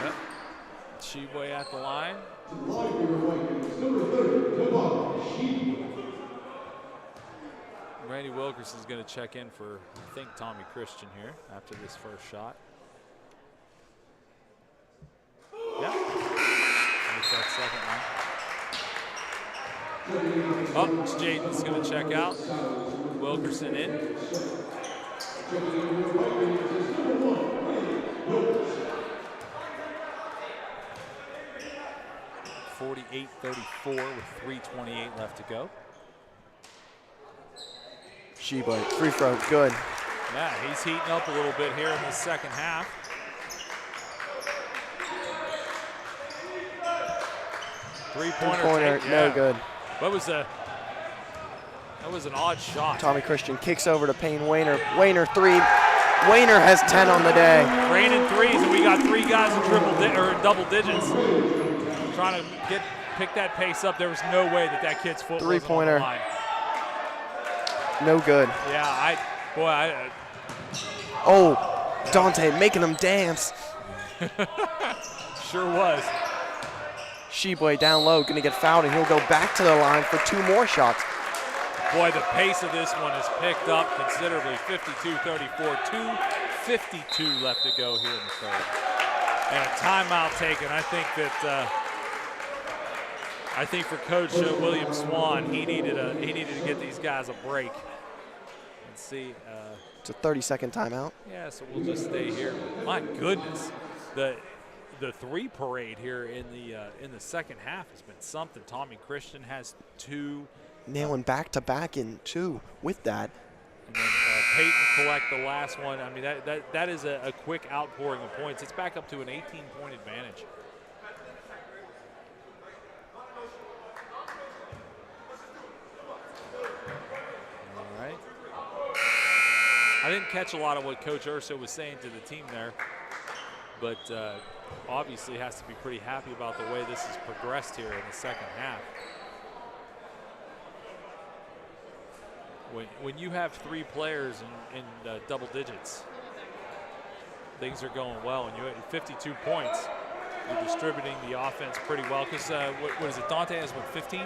Yep. Sheboy at the line. Randy Wilkerson's going to check in for, I think, Tommy Christian here after this first shot. Yeah. Makes that second one. Oh, Jaden's going to check out. Wilkerson in. (48-34) with 3:28 left to go. Sheboy, free throw, good. Yeah, he's heating up a little bit here in the second half. Three-pointer, no good. That was an odd shot. Tommy Christian kicks over to Payne Wayner. Wayner, 3. Wayner has 10 on the day. Raining threes, and we got 3 guys in double digits. Trying to pick that pace up. There was no way that kid's foot was on the line. No good. Yeah, Oh, Dante making them dance. Sure was. Sheboy down low, going to get fouled, and he'll go back to the line for 2 more shots. Boy, the pace of this one has picked up considerably. 52-34, 2:52 left to go here in the third. And a timeout taken. I think that I think for Coach William Swan, he needed to get these guys a break. And see. It's a 30-second timeout. Yeah, so we'll just stay here. My goodness, the three parade here in the second half has been something. Tommy Christian has 2. Nailing back-to-back in 2 with that. And then Peyton collect the last one. I mean, that is a quick outpouring of points. It's back up to an 18-point advantage. All right. I didn't catch a lot of what Coach Urso was saying to the team there, but obviously has to be pretty happy about the way this has progressed here in the second half. When you have 3 players in double digits, things are going well. And you have 52 points. You're distributing the offense pretty well. Because what is it? Dante has what, 15?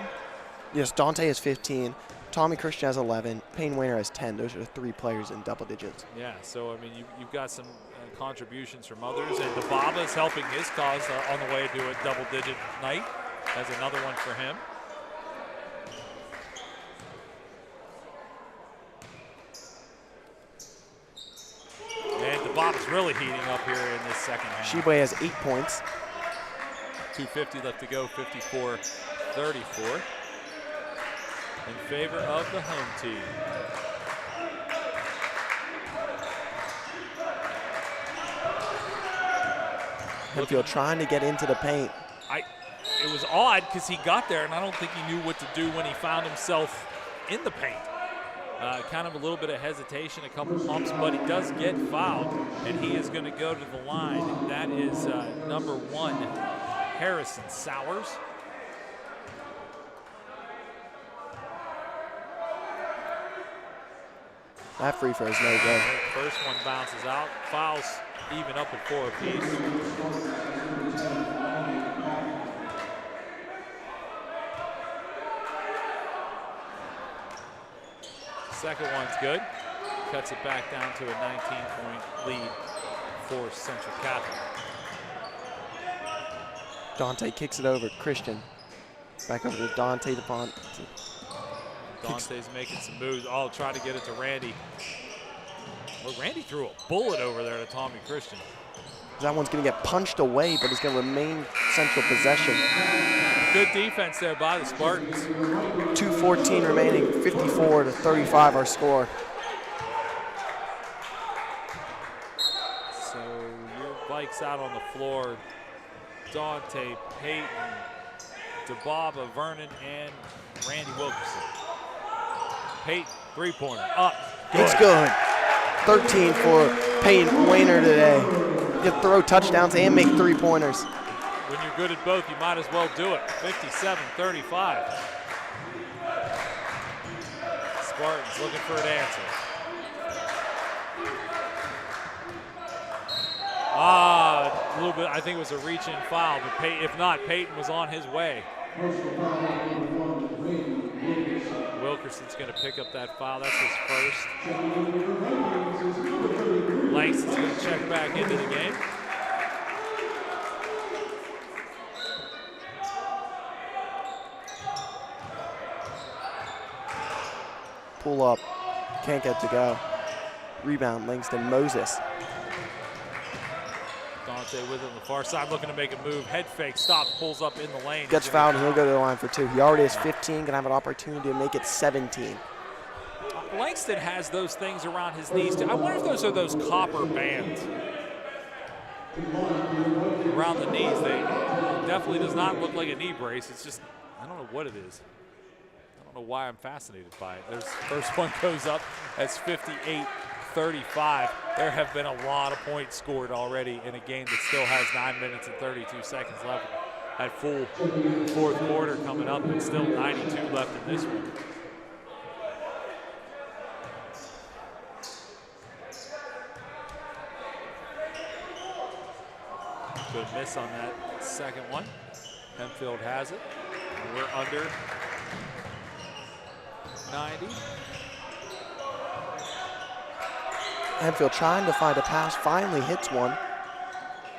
Yes, Dante has 15. Tommy Christian has 11. Payne Wayner has 10. Those are the 3 players in double digits. Yeah. So I mean, you've got some contributions from others, and DeBaba is helping his cause on the way to a double-digit night. That's another one for him. And DeBaba's really heating up here in this second half. Sheboy has 8 points. 2:50 left to go, 54-34. In favor of the home team. Hempfield trying to get into the paint. It was odd because he got there, and I don't think he knew what to do when he found himself in the paint. Kind of a little bit of hesitation, a couple pumps, but he does get fouled, and he is going to go to the line. That is number 1, Harrison Sowers. That free throw is no good. First one bounces out. Fouls even up at 4 apiece. Second one's good. Cuts it back down to a 19-point lead for Central Catholic. Dante kicks it over. Christian. Back over to Dante. Dante's making some moves. Oh, try to get it to Randy. Well, Randy threw a bullet over there to Tommy Christian. That one's going to get punched away, but it's going to remain Central possession. Good defense there by the Spartans. 2:14 remaining, 54-35 our score. So your Vikes out on the floor. Dante, Peyton, DeBaba, Vernon, and Randy Wilkerson. Peyton, three-pointer, up. Good. It's good. 13 for Peyton Wayner today. You can throw touchdowns and make three-pointers. When you're good at both, you might as well do it. 57-35. Spartans looking for an answer. A little bit, I think it was a reach-in foul, but if not, Peyton was on his way. Wilkerson's going to pick up that foul. That's his first. Langston's going to check back into the game. Pull up. Can't get to go. Rebound, Langston Moses. Dante with it on the far side, looking to make a move. Head fake, stops, pulls up in the lane. Gets fouled, and he'll go to the line for two. He already has 15, going to have an opportunity to make it 17. Langston has those things around his knees, too. I wonder if those are those copper bands around the knees. They definitely does not look like a knee brace. It's just, I don't know what it is. I don't know why I'm fascinated by it. There's first one goes up. That's 58-35. There have been a lot of points scored already in a game that still has 9 minutes and 32 seconds left. That full fourth quarter coming up, and still 92 left in this one. Good miss on that second one. Hempfield has it. And we're under 90. Hempfield trying to find a pass, finally hits one.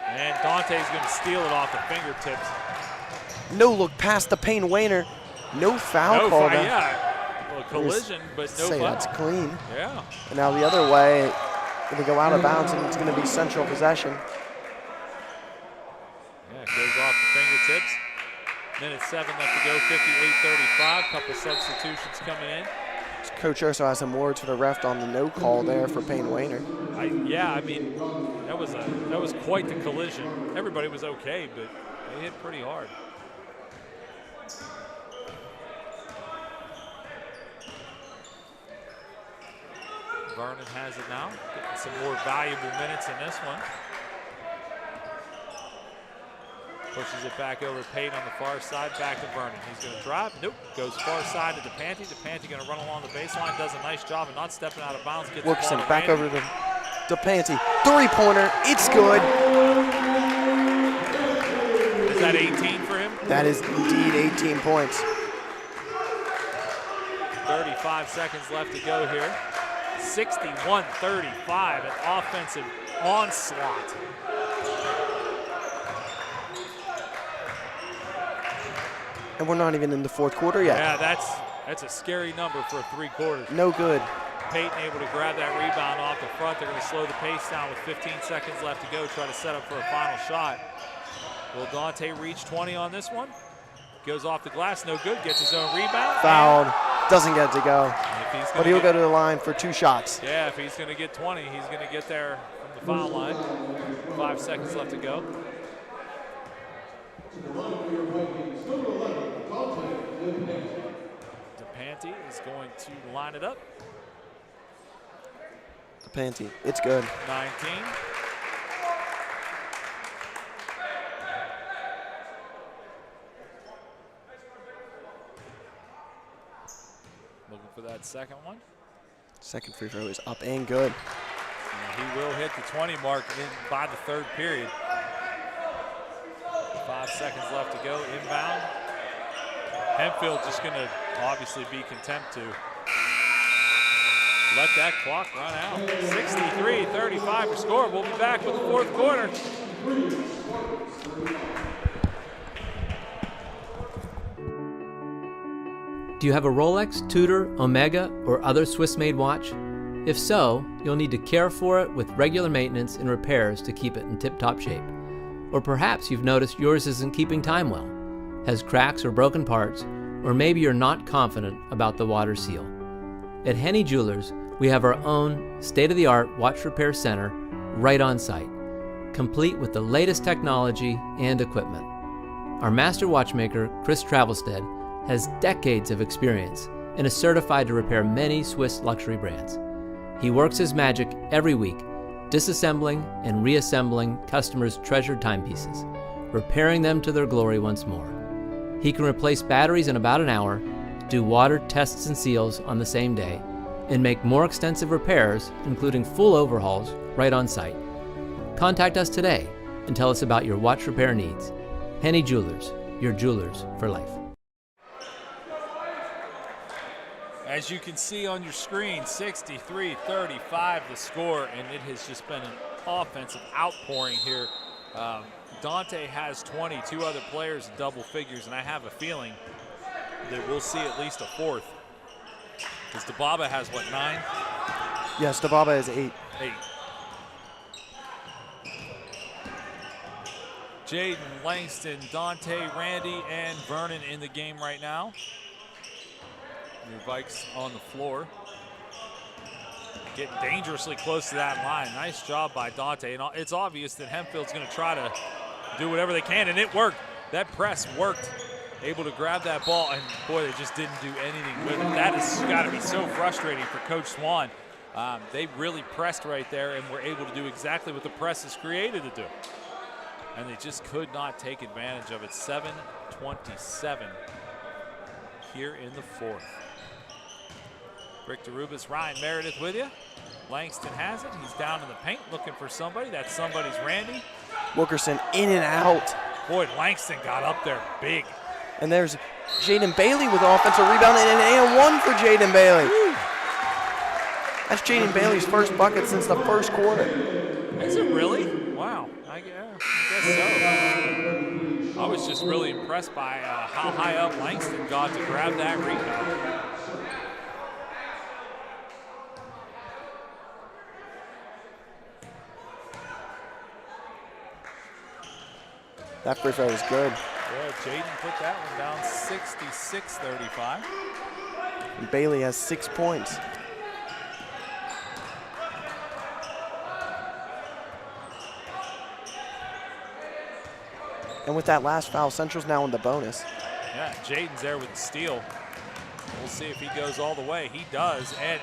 And Dante's going to steal it off the fingertips. No look past the Payne Wainer. No foul No call. foul, yeah. Well, collision, but no Say foul. that's clean. Yeah. And now the other way, going to go out of bounds, and it's going to be central possession. Yeah, it goes off the fingertips. Minute 7 left to go, 58-35. Couple substitutions coming in. Coach Urso has some words for the ref on the no call there for Payne Wainer. Yeah, I mean, that was quite the collision. Everybody was okay, but they hit pretty hard. Vernon has it now, getting some more valuable minutes in this one. Pushes it back over to Payne on the far side, back to Vernon. He's going to drive. Nope. Goes far side to DePanty. DePanty going to run along the baseline. Does a nice job of not stepping out of bounds. Gets Wilkerson the ball back to over to DePanty. Three-pointer. It's good. Is that 18 for him? That is indeed 18 points. 35 seconds left to go here. 61-35, an offensive onslaught. And we're not even in the fourth quarter yet. Yeah, that's a scary number for 3 quarters. No good. Payton able to grab that rebound off the front. They're going to slow the pace down with 15 seconds left to go, try to set up for a final shot. Will Dante reach 20 on this one? Goes off the glass, no good, gets his own rebound. Fouled, doesn't get to go. But he'll go to the line for 2 shots. Yeah, if he's going to get 20, he's going to get there from the foul line. 5 seconds left to go. DePanty is going to line it up. DePanty, it's good. 19. Looking for that second one. Second free throw is up and good. And he will hit the 20 mark by the 3rd period. 5 seconds left to go, inbound. Hempfield just going to obviously be content to let that clock run out. 63-35 your score. We'll be back with the 4th quarter. Do you have a Rolex, Tudor, Omega, or other Swiss-made watch? If so, you'll need to care for it with regular maintenance and repairs to keep it in tip-top shape. Or perhaps you've noticed yours isn't keeping time well, has cracks or broken parts, or maybe you're not confident about the water seal. At Henny Jewelers, we have our own state-of-the-art watch repair center right on site, complete with the latest technology and equipment. Our master watchmaker, Chris Travelstead, has decades of experience and is certified to repair many Swiss luxury brands. He works his magic every week, disassembling and reassembling customers' treasured timepieces, repairing them to their glory once more. He can replace batteries in about an hour, do water tests and seals on the same day, and make more extensive repairs, including full overhauls, right on site. Contact us today and tell us about your watch repair needs. Henny Jewelers, your jewelers for life. As you can see on your screen, 63-35 the score, and it has just been an offensive outpouring here. Dante has 20, 2 other players in double figures, and I have a feeling that we'll see at least a 4th. Because DeBaba has, what, 9? Yes, DeBaba is 8. 8. Jaden, Langston, Dante, Randy, and Vernon in the game right now. Your Vikes on the floor. Getting dangerously close to that line. Nice job by Dante. And it's obvious that Hempfield's going to try to do whatever they can, and it worked. That press worked. Able to grab that ball, and boy, they just didn't do anything with it. That has got to be so frustrating for Coach Swan. They really pressed right there and were able to do exactly what the press is created to do. And they just could not take advantage of it. 7:27 here in the 4th. Rick DeRubis, Ryan Meredith with you. Langston has it. He's down in the paint looking for somebody. That somebody's Randy. Wilkerson in and out. Boy, Langston got up there big. And there's Jaden Bailey with offensive rebound and an and one for Jaden Bailey. That's Jaden Bailey's first bucket since the first quarter. Is it really? Wow. I guess so. I was just really impressed by how high up Langston got to grab that rebound. That free throw was good. Yeah, Jaden put that one down 66-35. And Bailey has 6 points. And with that last foul, Central's now in the bonus. Yeah, Jaden's there with the steal. We'll see if he goes all the way. He does. And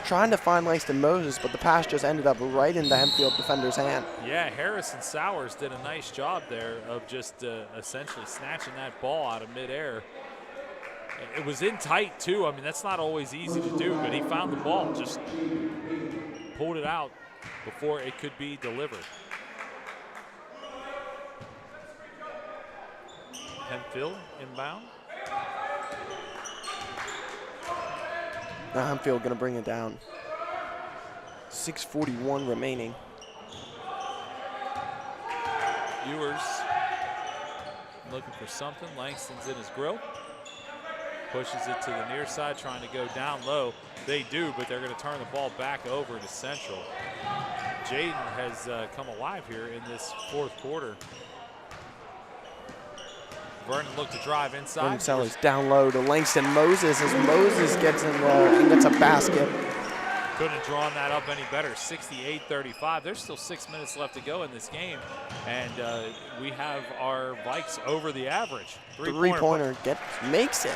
trying to find Langston Moses, but the pass just ended up right in the Hempfield defender's hand. yeah, Harrison Sowers did a nice job there of just essentially snatching that ball out of midair. It was in tight, too. I mean, that's not always easy to do, but he found the ball, just pulled it out before it could be delivered. Hempfield inbound. Now Hempfield gonna bring it down. 6:41 remaining. Ewers looking for something. Langston's in his grill. Pushes it to the near side, trying to go down low. They do, but they're going to turn the ball back over to Central. Jaden has come alive here in this fourth quarter. Vernon looked to drive inside. Vernon Sellers down low to Langston Moses as Moses gets in there and gets a basket. Couldn't have drawn that up any better. 68-35. There's still 6 minutes left to go in this game, and we have our Vikes over the average. Three-pointer makes it.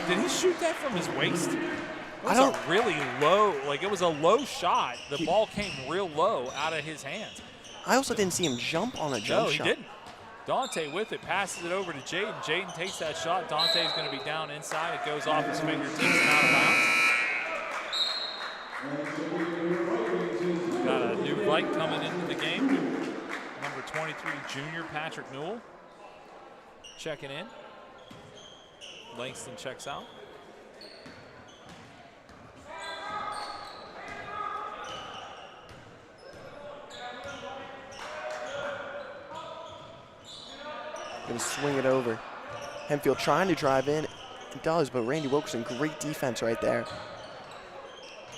Did he shoot that from his waist? It was a really low, like it was a low shot. The ball came real low out of his hands. I also didn't see him jump on a jump shot. No, he didn't. Dante with it, passes it over to Jaden. Jaden takes that shot. Dante's going to be down inside. It goes off his fingertips and out of bounds. Got a new Vike coming into the game. Number 23, junior Patrick Newell. Checking in. Langston checks out. Gonna swing it over. Hempfield trying to drive in. It does, but Randy Wilkerson, great defense right there.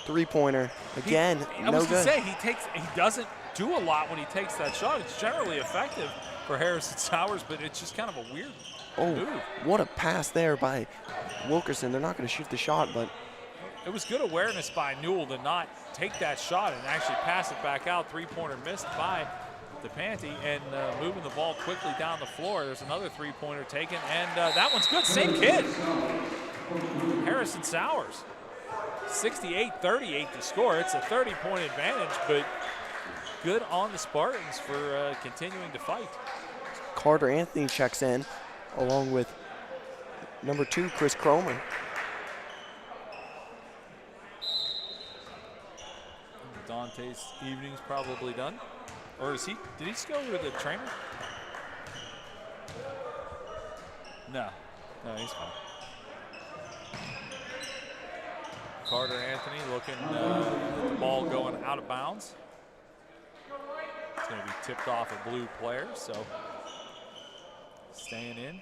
Three-pointer again, no good. I was gonna say he doesn't do a lot when he takes that shot. It's generally effective for Harrison Sowers, but it's just kind of a weird move. What a pass there by Wilkerson. They're not going to shoot the shot, but it was good awareness by Newell to not take that shot and actually pass it back out. Three-pointer missed by DePanty, and moving the ball quickly down the floor. There's another three-pointer taken, and that one's good. Same kid, Harrison Sowers. 68-38 to score. It's a 30-point advantage, but good on the Spartans for continuing to fight. Carter Anthony checks in, along with number 2, Chris Cromer. Dante's evening's probably done. Or is he, did he just go over to the trainer? No, he's fine. Carter Anthony looking at the ball going out of bounds. It's going to be tipped off a blue player, so staying in.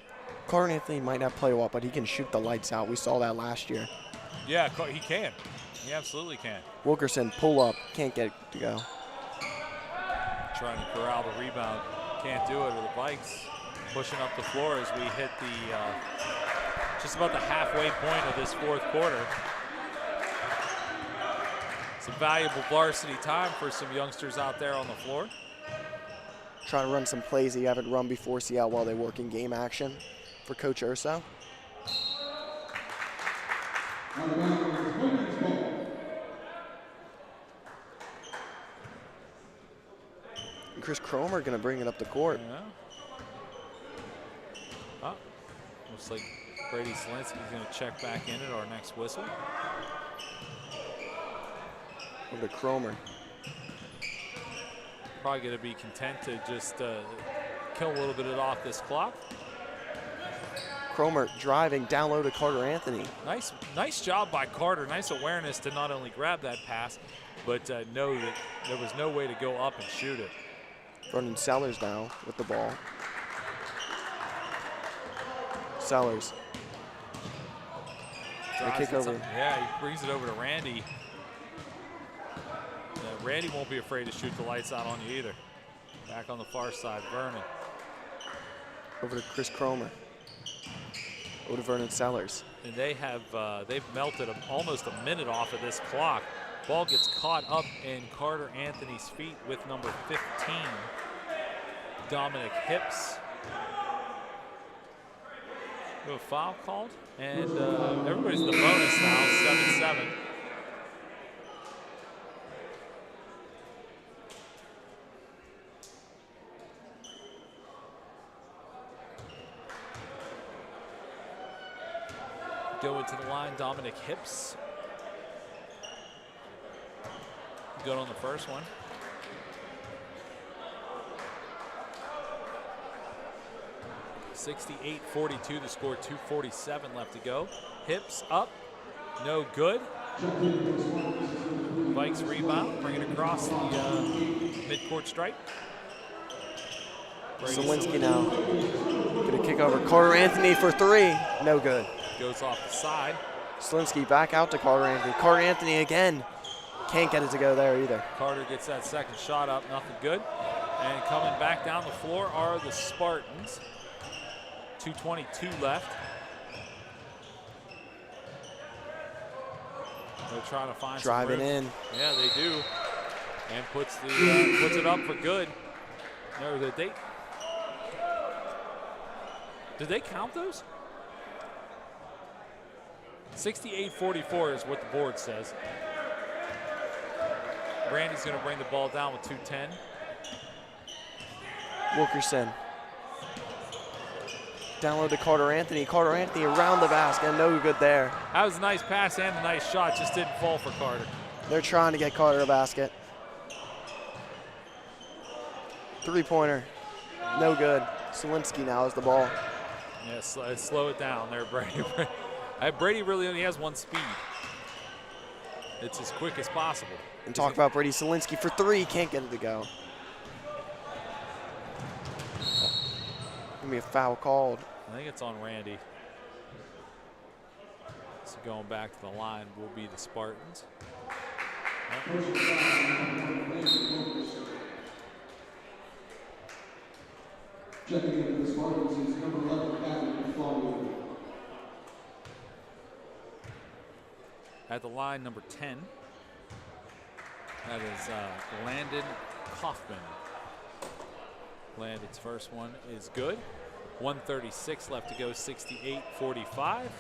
Carter Anthony might not play well, but he can shoot the lights out. We saw that last year. Yeah, he can. He absolutely can. Wilkerson pull up, can't get it to go. Trying to corral the rebound, can't do it with the Vikes. Pushing up the floor as we hit the just about the halfway point of this fourth quarter. Some valuable varsity time for some youngsters out there on the floor. Trying to run some plays that you haven't run before, see how well they work in game action for Coach Urso. And Chris Cromer going to bring it up the court. Yeah. Oh, looks like Brady Selinsky's going to check back in at our next whistle. Over to Cromer. Probably going to be content to just kill a little bit off this clock. Cromer driving down low to Carter Anthony. Nice job by Carter. Nice awareness to not only grab that pass, but know that there was no way to go up and shoot it. Vernon Sellers now with the ball. Sellers. Kick over. Yeah, he brings it over to Randy. Randy won't be afraid to shoot the lights out on you either. Back on the far side, Vernon. Over to Chris Cromer. Over to Vernon Sellers. And they've melted almost a minute off of this clock. Ball gets caught up in Carter Anthony's feet with number 15, Dominic Hips. A foul called, and everybody's in the bonus now, 7-7. Going to the line, Dominic Hips. Good on the first one. (68-42) the score, 2:47 left to go. Hips up, no good. Vikes rebound, bring it across the midcourt stripe. Zielinski now gonna kick over. Carter Anthony for three, no good. Goes off the side. Zielinski back out to Carter Anthony. Carter Anthony again, can't get it to go there either. Carter gets that second shot up, nothing good. And coming back down the floor are the Spartans. 2:22 left. They're trying to find driving some room. in. Yeah, they do. And puts it up for good. No, did they count those? 68-44 is what the board says. Randy's going to bring the ball down with 2:10. Wilkerson. Down low to Carter Anthony. Carter Anthony around the basket, no good there. That was a nice pass and a nice shot, just didn't fall for Carter. They're trying to get Carter a basket. Three-pointer, no good. Zielinski now has the ball. Yeah, slow it down there, Brady. Brady really only has one speed. It's as quick as possible. And talk about Brady Zielinski for three, can't get it to go. Gonna be a foul called. I think it's on Randy. So going back to the line will be the Spartans. Checking in for the Spartans is number 11, Adam Flowey. At the line, number 10. That is Landon Kaufman. Landon's first one is good. 1:36 left to go, 68-45.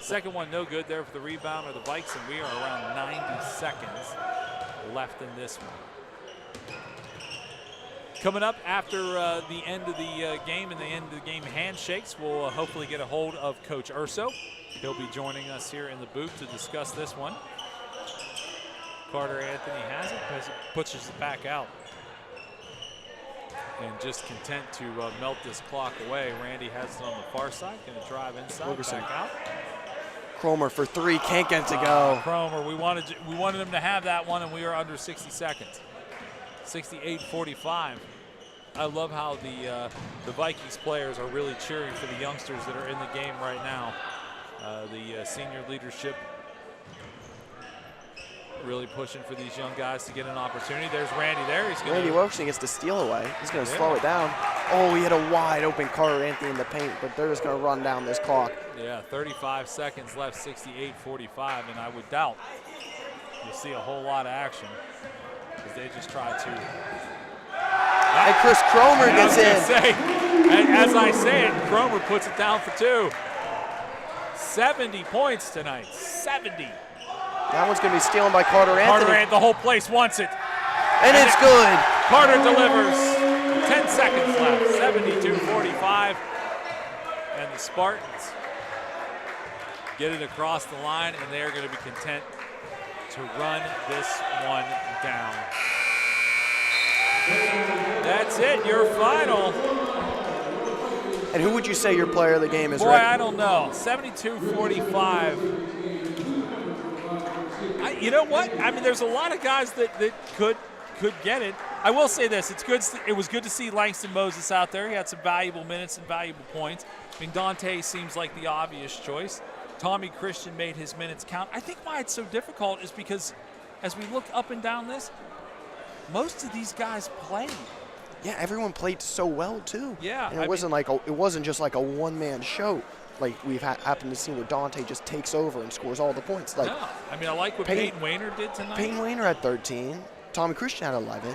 Second one no good there for the rebound of the Vikes, and we are around 90 seconds left in this one. Coming up after the end of the game and the end of the game handshakes, we'll hopefully get a hold of Coach Urso. He'll be joining us here in the booth to discuss this one. Carter Anthony has it, pushes it back out. And just content to melt this clock away. Randy has it on the far side, going to drive inside, Wilkerson. back out. Cromer for three, can't get it to go. Cromer, we wanted him to have that one, and we are under 60 seconds. 68-45. I love how the Vikings players are really cheering for the youngsters that are in the game right now. The senior leadership really pushing for these young guys to get an opportunity. There's Randy there. Randy Wilkerson gets the steal away. He's going to slow it down. Oh, he had a wide open Carter Anthony in the paint, but they're just going to run down this clock. Yeah, 35 seconds left, 68-45, and I would doubt you'll see a whole lot of action because they just try to. And Chris Cromer gets in. As I say it, Cromer puts it down for two. 70 points tonight, 70. That one's going to be stolen by Carter Anthony. The whole place wants it. And it's good. Carter delivers. 10 seconds left, 72-45. And the Spartans get it across the line, and they're going to be content to run this one down. That's it, your final. And who would you say your player of the game is? Boy, Rick? I don't know. 72-45. You know what? I mean, there's a lot of guys that could get it. I will say this: it was good to see Langston Moses out there. He had some valuable minutes and valuable points. I mean, Dante seems like the obvious choice. Tommy Christian made his minutes count. I think why it's so difficult is because as we look up and down this, most of these guys played. Yeah, everyone played so well too. Yeah, and it wasn't just like a one-man show. Like we've happened to see where Dante just takes over and scores all the points. Like, no, I mean, I like what Peyton Wayner did tonight. Peyton Wayner had 13. Tommy Christian had 11.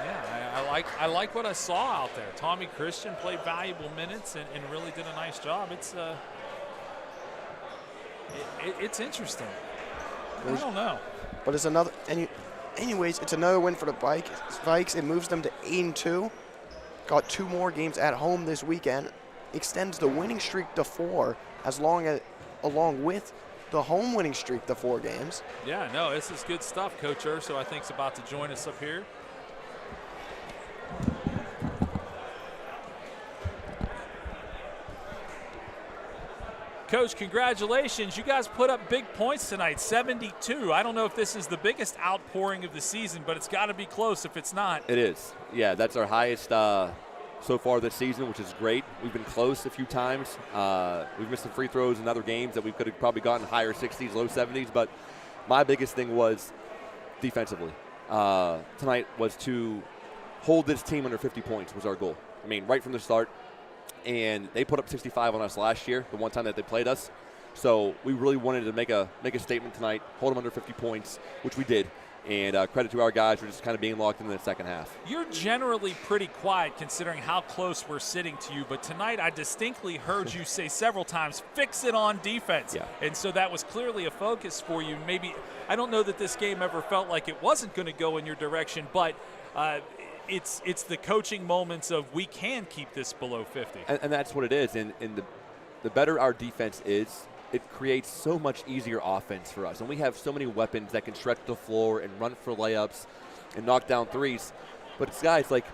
Yeah, I like what I saw out there. Tommy Christian played valuable minutes and really did a nice job. It's interesting. I don't know. But it's another. Anyways, it's another win for the Vikes. It moves them to 8-2. Got 2 more games at home this weekend. Extends the winning streak to 4, along with the home winning streak to 4 games. Yeah, no, this is good stuff. Coach Urso, I think, is about to join us up here. Coach, congratulations. You guys put up big points tonight, 72. I don't know if this is the biggest outpouring of the season, but it's got to be close if it's not. It is. Yeah, that's our highest so far this season, which is great. We've been close a few times. We've missed some free throws in other games that we could have probably gotten higher 60s, low 70s, but my biggest thing was defensively. Tonight was to hold this team under 50 points was our goal. I mean, right from the start. And they put up 65 on us last year, the one time that they played us. So we really wanted to make a statement tonight, hold them under 50 points, which we did. And credit to our guys for just kind of being locked in the second half. You're generally pretty quiet considering how close we're sitting to you, but tonight I distinctly heard you say several times, fix it on defense. Yeah. And so that was clearly a focus for you. Maybe, I don't know that this game ever felt like it wasn't going to go in your direction, but it's the coaching moments of we can keep this below 50. And that's what it is. And the better our defense is, it creates so much easier offense for us. And we have so many weapons that can stretch the floor and run for layups and knock down threes. But it's guys like,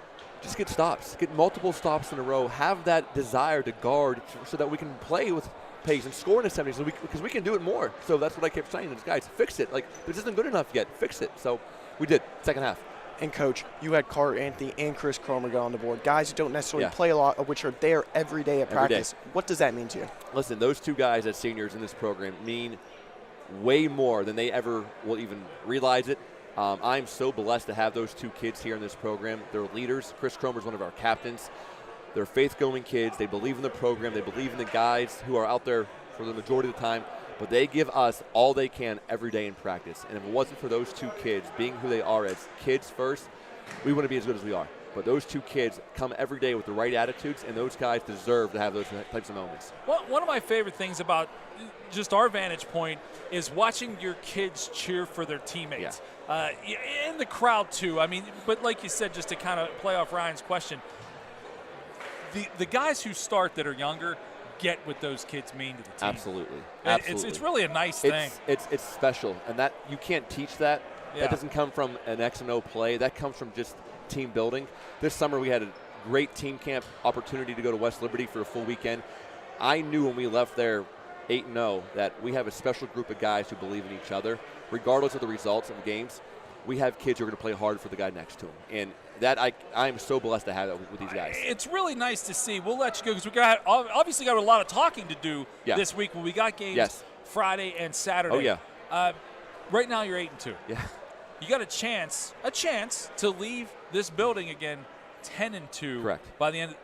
just get stops. Get multiple stops in a row. Have that desire to guard so that we can play with pace and score in the 70s because we can do it more. So that's what I kept saying. Is guys, fix it. Like, this isn't good enough yet. Fix it. So we did, second half. And, Coach, you had Carter Anthony and Chris Cromer go on the board, guys who don't necessarily Yeah. play a lot, of which are there every day at Every day. practice. What does that mean to you? Listen, those 2 guys as seniors in this program mean way more than they ever will even realize it. I'm so blessed to have those 2 kids here in this program. They're leaders. Chris Cromer is one of our captains. They're faith-going kids. They believe in the program. They believe in the guys who are out there for the majority of the time. But they give us all they can every day in practice. And if it wasn't for those 2 kids being who they are as kids first, we wouldn't be as good as we are. But those 2 kids come every day with the right attitudes, and those guys deserve to have those types of moments. Well, one of my favorite things about just our vantage point is watching your kids cheer for their teammates. Yeah. In the crowd, too. I mean, but like you said, just to kind of play off Ryan's question, the guys who start that are younger get what those kids mean to the team. Absolutely. It's really a nice thing. It's special, and that you can't teach that. Yeah. That doesn't come from an X and O play. That comes from just team building. This summer we had a great team camp opportunity to go to West Liberty for a full weekend. I knew when we left there 8-0 that we have a special group of guys who believe in each other. Regardless of the results of the games, we have kids who are going to play hard for the guy next to them. And that I'm so blessed to have that with these guys. It's really nice to see. We'll let you go because we obviously got a lot of talking to do this week when we got games Friday and Saturday. Oh, yeah. Right now you're 8-2. Yeah. You got a chance to leave this building again 10-2. Correct. By the end.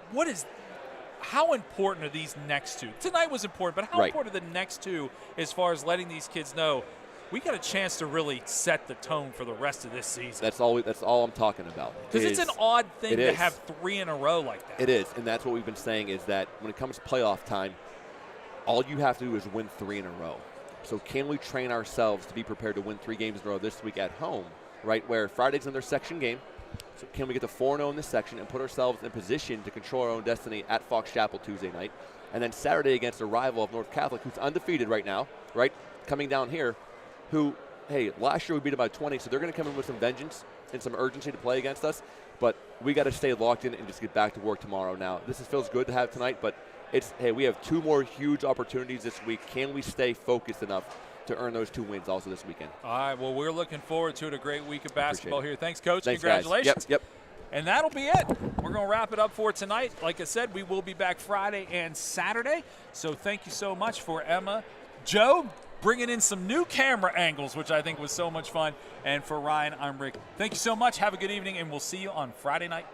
How important are these next 2? Tonight was important, but how important are the next 2 as far as letting these kids know we got a chance to really set the tone for the rest of this season? That's all I'm talking about. Because it's an odd thing to have 3 in a row like that. It is, and that's what we've been saying is that when it comes to playoff time, all you have to do is win 3 in a row. So can we train ourselves to be prepared to win 3 games in a row this week at home, right, where Friday's in their section game. So can we get to 4-0 in this section and put ourselves in position to control our own destiny at Fox Chapel Tuesday night, and then Saturday against a rival of North Catholic who's undefeated right now, right, coming down here, who, hey, last year we beat them by 20, so they're going to come in with some vengeance and some urgency to play against us. but we got to stay locked in and just get back to work tomorrow. Now, feels good to have tonight, but hey, we have 2 more huge opportunities this week. Can we stay focused enough to earn those 2 wins also this weekend? All right, well, we're looking forward to it. A great week of basketball here. Thanks, Coach. Thanks, Congratulations. Guys. Yep. And that'll be it. We're going to wrap it up for tonight. Like I said, we will be back Friday and Saturday. So thank you so much for Emma, Joe, bringing in some new camera angles, which I think was so much fun. And for Ryan, I'm Rick. Thank you so much. Have a good evening, and we'll see you on Friday night.